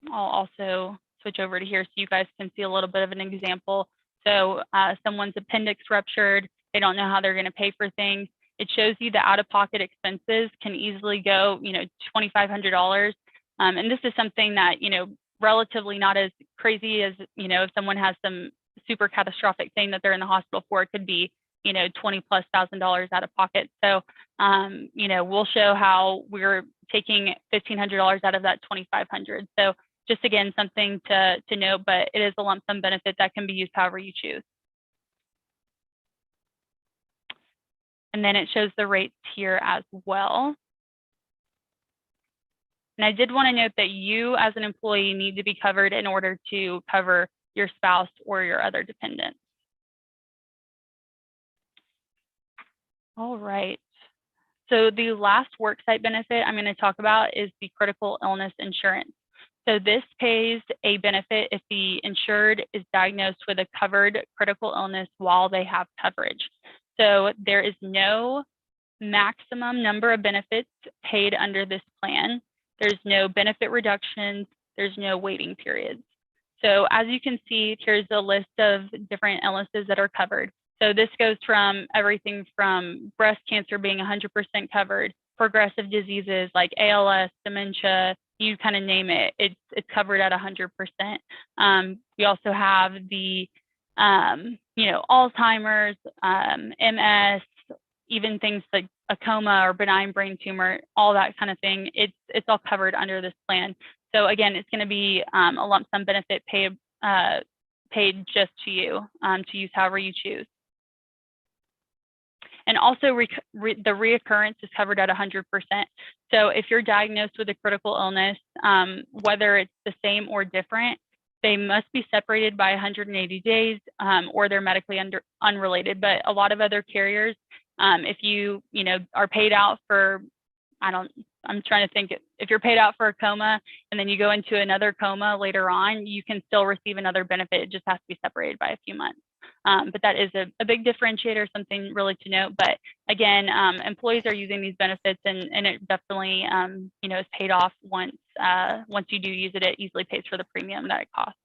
Speaker 13: also switch over to here so you guys can see a little bit of an example. So someone's appendix ruptured, they don't know how they're going to pay for things. It shows you the out-of-pocket expenses can easily go, $2,500. And this is something that, relatively not as crazy as, if someone has some super catastrophic thing that they're in the hospital for, it could be, $20,000+ out of pocket. So, we'll show how we're taking $1,500 out of that $2,500. So just again, something to note, but it is a lump sum benefit that can be used however you choose. And then it shows the rates here as well. And I did want to note that you as an employee need to be covered in order to cover your spouse or your other dependents. All right. So the last worksite benefit I'm going to talk about is the critical illness insurance. So this pays a benefit if the insured is diagnosed with a covered critical illness while they have coverage. So there is no maximum number of benefits paid under this plan. There's no benefit reductions. There's no waiting periods. So as you can see, here's a list of different illnesses that are covered. So this goes from everything from breast cancer being 100% covered, progressive diseases like ALS, dementia, you kind of name it, it's covered at 100%. We also have the, Alzheimer's, MS, even things like a coma or benign brain tumor, all that kind of thing. It's all covered under this plan. So again, it's going to be a lump sum benefit paid just to you to use however you choose. And also the reoccurrence is covered at 100%. So if you're diagnosed with a critical illness, whether it's the same or different, they must be separated by 180 days or they're medically unrelated. But a lot of other carriers, if you are paid out for, I'm trying to think, if you're paid out for a coma and then you go into another coma later on, you can still receive another benefit. It just has to be separated by a few months. But that is a big differentiator, something really to note. But again, employees are using these benefits, and it definitely, you know, is paid off once you do use it. It easily pays for the premium that it costs.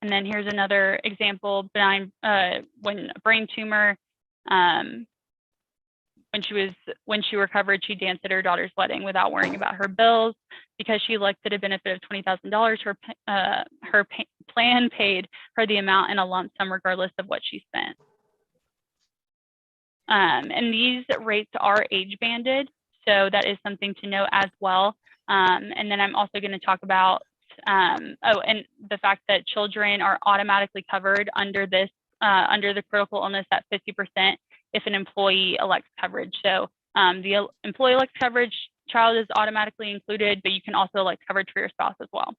Speaker 13: And then here's another example: benign, when a brain tumor. When she recovered, she danced at her daughter's wedding without worrying about her bills because she elected a benefit of $20,000. Her plan paid her the amount in a lump sum regardless of what she spent. And these rates are age banded, so that is something to note as well. And then I'm also going to talk about and the fact that children are automatically covered under this under the critical illness at 50%. If an employee elects coverage. So the employee elects coverage, child is automatically included, but you can also elect coverage for your spouse as well.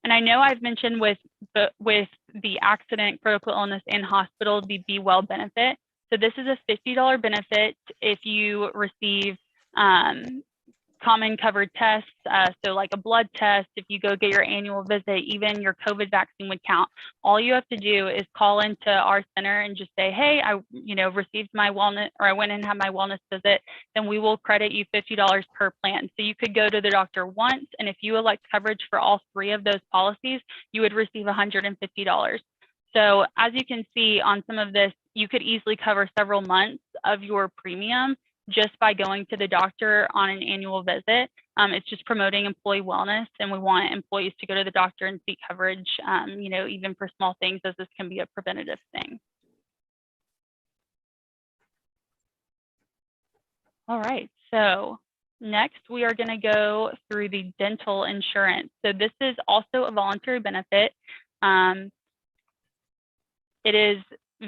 Speaker 13: And I know I've mentioned with the accident, critical illness, and hospital, the Be Well benefit. So this is a $50 benefit if you receive common covered tests, so like a blood test, if you go get your annual visit, even your COVID vaccine would count. All you have to do is call into our center and just say, hey, I received my wellness, or I went and had my wellness visit, then we will credit you $50 per plan. So you could go to the doctor once, and if you elect coverage for all 3 of those policies, you would receive $150. So as you can see on some of this, you could easily cover several months of your premium just by going to the doctor on an annual visit. It's just promoting employee wellness, and we want employees to go to the doctor and seek coverage, even for small things, as this can be a preventative thing. All right, so next we are going to go through the dental insurance. So this is also a voluntary benefit. It is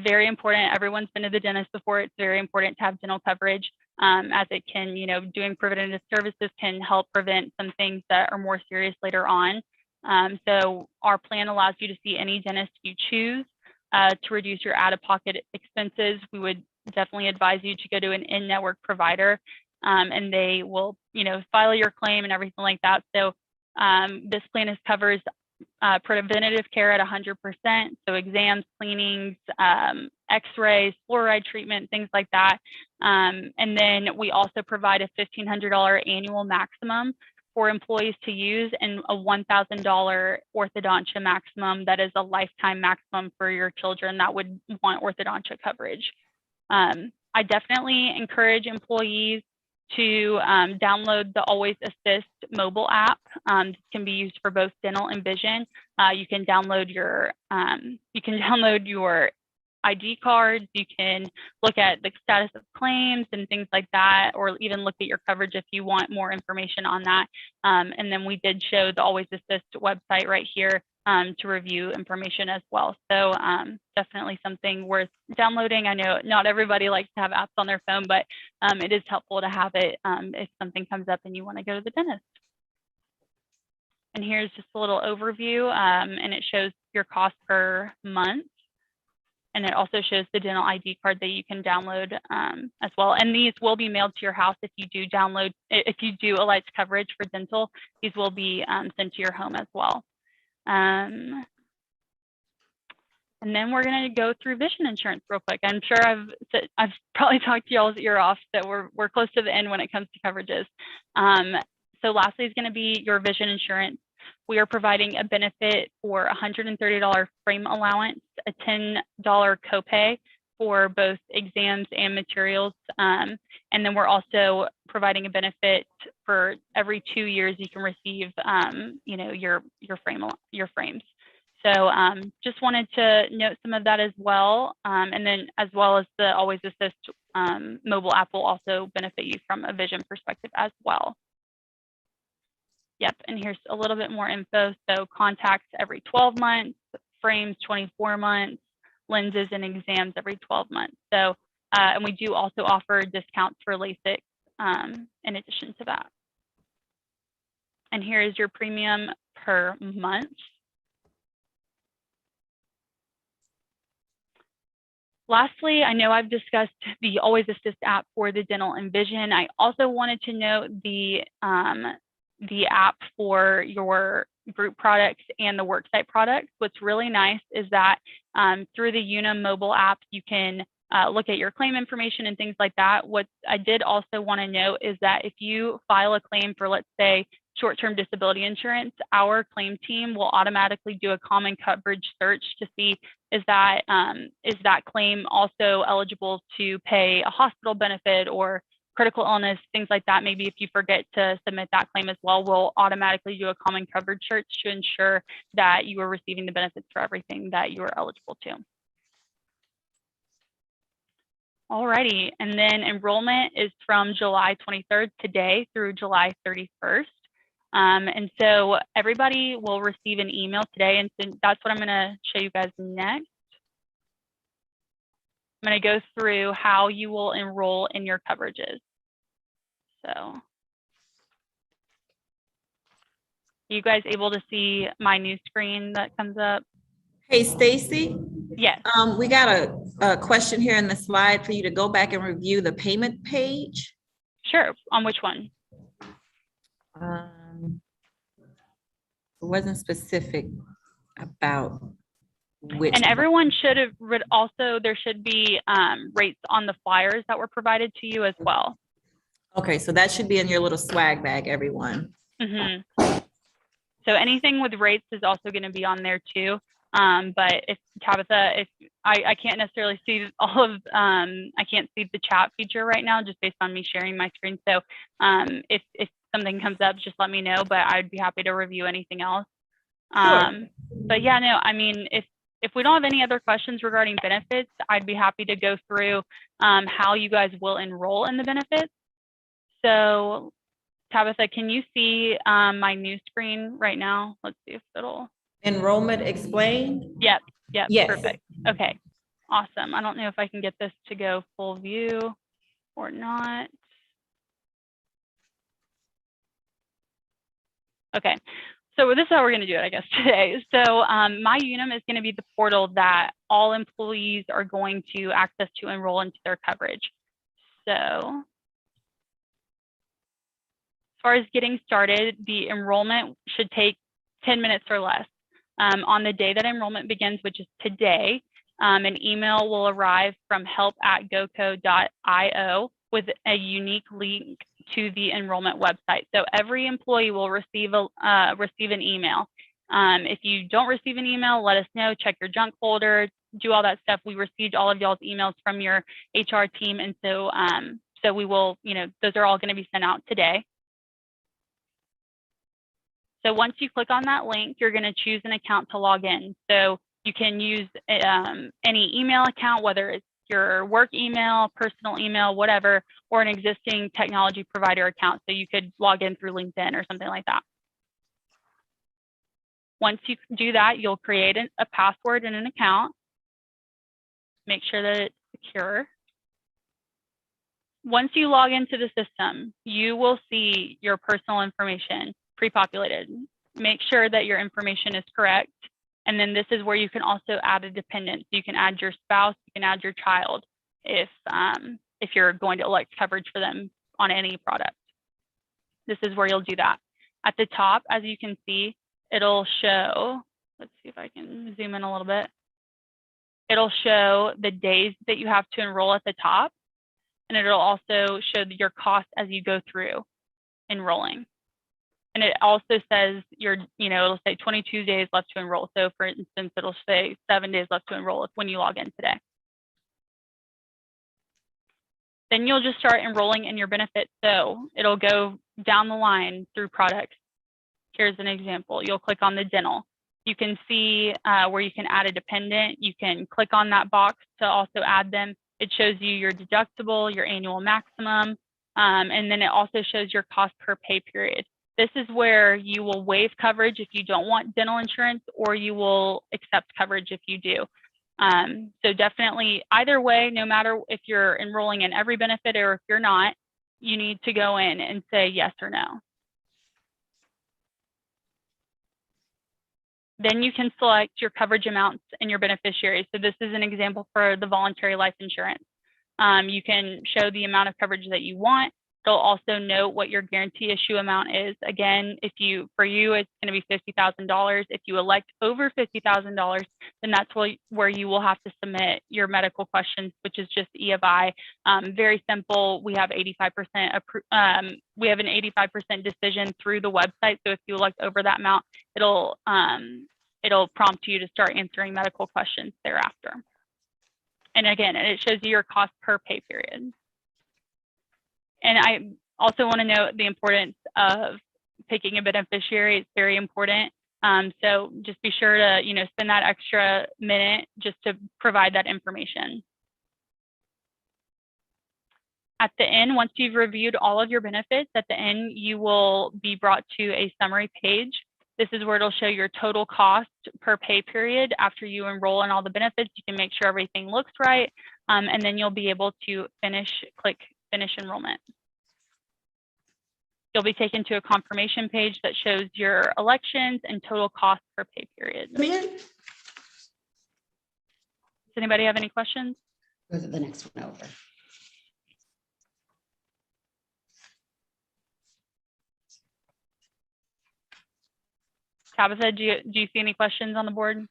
Speaker 13: very important. Everyone's been to the dentist before. It's very important to have dental coverage, as it can, doing preventative services can help prevent some things that are more serious later on. So our plan allows you to see any dentist you choose to reduce your out-of-pocket expenses. We would definitely advise you to go to an in-network provider, and they will, file your claim and everything like that. So this plan covers preventative care at 100%, so exams, cleanings, x-rays, fluoride treatment, things like that. And then we also provide a $1,500 annual maximum for employees to use, and a $1,000 orthodontia maximum that is a lifetime maximum for your children that would want orthodontia coverage. I definitely encourage employees to download the Always Assist mobile app. This can be used for both dental and vision. You can download your ID cards. You can look at the status of claims and things like that, or even look at your coverage if you want more information on that. And then we did show the Always Assist website right here to review information as well. So definitely something worth downloading. I know not everybody likes to have apps on their phone, but it is helpful to have it if something comes up and you want to go to the dentist. And here's just a little overview, and it shows your cost per month. And it also shows the dental ID card that you can download as well. And these will be mailed to your house if you do elect coverage for dental. These will be sent to your home as well. And then we're going to go through vision insurance real quick. I'm sure I've probably talked to y'all's ear off that we're close to the end when it comes to coverages. So lastly is going to be your vision insurance. We are providing a benefit for $130 frame allowance, a $10 copay for both exams and materials. And then we're also providing a benefit for every 2 years you can receive, your frames. So just wanted to note some of that as well. And then as well as the Always Assist mobile app will also benefit you from a vision perspective as well. Yep, and here's a little bit more info. So contacts every 12 months, frames 24 months, lenses and exams every 12 months. So, and we do also offer discounts for LASIK in addition to that. And here is your premium per month. Lastly, I know I've discussed the Always Assist app for the dental and vision. I also wanted to note the the app for your group products and the worksite products. What's really nice is that through the Unum mobile app, you can look at your claim information and things like that. What I did also want to note is that if you file a claim for, let's say, short-term disability insurance, our claim team will automatically do a common coverage search to see is that claim also eligible to pay a hospital benefit or critical illness, things like that. Maybe if you forget to submit that claim as well, we'll automatically do a common coverage search to ensure that you are receiving the benefits for everything that you are eligible to. Alrighty, and then enrollment is from July 23rd today through July 31st. And so everybody will receive an email today, and so that's what I'm going to show you guys next. I'm going to go through how you will enroll in your coverages. So, are you guys able to see my new screen that comes up?
Speaker 8: Hey, Stacy.
Speaker 13: Yes.
Speaker 8: We got a question here in the slide for you to go back and review the payment page.
Speaker 13: Sure. On which one?
Speaker 8: It wasn't specific about which.
Speaker 13: And everyone should have read also, there should be rates on the flyers that were provided to you as well.
Speaker 8: Okay, so that should be in your little swag bag, everyone.
Speaker 13: Mm-hmm. So anything with rates is also going to be on there too. But if Tabitha, if I can't necessarily see all of, I can't see the chat feature right now just based on me sharing my screen. So if something comes up, just let me know, but I'd be happy to review anything else.
Speaker 8: Sure.
Speaker 13: But yeah, no, I mean, if we don't have any other questions regarding benefits, I'd be happy to go through how you guys will enroll in the benefits. So Tabitha, can you see my new screen right now? Let's see if it'll.
Speaker 8: Enrollment explained?
Speaker 13: Yep,
Speaker 8: yes.
Speaker 13: Perfect. Okay, awesome. I don't know if I can get this to go full view or not. Okay, so this is how we're going to do it, I guess, today. So My Unum is going to be the portal that all employees are going to access to enroll into their coverage. So as far as getting started, the enrollment should take 10 minutes or less. On the day that enrollment begins, which is today, an email will arrive from help@goco.io with a unique link to the enrollment website. So every employee will receive an email. If you don't receive an email, let us know, check your junk folder, do all that stuff. We received all of y'all's emails from your HR team. And so, so we will, those are all going to be sent out today. So once you click on that link, you're going to choose an account to log in. So you can use any email account, whether it's your work email, personal email, whatever, or an existing technology provider account. So you could log in through LinkedIn or something like that. Once you do that, you'll create a password and an account. Make sure that it's secure. Once you log into the system, you will see your personal information pre-populated. Make sure that your information is correct. And then this is where you can also add a dependent. So you can add your spouse, you can add your child if you're going to elect coverage for them on any product. This is where you'll do that. At the top, as you can see, it'll show, let's see if I can zoom in a little bit. It'll show the days that you have to enroll at the top. And it'll also show your cost as you go through enrolling. And it also says it'll say 22 days left to enroll. So for instance, it'll say 7 days left to enroll when you log in today. Then you'll just start enrolling in your benefits. So it'll go down the line through products. Here's an example. You'll click on the dental. You can see where you can add a dependent. You can click on that box to also add them. It shows you your deductible, your annual maximum, and then it also shows your cost per pay period. This is where you will waive coverage if you don't want dental insurance, or you will accept coverage if you do. So definitely either way, no matter if you're enrolling in every benefit or if you're not, you need to go in and say yes or no. Then you can select your coverage amounts and your beneficiaries. So this is an example for the voluntary life insurance. You can show the amount of coverage that you want. It'll also note what your guarantee issue amount is. Again, for you, it's going to be $50,000. If you elect over $50,000, then that's where you will have to submit your medical questions, which is just E of I. Very simple. We have 85%. We have an 85% decision through the website. So if you elect over that amount, it'll prompt you to start answering medical questions thereafter. And again, it shows you your cost per pay period. And I also want to note the importance of picking a beneficiary. It's very important. So just be sure to, spend that extra minute just to provide that information. At the end, once you've reviewed all of your benefits, at the end, you will be brought to a summary page. This is where it'll show your total cost per pay period. After you enroll in all the benefits, you can make sure everything looks right. And then you'll be able to click finish enrollment. You'll be taken to a confirmation page that shows your elections and total cost per pay period. Does anybody have any questions?
Speaker 14: Go to the next one over.
Speaker 13: Tabitha, do you see any questions on the board?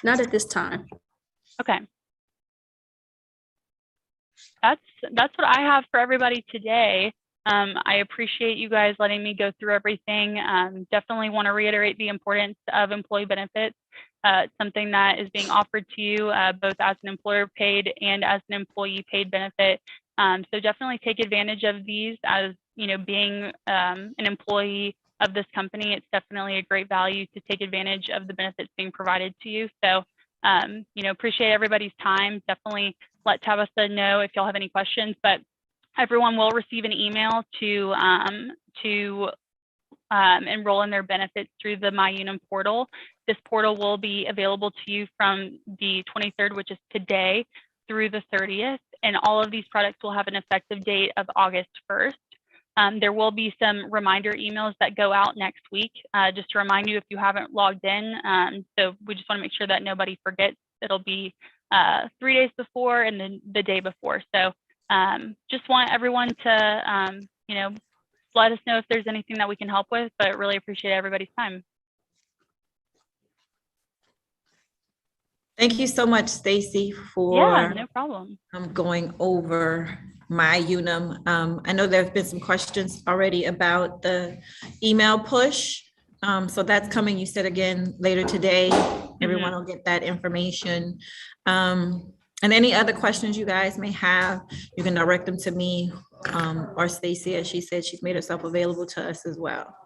Speaker 9: Not at this time.
Speaker 13: Okay. That's what I have for everybody today. I appreciate you guys letting me go through everything. Definitely want to reiterate the importance of employee benefits. Something that is being offered to you both as an employer paid and as an employee paid benefit. So definitely take advantage of these. As being an employee of this company, it's definitely a great value to take advantage of the benefits being provided to you. So appreciate everybody's time. Definitely let Tabitha know if y'all have any questions, but everyone will receive an email to enroll in their benefits through the MyUnum portal. This portal will be available to you from the 23rd, which is today, through the 30th, and all of these products will have an effective date of August 1st. There will be some reminder emails that go out next week, just to remind you if you haven't logged in. So we just want to make sure that nobody forgets. It'll be 3 days before and then the day before. So just want everyone to, let us know if there's anything that we can help with, but really appreciate everybody's time.
Speaker 8: Thank you so much, Stacy, for
Speaker 13: no problem.
Speaker 8: Going over MyUnum. I know there have been some questions already about the email push. So that's coming, you said again, later today. Everyone will get that information. And any other questions you guys may have, you can direct them to me or Stacy. As she said, she's made herself available to us as well.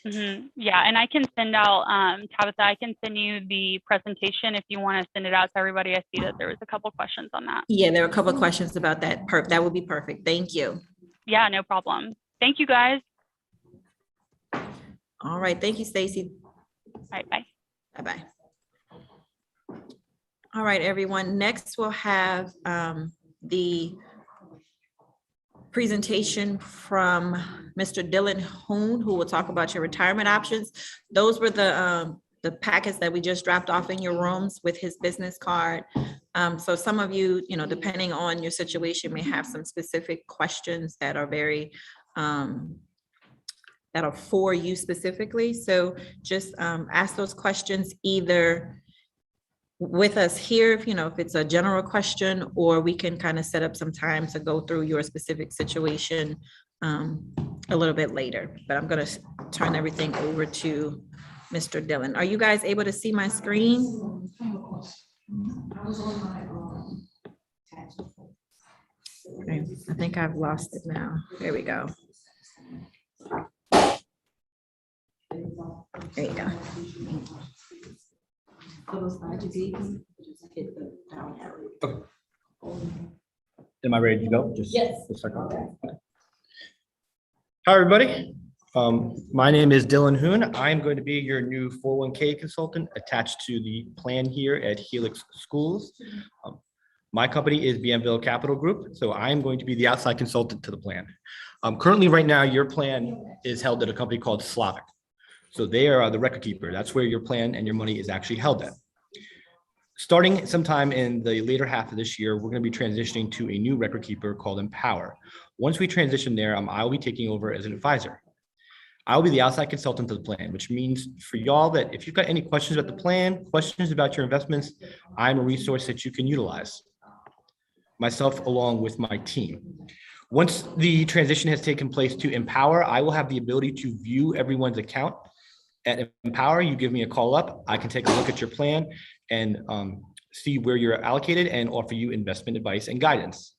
Speaker 13: Yeah, and I can send out, Tabitha, I can send you the presentation if you want to send it out to everybody. I see that there was a couple questions on that.
Speaker 8: Yeah, there are a couple of questions about that. That would be perfect. Thank you.
Speaker 13: Yeah, no problem. Thank you, guys.
Speaker 8: All right. Thank you, Stacy.
Speaker 13: All right, bye.
Speaker 8: Bye-bye. All right, everyone. Next, we'll have the presentation from Mr. Dylan Hoon, who will talk about your retirement options. Those were the packets that we just dropped off in your rooms with his business card. So some of you, depending on your situation, may have some specific questions that are very, that are for you specifically. So just ask those questions either with us here, if it's a general question, or we can kind of set up some time to go through your specific situation a little bit later. But I'm going to turn everything over to Mr. Dillon. Are you guys able to see my screen? Okay, I think I've lost it now. There we go. There you go.
Speaker 15: Am I ready to go?
Speaker 9: Yes.
Speaker 15: Okay. Hi, everybody. My name is Dylan Hoon. I'm going to be your new 401k consultant attached to the plan here at Helix Schools. My company is BMville Capital Group, so I'm going to be the outside consultant to the plan. Currently, right now, your plan is held at a company called Slavic. So they are the record keeper. That's where your plan and your money is actually held at. Starting sometime in the later half of this year, we're going to be transitioning to a new record keeper called Empower. Once we transition there, I will be taking over as an advisor. I'll be the outside consultant to the plan, which means for y'all that if you've got any questions about the plan, questions about your investments, I'm a resource that you can utilize, myself along with my team. Once the transition has taken place to Empower, I will have the ability to view everyone's account. At Empower, you give me a call up, I can take a look at your plan and see where you're allocated and offer you investment advice and guidance.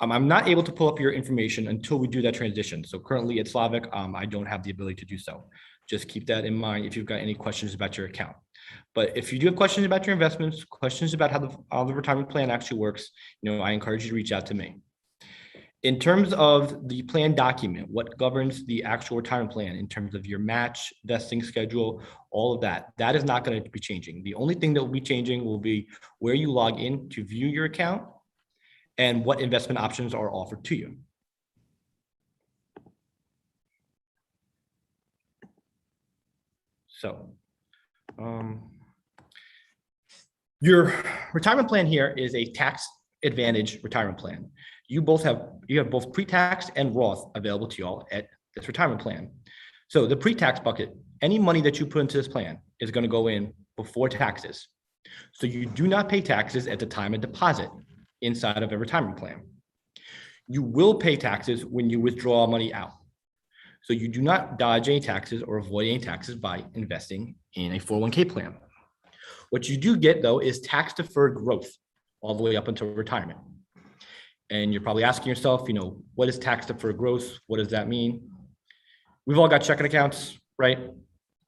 Speaker 15: I'm not able to pull up your information until we do that transition. So currently at Slavic, I don't have the ability to do so. Just keep that in mind if you've got any questions about your account. But if you do have questions about your investments, questions about how the retirement plan actually works, I encourage you to reach out to me. In terms of the plan document, what governs the actual retirement plan in terms of your match, vesting schedule, all of that is not going to be changing. The only thing that will be changing will be where you log in to view your account and what investment options are offered to you. So, your retirement plan here is a tax advantage retirement plan. You have both pre-tax and Roth available to y'all at this retirement plan. So the pre-tax bucket, any money that you put into this plan is going to go in before taxes. So you do not pay taxes at the time of deposit inside of a retirement plan. You will pay taxes when you withdraw money out. So you do not dodge any taxes or avoid any taxes by investing in a 401k plan. What you do get though is tax deferred growth all the way up until retirement. And you're probably asking yourself, what is tax deferred growth? What does that mean? We've all got checking accounts, right?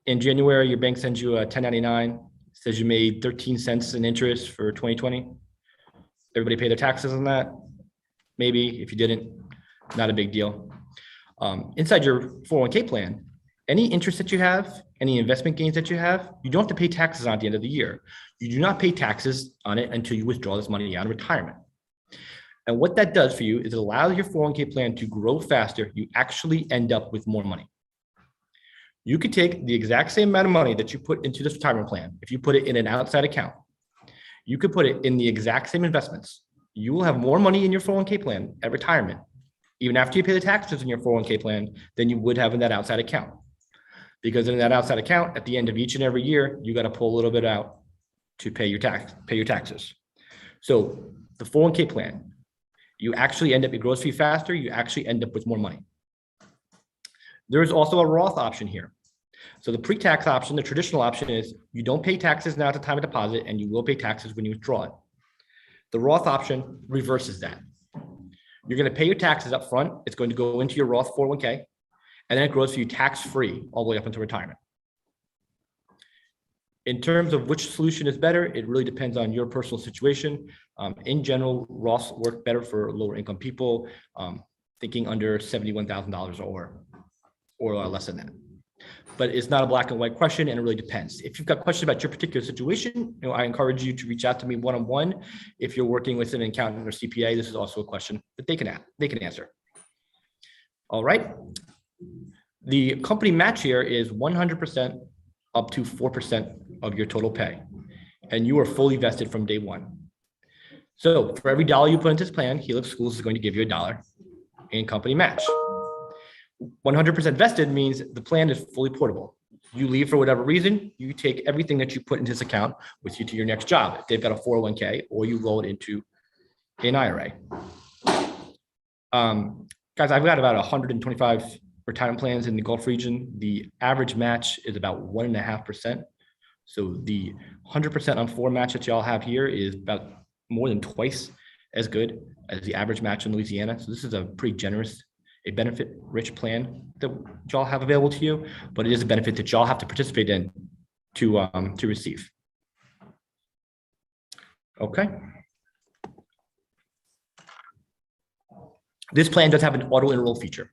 Speaker 15: In January, your bank sends you a 1099, says you made 13 cents in interest for 2020. Everybody pay their taxes on that? Maybe. If you didn't, not a big deal. Inside your 401k plan, any interest that you have, any investment gains that you have, you don't have to pay taxes on at the end of the year. You do not pay taxes on it until you withdraw this money out of retirement. And what that does for you is it allows your 401k plan to grow faster. You actually end up with more money. You could take the exact same amount of money that you put into this retirement plan. If you put it in an outside account, you could put it in the exact same investments. You will have more money in your 401k plan at retirement, even after you pay the taxes in your 401k plan, than you would have in that outside account. Because in that outside account, at the end of each and every year, you got to pull a little bit out to pay your taxes. So the 401k plan, you actually end up, it grows for you faster, you actually end up with more money. There is also a Roth option here. So the pre-tax option, the traditional option is you don't pay taxes now at the time of deposit and you will pay taxes when you withdraw it. The Roth option reverses that. You're going to pay your taxes up front. It's going to go into your Roth 401k, and then it grows for you tax-free all the way up until retirement. In terms of which solution is better, it really depends on your personal situation. In general, Roths work better for lower income people, thinking under $71,000 or less than that. But it's not a black and white question, and it really depends. If you've got questions about your particular situation, I encourage you to reach out to me one-on-one. If you're working with an accountant or CPA, this is also a question that they can answer. All right. The company match here is 100% up to 4% of your total pay, and you are fully vested from day one. So for every dollar you put into this plan, Helix Schools is going to give you $1 in company match. 100% vested means the plan is fully portable. You leave for whatever reason, you take everything that you put into this account with you to your next job. If they've got a 401k, or you roll it into an IRA. Guys, I've got about 125 retirement plans in the Gulf region. The average match is about 1.5%. So the 100% on 4 match that y'all have here is about more than twice as good as the average match in Louisiana. So this is a pretty generous, a benefit-rich plan that y'all have available to you, but it is a benefit that y'all have to participate in to receive. Okay. This plan does have an auto-enroll feature.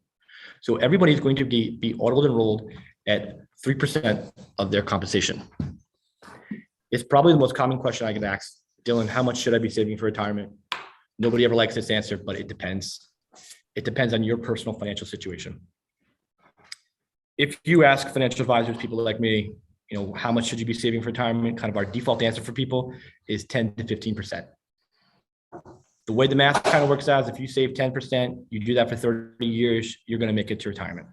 Speaker 15: So everybody is going to be auto-enrolled at 3% of their compensation. It's probably the most common question I get asked. Dylan, how much should I be saving for retirement? Nobody ever likes this answer, but it depends. It depends on your personal financial situation. If you ask financial advisors, people like me, how much should you be saving for retirement? Kind of our default answer for people is 10 to 15%. The way the math kind of works out is if you save 10%, you do that for 30 years, you're going to make it to retirement.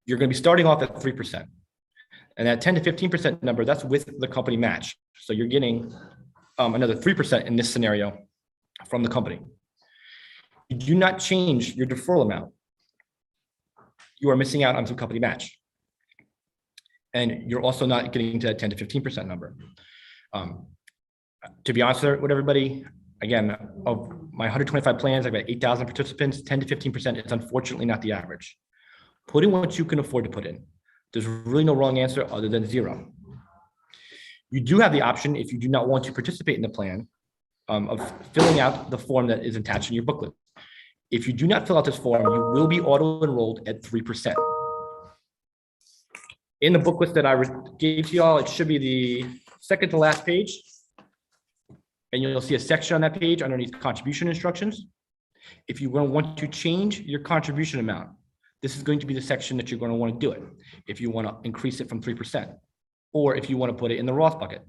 Speaker 15: You're going to be starting off at 3%. And that 10 to 15% number, that's with the company match. So you're getting another 3% in this scenario from the company. You do not change your deferral amount. You are missing out on some company match. And you're also not getting to that 10 to 15% number. To be honest with everybody, again, of my 125 plans, I've got 8,000 participants, 10 to 15% is unfortunately not the average. Put in what you can afford to put in. There's really no wrong answer other than 0. You do have the option, if you do not want to participate in the plan, of filling out the form that is attached in your booklet. If you do not fill out this form, you will be auto-enrolled at 3%. In the booklet that I gave to y'all, it should be the second to last page. And you'll see a section on that page underneath contribution instructions. If you want to change your contribution amount, this is going to be the section that you're going to want to do it. If you want to increase it from 3%, or if you want to put it in the Roth bucket.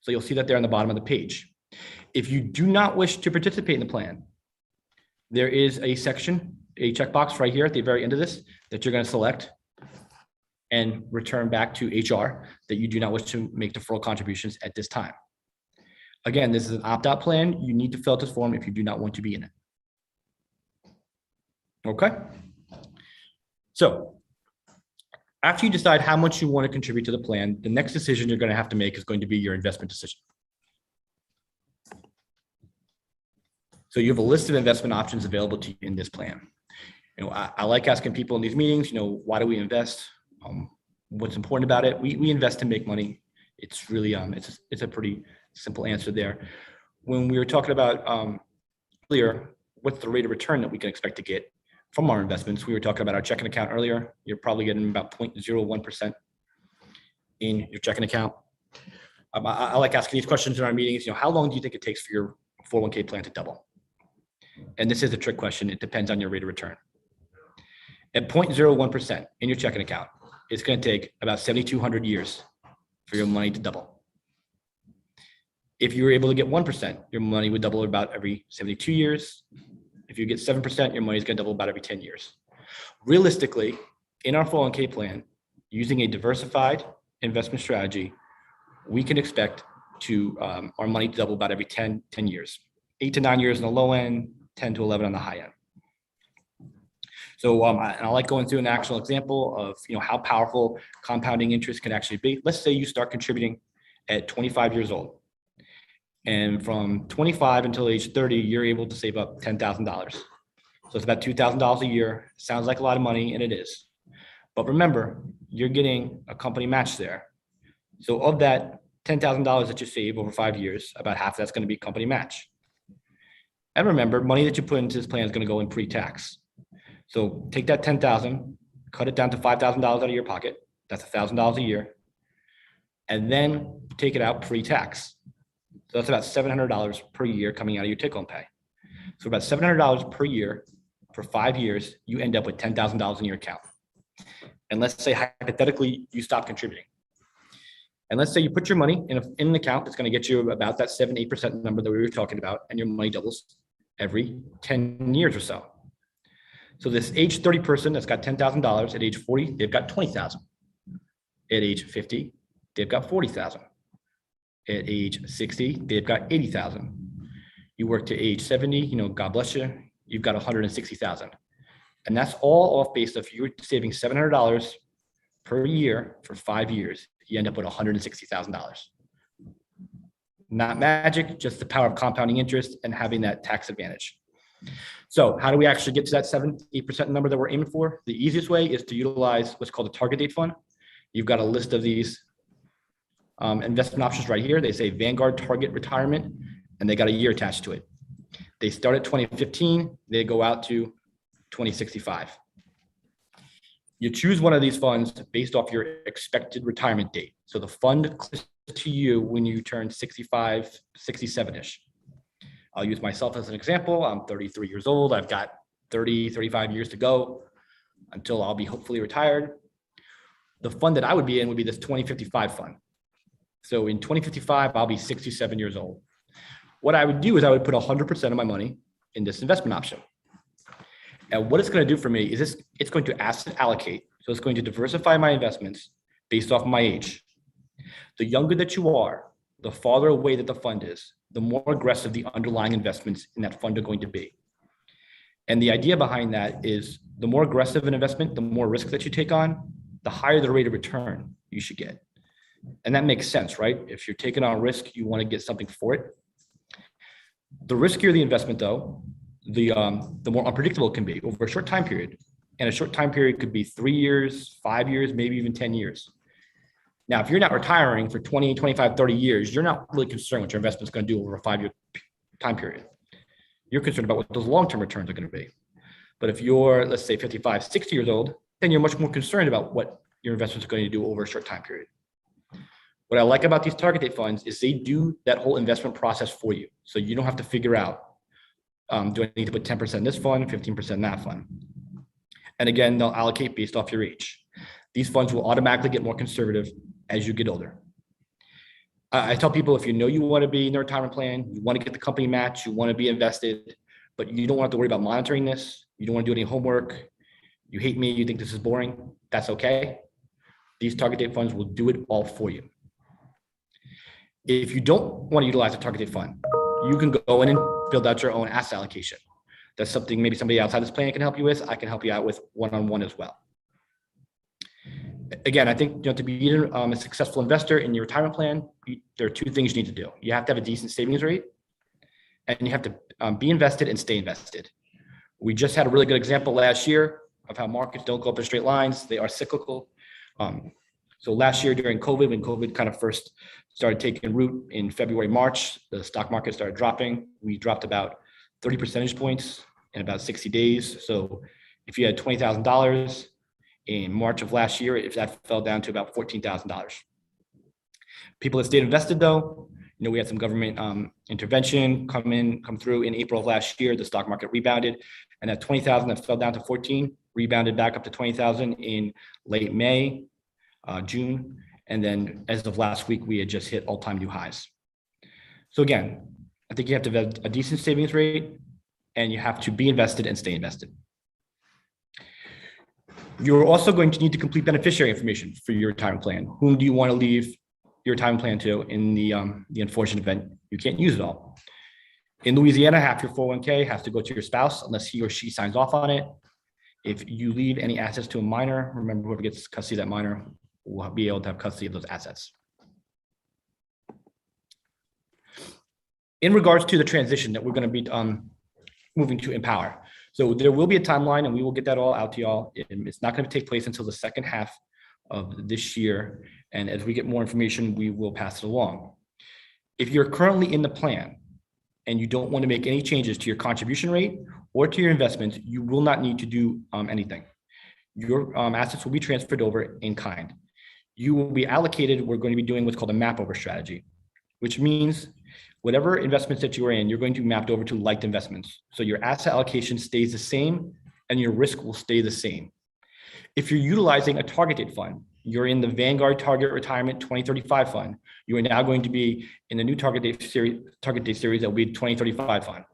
Speaker 15: So you'll see that there on the bottom of the page. If you do not wish to participate in the plan, there is a section, a checkbox right here at the very end of this that you're going to select and return back to HR that you do not wish to make deferral contributions at this time. Again, this is an opt-out plan. You need to fill out this form if you do not want to be in it. Okay. So after you decide how much you want to contribute to the plan, the next decision you're going to have to make is going to be your investment decision. So you have a list of investment options available to you in this plan. I like asking people in these meetings, why do we invest? What's important about it? We invest to make money. It's really, it's a pretty simple answer there. When we were talking about earlier, what's the rate of return that we can expect to get from our investments? We were talking about our checking account earlier. You're probably getting about 0.01% in your checking account. I like asking these questions in our meetings. How long do you think it takes for your 401k plan to double? And this is a trick question. It depends on your rate of return. At 0.01% in your checking account, it's going to take about 7,200 years for your money to double. If you were able to get 1%, your money would double about every 72 years. If you get 7%, your money is going to double about every 10 years. Realistically, in our 401k plan, using a diversified investment strategy, we can expect our money to double about every 10 years, 8 to 9 years on the low end, 10 to 11 on the high end. So I like going through an actual example of how powerful compounding interest can actually be. Let's say you start contributing at 25 years old. And from 25 until age 30, you're able to save up $10,000. So it's about $2,000 a year. Sounds like a lot of money, and it is. But remember, you're getting a company match there. So of that $10,000 that you save over 5 years, about half of that's going to be company match. And remember, money that you put into this plan is going to go in pre-tax. So take that $10,000, cut it down to $5,000 out of your pocket. That's $1,000 a year. And then take it out pre-tax. So that's about $700 per year coming out of your take-home pay. So about $700 per year for 5 years, you end up with $10,000 in your account. And let's say hypothetically you stop contributing. And let's say you put your money in an account that's going to get you about that 7-8% number that we were talking about, and your money doubles every 10 years or so. So this age 30 person that's got $10,000 at age 40, they've got $20,000. At age 50, they've got $40,000. At age 60, they've got $80,000. You work to age 70, God bless you, you've got $160,000. And that's all off based off you're saving $700 per year for 5 years. You end up with $160,000. Not magic, just the power of compounding interest and having that tax advantage. So how do we actually get to that 7-8% number that we're aiming for? The easiest way is to utilize what's called a target date fund. You've got a list of these investment options right here. They say Vanguard Target Retirement, and they got a year attached to it. They start at 2015, they go out to 2065. You choose one of these funds based off your expected retirement date. So the fund clicks to you when you turn 65, 67-ish. I'll use myself as an example. I'm 33 years old. I've got 30, 35 years to go until I'll be hopefully retired. The fund that I would be in would be this 2055 fund. So in 2055, I'll be 67 years old. What I would do is I would put 100% of my money in this investment option. And what it's going to do for me is it's going to asset allocate. So it's going to diversify my investments based off my age. The younger that you are, the farther away that the fund is, the more aggressive the underlying investments in that fund are going to be. And the idea behind that is the more aggressive an investment, the more risk that you take on, the higher the rate of return you should get. And that makes sense, right? If you're taking on risk, you want to get something for it. The riskier the investment, though, the more unpredictable it can be over a short time period. And a short time period could be 3 years, 5 years, maybe even 10 years. Now, if you're not retiring for 20, 25, 30 years, you're not really concerned what your investment's going to do over a 5-year time period. You're concerned about what those long-term returns are going to be. But if you're, let's say, 55, 60 years old, then you're much more concerned about what your investment's going to do over a short time period. What I like about these target date funds is they do that whole investment process for you. So you don't have to figure out, do I need to put 10% in this fund, 15% in that fund? And again, they'll allocate based off your age. These funds will automatically get more conservative as you get older. I tell people, if you know you want to be in the retirement plan, you want to get the company match, you want to be invested, but you don't have to worry about monitoring this, you don't want to do any homework, you hate me, you think this is boring, that's okay. These target date funds will do it all for you. If you don't want to utilize a target date fund, you can go in and build out your own asset allocation. That's something maybe somebody outside this plan can help you with. I can help you out with one-on-one as well. Again, I think to be a successful investor in your retirement plan, there are 2 things you need to do. You have to have a decent savings rate, and you have to be invested and stay invested. We just had a really good example last year of how markets don't go up in straight lines. They are cyclical. So last year during COVID, when COVID kind of first started taking root in February, March, the stock market started dropping. We dropped about 30 percentage points in about 60 days. So if you had $20,000 in March of last year, if that fell down to about $14,000. People that stayed invested though, we had some government intervention come through in April of last year. The stock market rebounded, and that 20,000 that fell down to 14 rebounded back up to 20,000 in late May, June. And then as of last week, we had just hit all-time new highs. So again, I think you have to have a decent savings rate, and you have to be invested and stay invested. You're also going to need to complete beneficiary information for your retirement plan. Whom do you want to leave your retirement plan to in the unfortunate event you can't use it all? In Louisiana, half your 401k has to go to your spouse unless he or she signs off on it. If you leave any assets to a minor, remember, whoever gets custody of that minor will be able to have custody of those assets. In regards to the transition that we're going to be moving to Empower. So there will be a timeline, and we will get that all out to y'all. It's not going to take place until the second half of this year. And as we get more information, we will pass it along. If you're currently in the plan and you don't want to make any changes to your contribution rate or to your investments, you will not need to do anything. Your assets will be transferred over in kind. You will be allocated. We're going to be doing what's called a map over strategy, which means whatever investments that you are in, you're going to be mapped over to liked investments. So your asset allocation stays the same and your risk will stay the same. If you're utilizing a target date fund, you're in the Vanguard Target Retirement 2035 fund, you are now going to be in the new target date series that will be 2035 fund.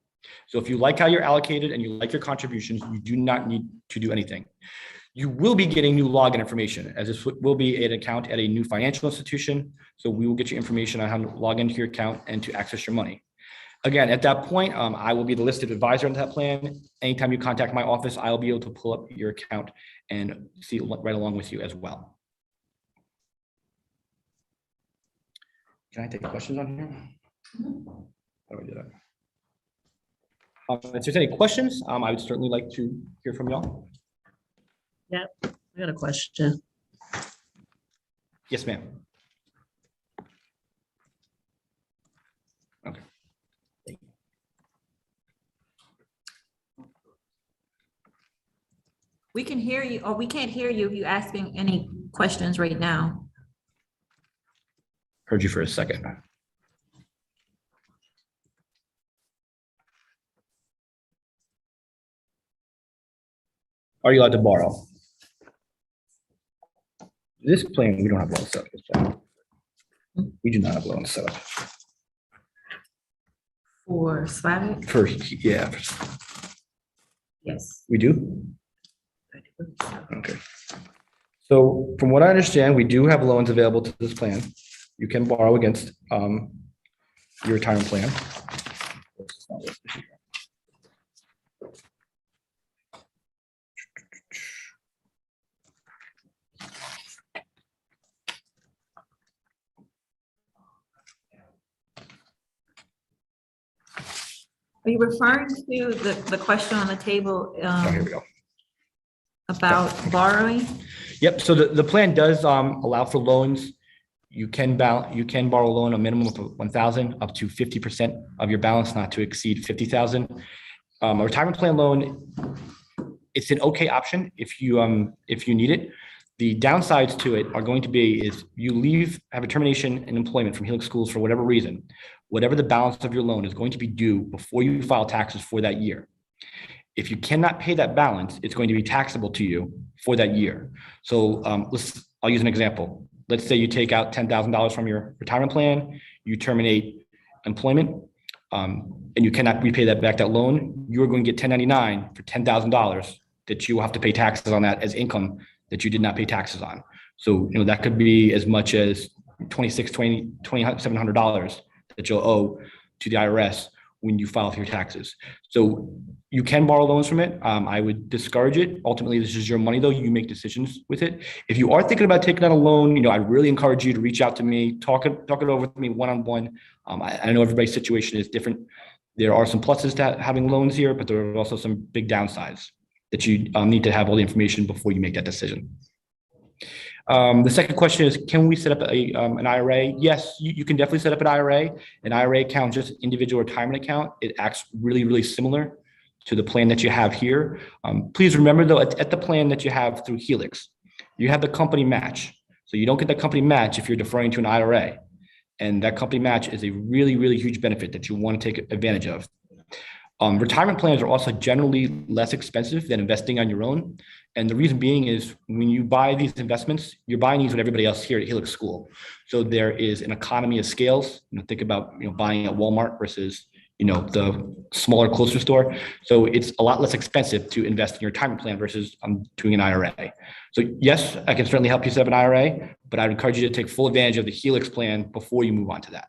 Speaker 15: So if you like how you're allocated and you like your contributions, you do not need to do anything. You will be getting new login information, as this will be an account at a new financial institution. So we will get you information on how to log into your account and to access your money. Again, at that point, I will be the listed advisor on that plan. Anytime you contact my office, I'll be able to pull up your account and see right along with you as well. Can I take questions on here? How do I do that? If there's any questions, I would certainly like to hear from y'all.
Speaker 16: Yep, I got a question.
Speaker 15: Yes, ma'am. Okay.
Speaker 8: We can hear you, or we can't hear you if you're asking any questions right now.
Speaker 15: Heard you for a second. Are you allowed to borrow? This plan, we don't have loan setup. This plan. We do not have loan setup.
Speaker 8: For Slavic?
Speaker 15: First, yeah,
Speaker 8: Yes.
Speaker 15: we do. Okay. So from what I understand, we do have loans available to this plan. You can borrow against your retirement plan.
Speaker 8: Are you referring to the question on the table
Speaker 15: Oh, here we go.
Speaker 8: about borrowing?
Speaker 15: Yep, so the plan does allow for loans. You can borrow a loan a minimum of 1,000 up to 50% of your balance, not to exceed 50,000. A retirement plan loan, it's an okay option if you need it. The downsides to it are going to be is you have a termination in employment from Helix Schools for whatever reason, whatever the balance of your loan is going to be due before you file taxes for that year. If you cannot pay that balance, it's going to be taxable to you for that year. So I'll use an example. Let's say you take out $10,000 from your retirement plan, you terminate employment, and you cannot repay that loan. You're going to get 1099 for $10,000 that you will have to pay taxes on that as income that you did not pay taxes on. So that could be as much as $2,700 that you'll owe to the IRS when you file for your taxes. So you can borrow loans from it. I would discourage it. Ultimately, this is your money, though. You make decisions with it. If you are thinking about taking out a loan, I really encourage you to reach out to me, talk it over with me one-on-one. I know everybody's situation is different. There are some pluses to having loans here, but there are also some big downsides that you need to have all the information before you make that decision. The second question is, can we set up an IRA? Yes, you can definitely set up an IRA. An IRA account, just individual retirement account. It acts really, really similar to the plan that you have here. Please remember though, at the plan that you have through Helix, you have the company match. So you don't get the company match if you're deferring to an IRA. And that company match is a really, really huge benefit that you want to take advantage of. Retirement plans are also generally less expensive than investing on your own. And the reason being is when you buy these investments, you're buying these with everybody else here at Helix School. So there is an economy of scales. Think about buying at Walmart versus the smaller, closer store. So it's a lot less expensive to invest in your retirement plan versus doing an IRA. So yes, I can certainly help you set up an IRA, but I'd encourage you to take full advantage of the Helix plan before you move on to that.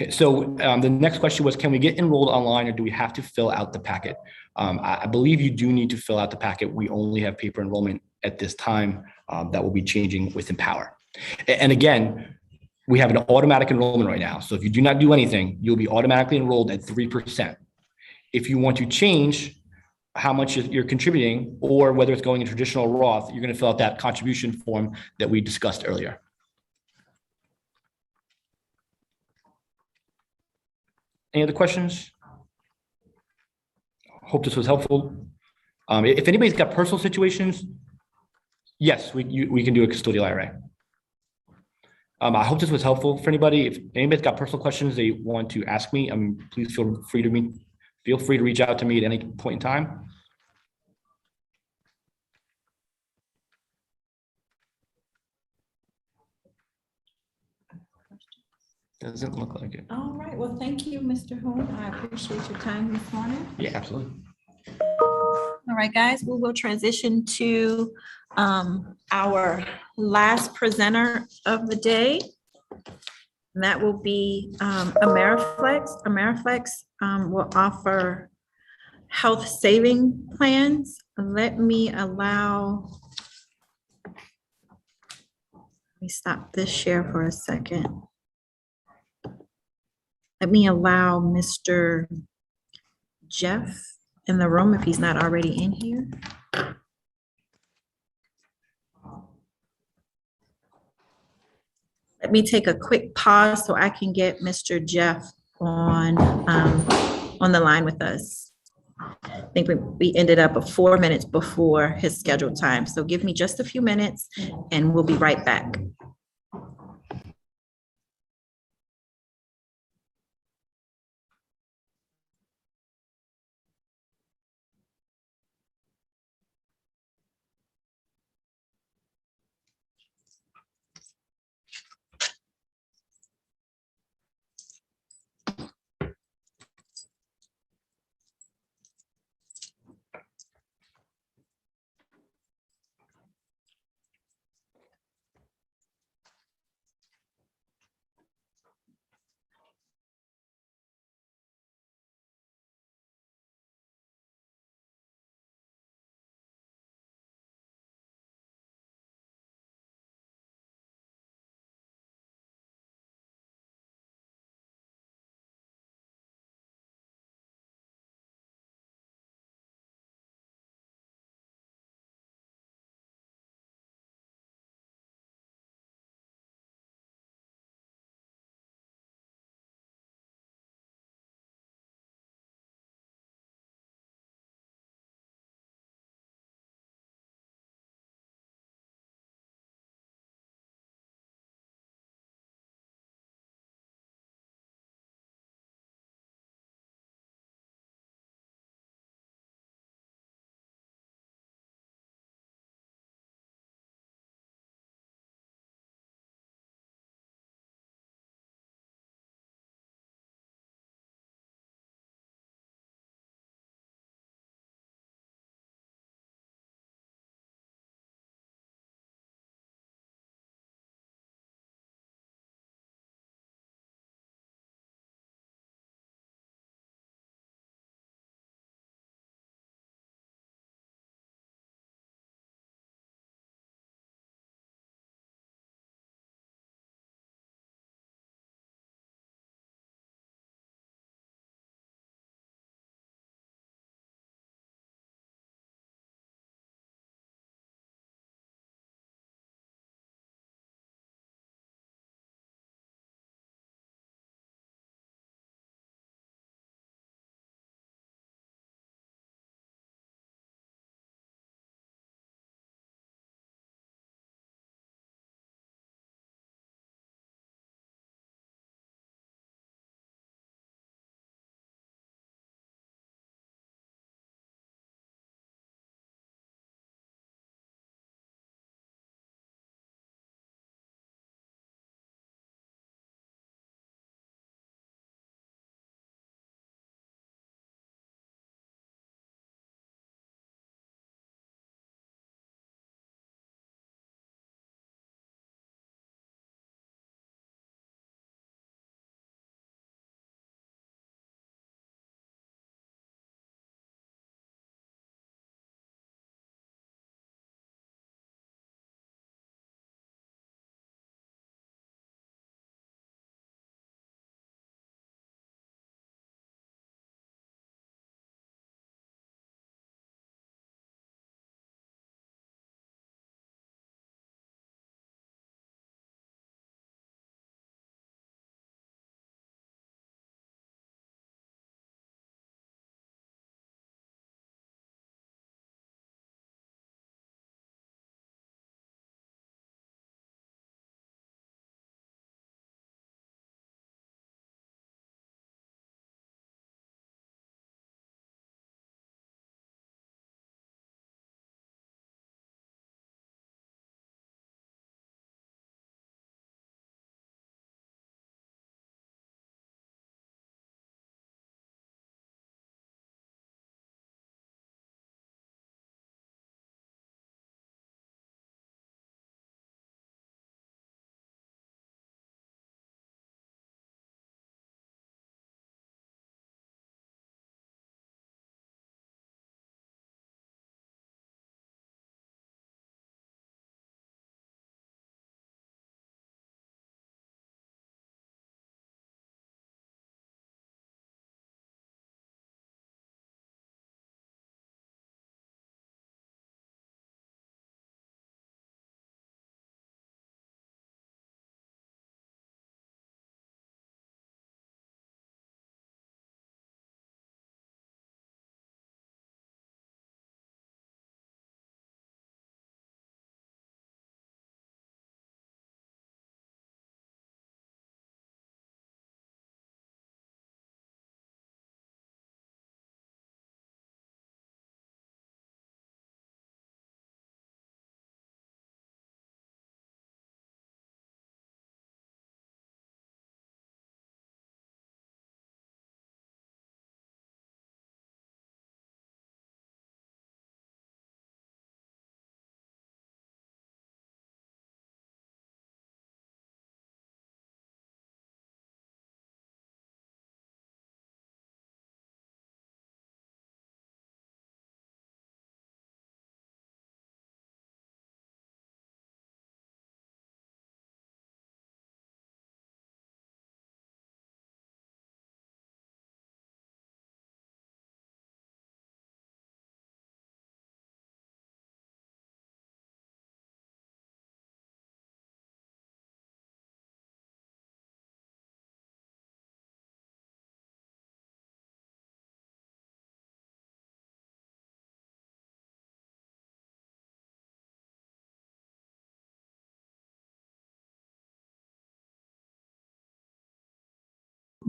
Speaker 15: Okay, so the next question was, can we get enrolled online or do we have to fill out the packet? I believe you do need to fill out the packet. We only have paper enrollment at this time. That will be changing with Empower. And again, we have an automatic enrollment right now. So if you do not do anything, you'll be automatically enrolled at 3%. If you want to change how much you're contributing or whether it's going in traditional Roth, you're going to fill out that contribution form that we discussed earlier. Any other questions? Hope this was helpful. If anybody's got personal situations, yes, we can do a custodial IRA. I hope this was helpful for anybody. If anybody's got personal questions they want to ask me, please feel free to reach out to me at any point in time. Doesn't look like it.
Speaker 8: All right. Well, thank you, Mr. Hoon. I appreciate your time this morning.
Speaker 15: Yeah, absolutely.
Speaker 8: All right, guys, we will transition to our last presenter of the day. And that will be Ameriflex. Ameriflex will offer health saving plans. Let me stop this share for a second. Let me allow Mr. Jeff in the room if he's not already in here. Let me take a quick pause so I can get Mr. Jeff on the line with us. I think we ended up 4 minutes before his scheduled time. So give me just a few minutes and we'll be right back.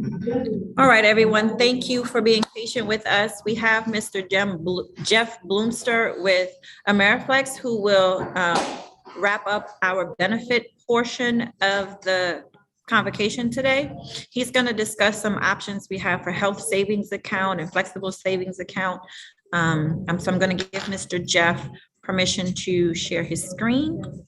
Speaker 8: All right, everyone, thank you for being patient with us. We have Mr. Jeff Bloomster with Ameriflex, who will wrap up our benefit portion of the convocation today. He's going to discuss some options we have for health savings account and flexible savings account. So I'm going to give Mr. Jeff permission to share his screen.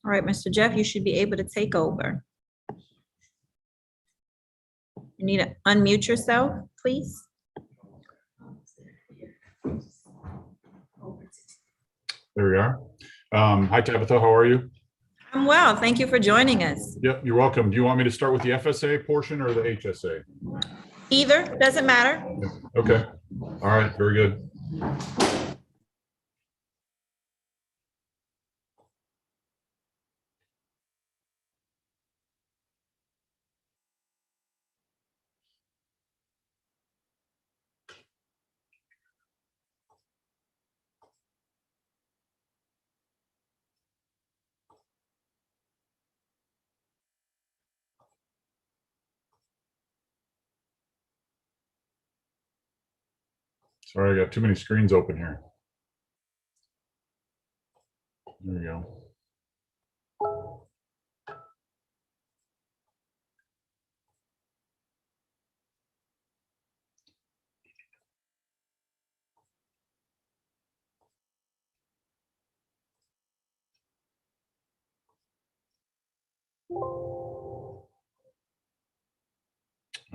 Speaker 8: All right, Mr. Jeff, you should be able to take over. You need to unmute yourself, please.
Speaker 17: There we are. Hi, Tabitha, how are you?
Speaker 8: I'm well, thank you for joining us.
Speaker 17: Yep, you're welcome. Do you want me to start with the FSA portion or the HSA?
Speaker 8: Either, doesn't matter.
Speaker 17: Okay, all right, very good. Sorry, I got too many screens open here. There we go.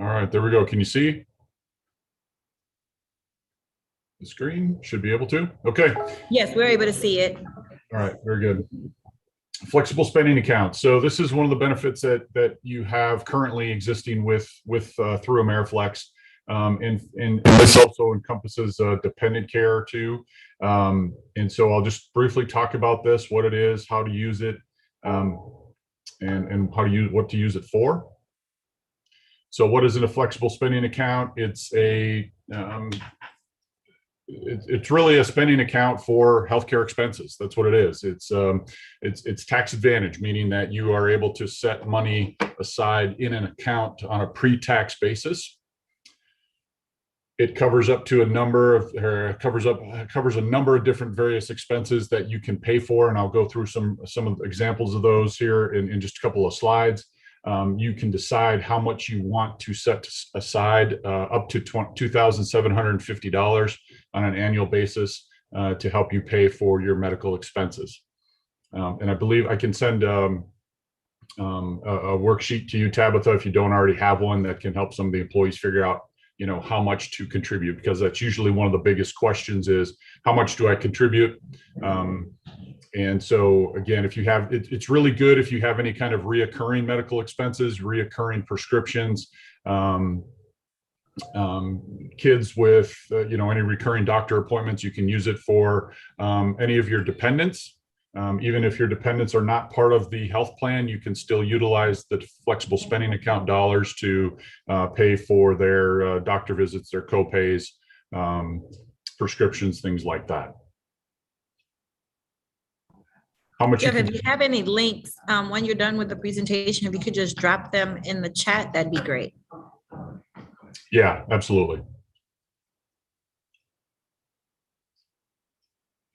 Speaker 17: All right, there we go. Can you see the screen? Should be able to. Okay.
Speaker 8: Yes, we're able to see it.
Speaker 17: All right, very good. Flexible spending account. So this is one of the benefits that you have currently existing with through Ameriflex, and this also encompasses dependent care too. And so I'll just briefly talk about this, what it is, how to use it, and what to use it for. So what is in a flexible spending account? It's a it's really a spending account for healthcare expenses. That's what it is. It's tax advantage, meaning that you are able to set money aside in an account on a pre-tax basis. It covers up to a number of covers a number of different various expenses that you can pay for, and I'll go through some of the examples of those here in just a couple of slides. You can decide how much you want to set aside, up to $2,750 on an annual basis to help you pay for your medical expenses. And I believe I can send a worksheet to you, Tabitha, if you don't already have one, that can help some of the employees figure out, how much to contribute, because that's usually one of the biggest questions is, how much do I contribute? And so again, if you have, it's really good if you have any kind of reoccurring medical expenses, reoccurring prescriptions, kids with, any recurring doctor appointments. You can use it for any of your dependents. Even if your dependents are not part of the health plan, you can still utilize the flexible spending account dollars to pay for their doctor visits, their co-pays, prescriptions, things like that. How much?
Speaker 8: Jeff, if you have any links, when you're done with the presentation, if you could just drop them in the chat, that'd be great.
Speaker 17: Yeah, absolutely.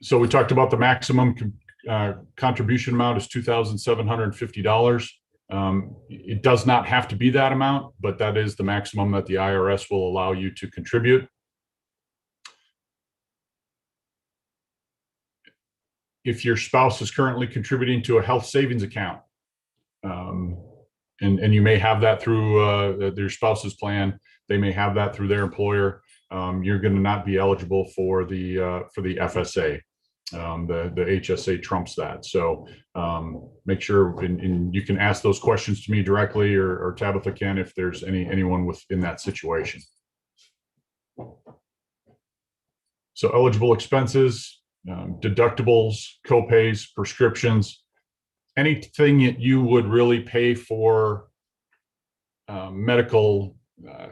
Speaker 17: So we talked about the maximum contribution amount is $2,750. It does not have to be that amount, but that is the maximum that the IRS will allow you to contribute. If your spouse is currently contributing to a health savings account, and you may have that through their spouse's plan, they may have that through their employer, you're going to not be eligible for the FSA. The HSA trumps that. So make sure, and you can ask those questions to me directly, or Tabitha can, if there's anyone within that situation. So eligible expenses, deductibles, co-pays, prescriptions, anything that you would really pay for medical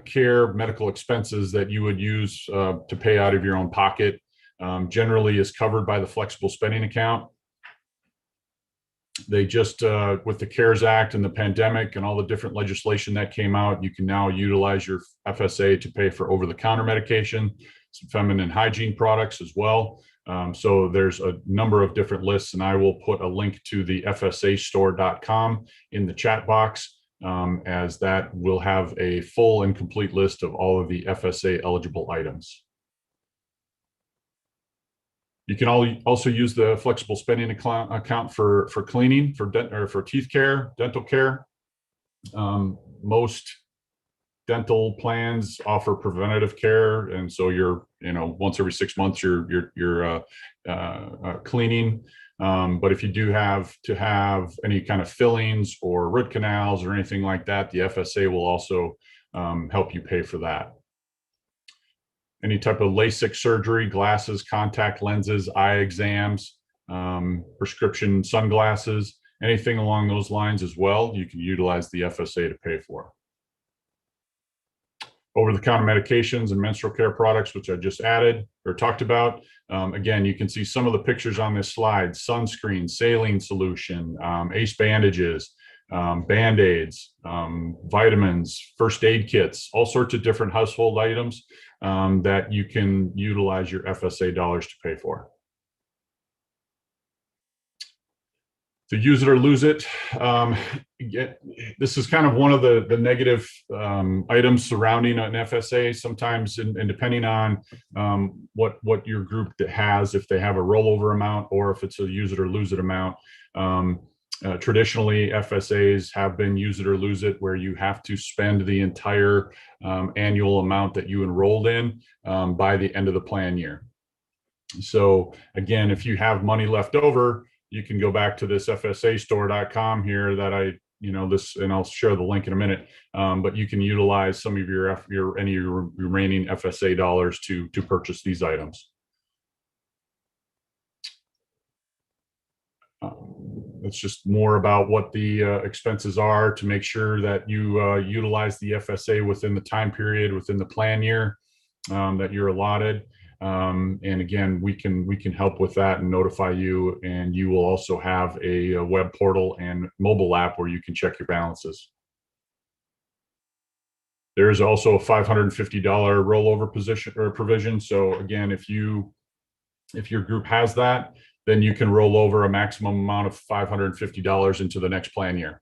Speaker 17: care, medical expenses that you would use to pay out of your own pocket. generally is covered by the flexible spending account. They just, with the CARES Act and the pandemic and all the different legislation that came out, you can now utilize your FSA to pay for over-the-counter medication, some feminine hygiene products as well. So there's a number of different lists, and I will put a link to the FSAstore.com in the chat box, as that will have a full and complete list of all of the FSA eligible items. You can also use the flexible spending account for cleaning, for teeth care, dental care. Most dental plans offer preventative care, and so you're, once every 6 months you're cleaning. But if you do have to have any kind of fillings or root canals or anything like that, the FSA will also help you pay for that. Any type of LASIK surgery, glasses, contact lenses, eye exams, prescription sunglasses, anything along those lines as well, you can utilize the FSA to pay for. Over-the-counter medications and menstrual care products, which I just added or talked about. Again, you can see some of the pictures on this slide: sunscreen, saline solution, ACE bandages, Band-Aids, vitamins, first aid kits, all sorts of different household items that you can utilize your FSA dollars to pay for. To use it or lose it, this is kind of one of the negative items surrounding an FSA sometimes, and depending on what your group has, if they have a rollover amount or if it's a use it or lose it amount. Traditionally, FSAs have been use it or lose it, where you have to spend the entire annual amount that you enrolled in by the end of the plan year. So again, if you have money left over, you can go back to this FSAstore.com here that and I'll share the link in a minute. But you can utilize some of any of your remaining FSA dollars to purchase these items. It's just more about what the expenses are to make sure that you utilize the FSA within the time period, within the plan year that you're allotted. And again, we can help with that and notify you. And you will also have a web portal and mobile app where you can check your balances. There is also a $550 rollover provision. So again, if your group has that, then you can roll over a maximum amount of $550 into the next plan year.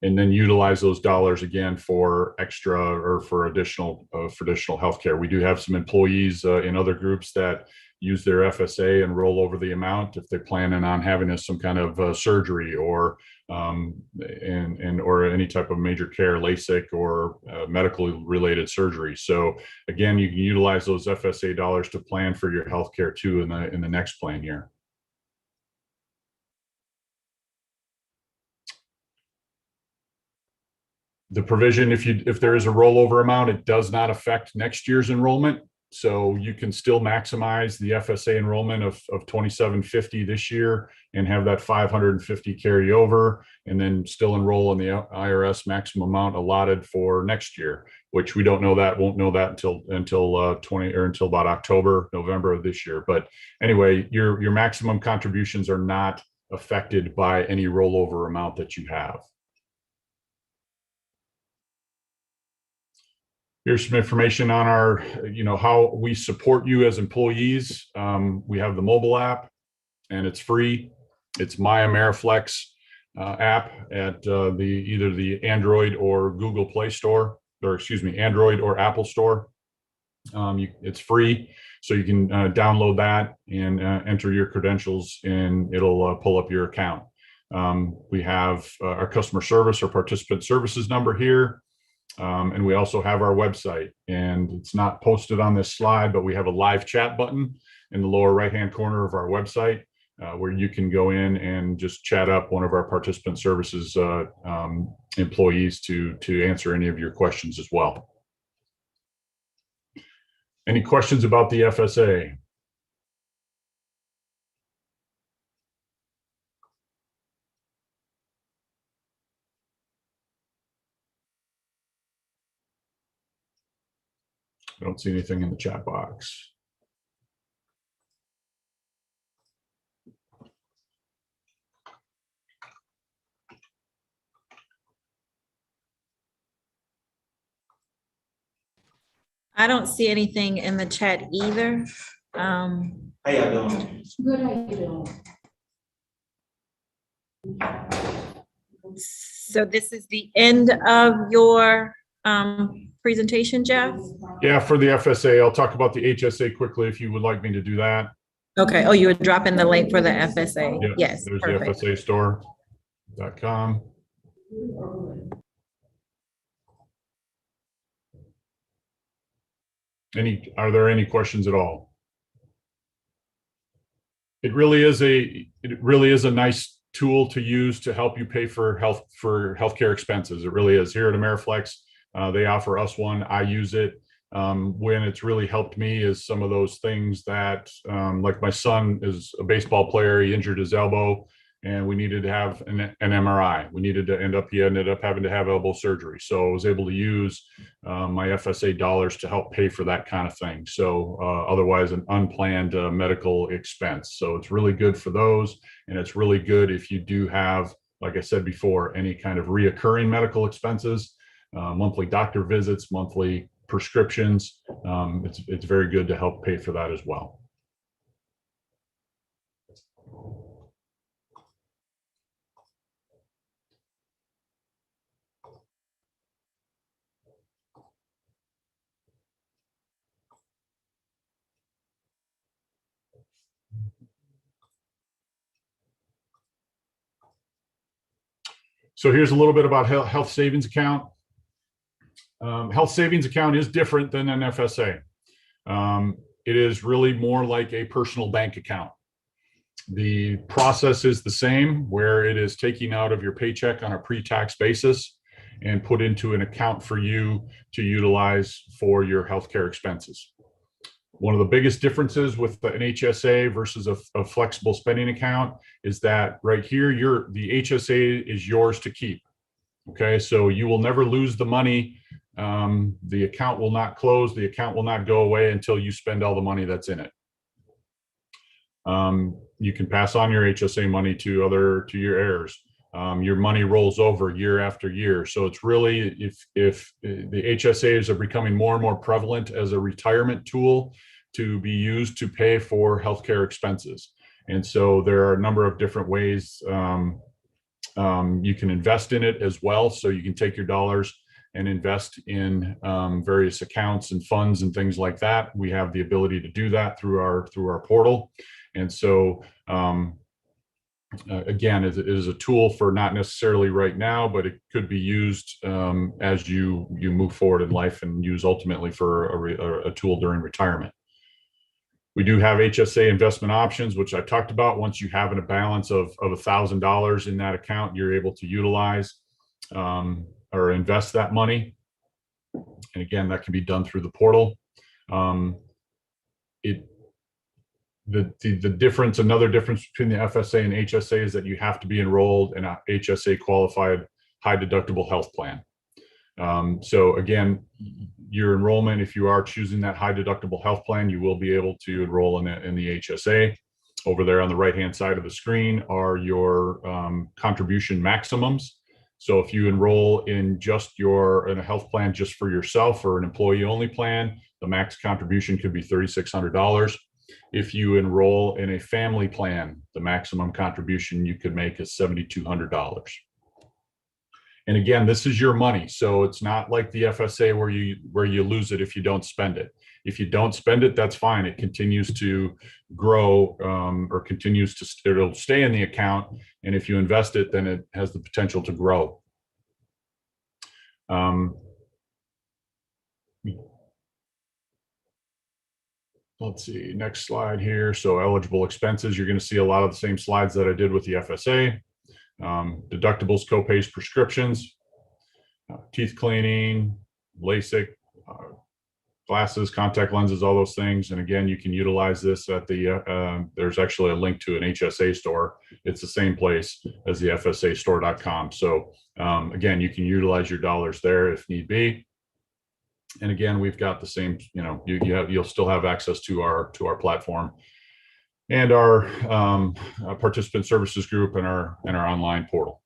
Speaker 17: And then utilize those dollars again for extra or for additional healthcare. We do have some employees in other groups that use their FSA and roll over the amount if they're planning on having some kind of surgery or or any type of major care, LASIK or medical related surgery. So again, you can utilize those FSA dollars to plan for your healthcare too in the next plan year. The provision, if there is a rollover amount, it does not affect next year's enrollment. So you can still maximize the FSA enrollment of 2750 this year and have that 550 carry over, and then still enroll in the IRS maximum amount allotted for next year, which we won't know that until about October, November of this year. But anyway, your maximum contributions are not affected by any rollover amount that you have. Here's some information on our, how we support you as employees. We have the mobile app, and it's free. It's My Ameriflex app at either the Android or Google Play Store, or excuse me, Android or Apple Store. It's free, so you can download that and enter your credentials, and it'll pull up your account. We have our customer service or participant services number here. And we also have our website, and it's not posted on this slide, but we have a live chat button in the lower right-hand corner of our website where you can go in and just chat up one of our participant services employees to answer any of your questions as well. Any questions about the FSA? I don't see anything in the chat box.
Speaker 8: I don't see anything in the chat either.
Speaker 15: How y'all doing?
Speaker 12: Good, how you doing?
Speaker 8: So this is the end of your presentation, Jeff?
Speaker 17: Yeah, for the FSA, I'll talk about the HSA quickly if you would like me to do that.
Speaker 8: Okay, oh, you were dropping the link for the FSA.
Speaker 17: Yeah,
Speaker 8: Yes,
Speaker 17: there's
Speaker 8: perfect.
Speaker 17: the FSAstore.com. Are there any questions at all? It really is a nice tool to use to help you pay for healthcare expenses. It really is. Here at Ameriflex, they offer us one. I use it. When it's really helped me is some of those things that, like my son is a baseball player. He injured his elbow, and we needed to have an MRI. He ended up having to have elbow surgery. So I was able to use my FSA dollars to help pay for that kind of thing. So otherwise an unplanned medical expense. So it's really good for those. And it's really good if you do have, like I said before, any kind of reoccurring medical expenses, monthly doctor visits, monthly prescriptions. It's very good to help pay for that as well. So here's a little bit about health savings account. Health savings account is different than an FSA. It is really more like a personal bank account. The process is the same, where it is taking out of your paycheck on a pre-tax basis and put into an account for you to utilize for your healthcare expenses. One of the biggest differences with an HSA versus a flexible spending account is that right here, the HSA is yours to keep. Okay, so you will never lose the money. The account will not close. The account will not go away until you spend all the money that's in it. You can pass on your HSA money to your heirs. Your money rolls over year after year. So it's really, if the HSAs are becoming more and more prevalent as a retirement tool to be used to pay for healthcare expenses. And so there are a number of different ways you can invest in it as well. So you can take your dollars and invest in various accounts and funds and things like that. We have the ability to do that through our portal. And so again, it is a tool for not necessarily right now, but it could be used as you move forward in life and use ultimately for a tool during retirement. We do have HSA investment options, which I talked about. Once you have a balance of $1,000 in that account, you're able to utilize or invest that money. And again, that can be done through the portal. The difference, another difference between the FSA and HSA is that you have to be enrolled in a HSA qualified high deductible health plan. So again, your enrollment, if you are choosing that high deductible health plan, you will be able to enroll in the HSA. Over there on the right-hand side of the screen are your contribution maximums. So if you enroll in a health plan just for yourself or an employee-only plan, the max contribution could be $3,600. If you enroll in a family plan, the maximum contribution you could make is $7,200. And again, this is your money. So it's not like the FSA where you lose it if you don't spend it. If you don't spend it, that's fine. It continues to grow or it'll stay in the account. And if you invest it, then it has the potential to grow. Let's see, next slide here. So eligible expenses, you're going to see a lot of the same slides that I did with the FSA. Deductibles, copays, prescriptions, teeth cleaning, LASIK, glasses, contact lenses, all those things. And again, you can utilize this at there's actually a link to an HSA store. It's the same place as the FSAstore.com. So again, you can utilize your dollars there if need be. And again, we've got the same, you'll still have access to our platform and our participant services group and our online portal.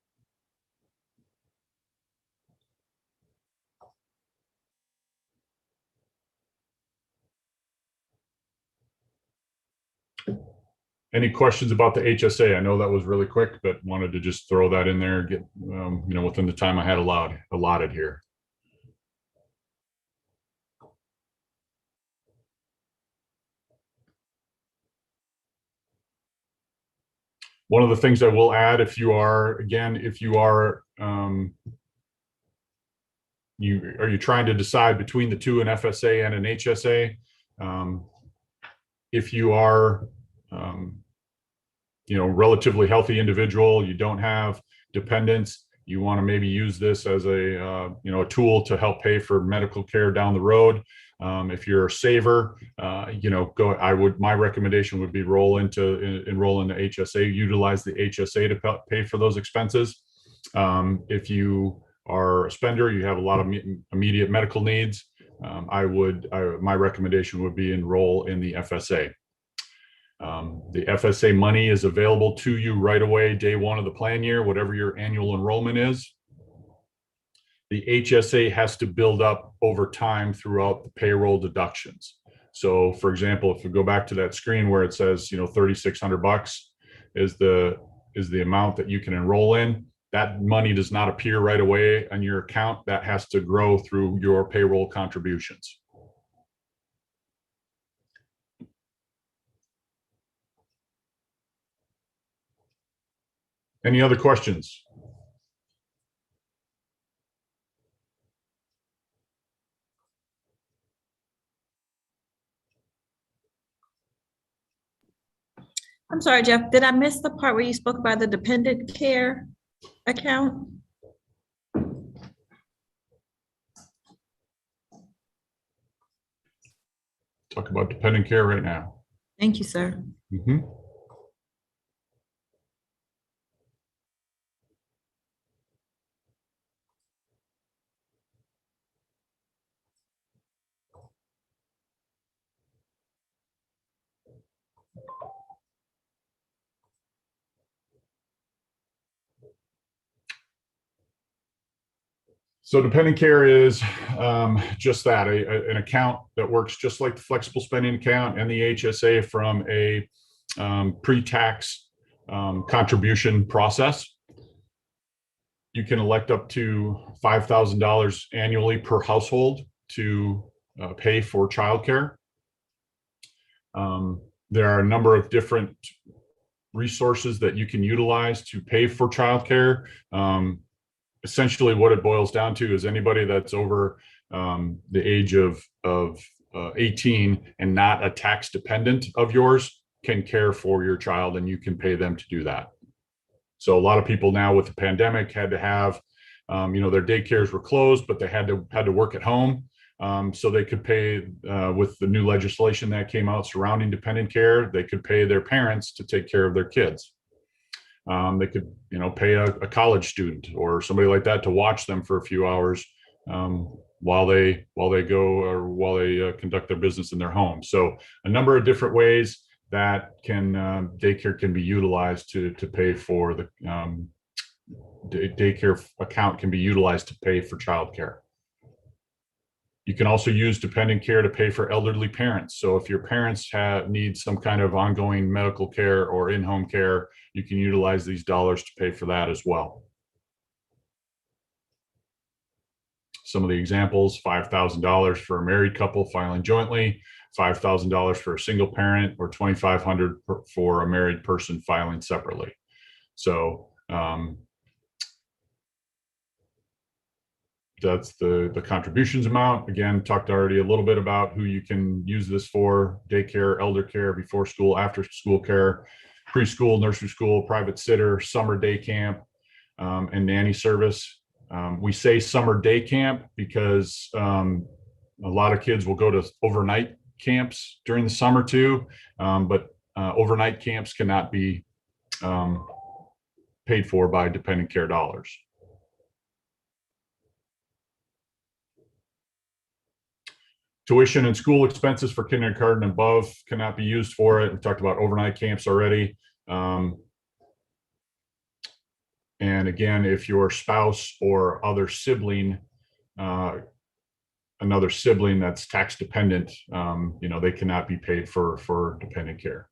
Speaker 17: Any questions about the HSA? I know that was really quick, but wanted to just throw that in there, get, within the time I had allotted here. One of the things I will add, if you are you trying to decide between the two, an FSA and an HSA? If you are, relatively healthy individual, you don't have dependents, you want to maybe use this as a tool to help pay for medical care down the road. If you're a saver, my recommendation would be enroll in the HSA, utilize the HSA to pay for those expenses. If you are a spender, you have a lot of immediate medical needs, my recommendation would be enroll in the FSA. The FSA money is available to you right away, day one of the plan year, whatever your annual enrollment is. The HSA has to build up over time throughout the payroll deductions. So for example, if we go back to that screen where it says, $3,600 is the amount that you can enroll in, that money does not appear right away on your account. That has to grow through your payroll contributions. Any other questions?
Speaker 8: I'm sorry, Jeff, did I miss the part where you spoke about the dependent care account?
Speaker 17: Talk about dependent care right now.
Speaker 8: Thank you, sir.
Speaker 17: Mm-hmm. So dependent care is just that, an account that works just like the flexible spending account and the HSA from a pre-tax contribution process. You can elect up to $5,000 annually per household to pay for childcare. There are a number of different resources that you can utilize to pay for childcare. Essentially what it boils down to is anybody that's over the age of 18 and not a tax dependent of yours can care for your child, and you can pay them to do that. So a lot of people now with the pandemic had to have, their daycares were closed, but they had to work at home. So they could pay with the new legislation that came out surrounding dependent care, they could pay their parents to take care of their kids. They could, pay a college student or somebody like that to watch them for a few hours while they go or while they conduct their business in their home. So a number of different ways that daycare can be utilized to pay for the daycare account can be utilized to pay for childcare. You can also use dependent care to pay for elderly parents. So if your parents need some kind of ongoing medical care or in-home care, you can utilize these dollars to pay for that as well. Some of the examples: $5,000 for a married couple filing jointly, $5,000 for a single parent, or $2,500 for a married person filing separately. So that's the contributions amount. Again, talked already a little bit about who you can use this for: daycare, elder care, before school, after school care, preschool, nursery school, private sitter, summer day camp, and nanny service. We say summer day camp because a lot of kids will go to overnight camps during the summer too, but overnight camps cannot be paid for by dependent care dollars. Tuition and school expenses for kindergarten and above cannot be used for it. We talked about overnight camps already. And again, if your spouse or other sibling, another sibling that's tax dependent, they cannot be paid for dependent care.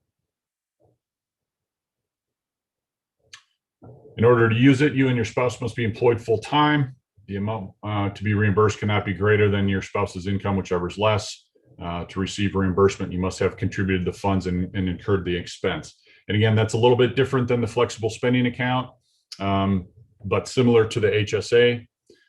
Speaker 17: In order to use it, you and your spouse must be employed full-time. The amount to be reimbursed cannot be greater than your spouse's income, whichever is less. To receive reimbursement, you must have contributed the funds and incurred the expense. And again, that's a little bit different than the flexible spending account, but similar to the HSA.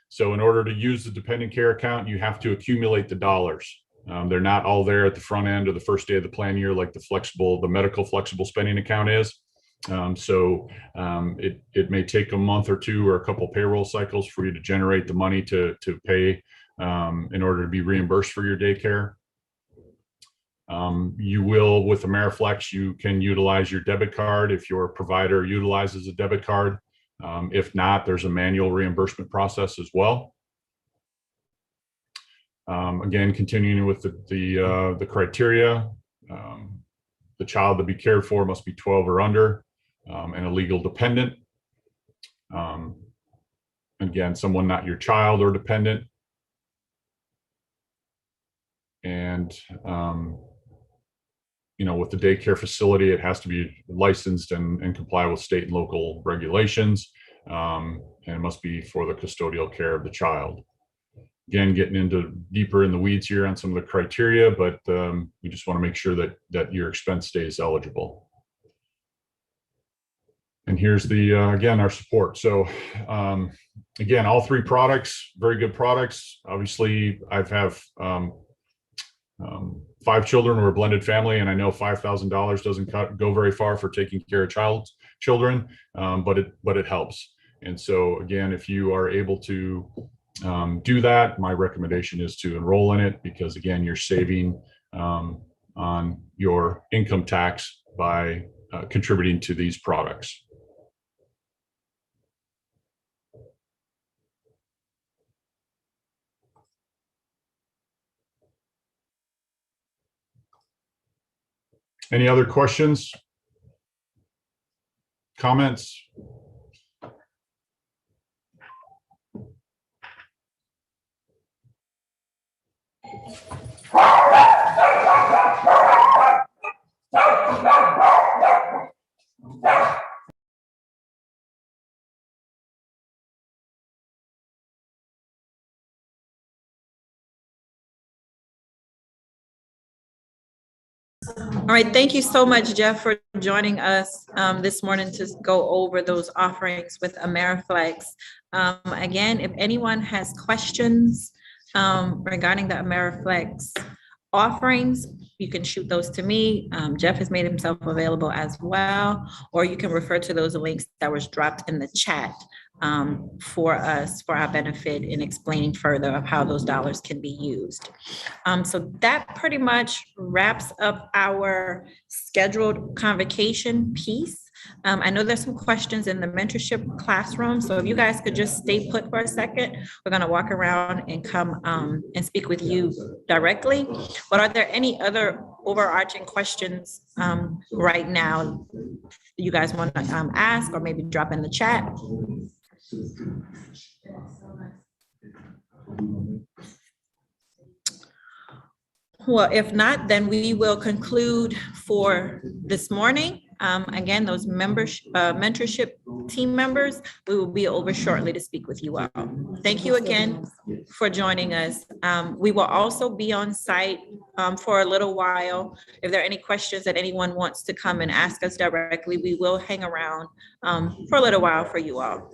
Speaker 17: So in order to use the dependent care account, you have to accumulate the dollars. They're not all there at the front end or the first day of the plan year like the medical flexible spending account is. It may take a month or two or a couple payroll cycles for you to generate the money to pay in order to be reimbursed for your daycare. You will, with Ameriflex, you can utilize your debit card if your provider utilizes a debit card. If not, there's a manual reimbursement process as well. Again, continuing with the criteria, the child to be cared for must be 12 or under and a legal dependent. Again, someone not your child or dependent. And with the daycare facility, it has to be licensed and comply with state and local regulations, and it must be for the custodial care of the child. Again, getting into deeper in the weeds here on some of the criteria, but we just want to make sure that your expense stays eligible. And here's again, our support. So again, all three products, very good products. Obviously, I have 5 children. We're a blended family, and I know $5,000 doesn't go very far for taking care of children, but it helps. And so again, if you are able to do that, my recommendation is to enroll in it, because again, you're saving on your income tax by contributing to these products. Any other questions? Comments?
Speaker 8: All right, thank you so much, Jeff, for joining us this morning to go over those offerings with Ameriflex. Again, if anyone has questions regarding the Ameriflex offerings, you can shoot those to me. Jeff has made himself available as well, or you can refer to those links that was dropped in the chat for us, for our benefit, in explaining further of how those dollars can be used. So that pretty much wraps up our scheduled convocation piece. I know there's some questions in the mentorship classroom, so if you guys could just stay put for a second, we're going to walk around and come and speak with you directly. But are there any other overarching questions right now you guys want to ask, or maybe drop in the chat? Well, if not, then we will conclude for this morning. Again, those mentorship team members, we will be over shortly to speak with you all. Thank you again for joining us. We will also be on site for a little while. If there are any questions that anyone wants to come and ask us directly, we will hang around for a little while for you all.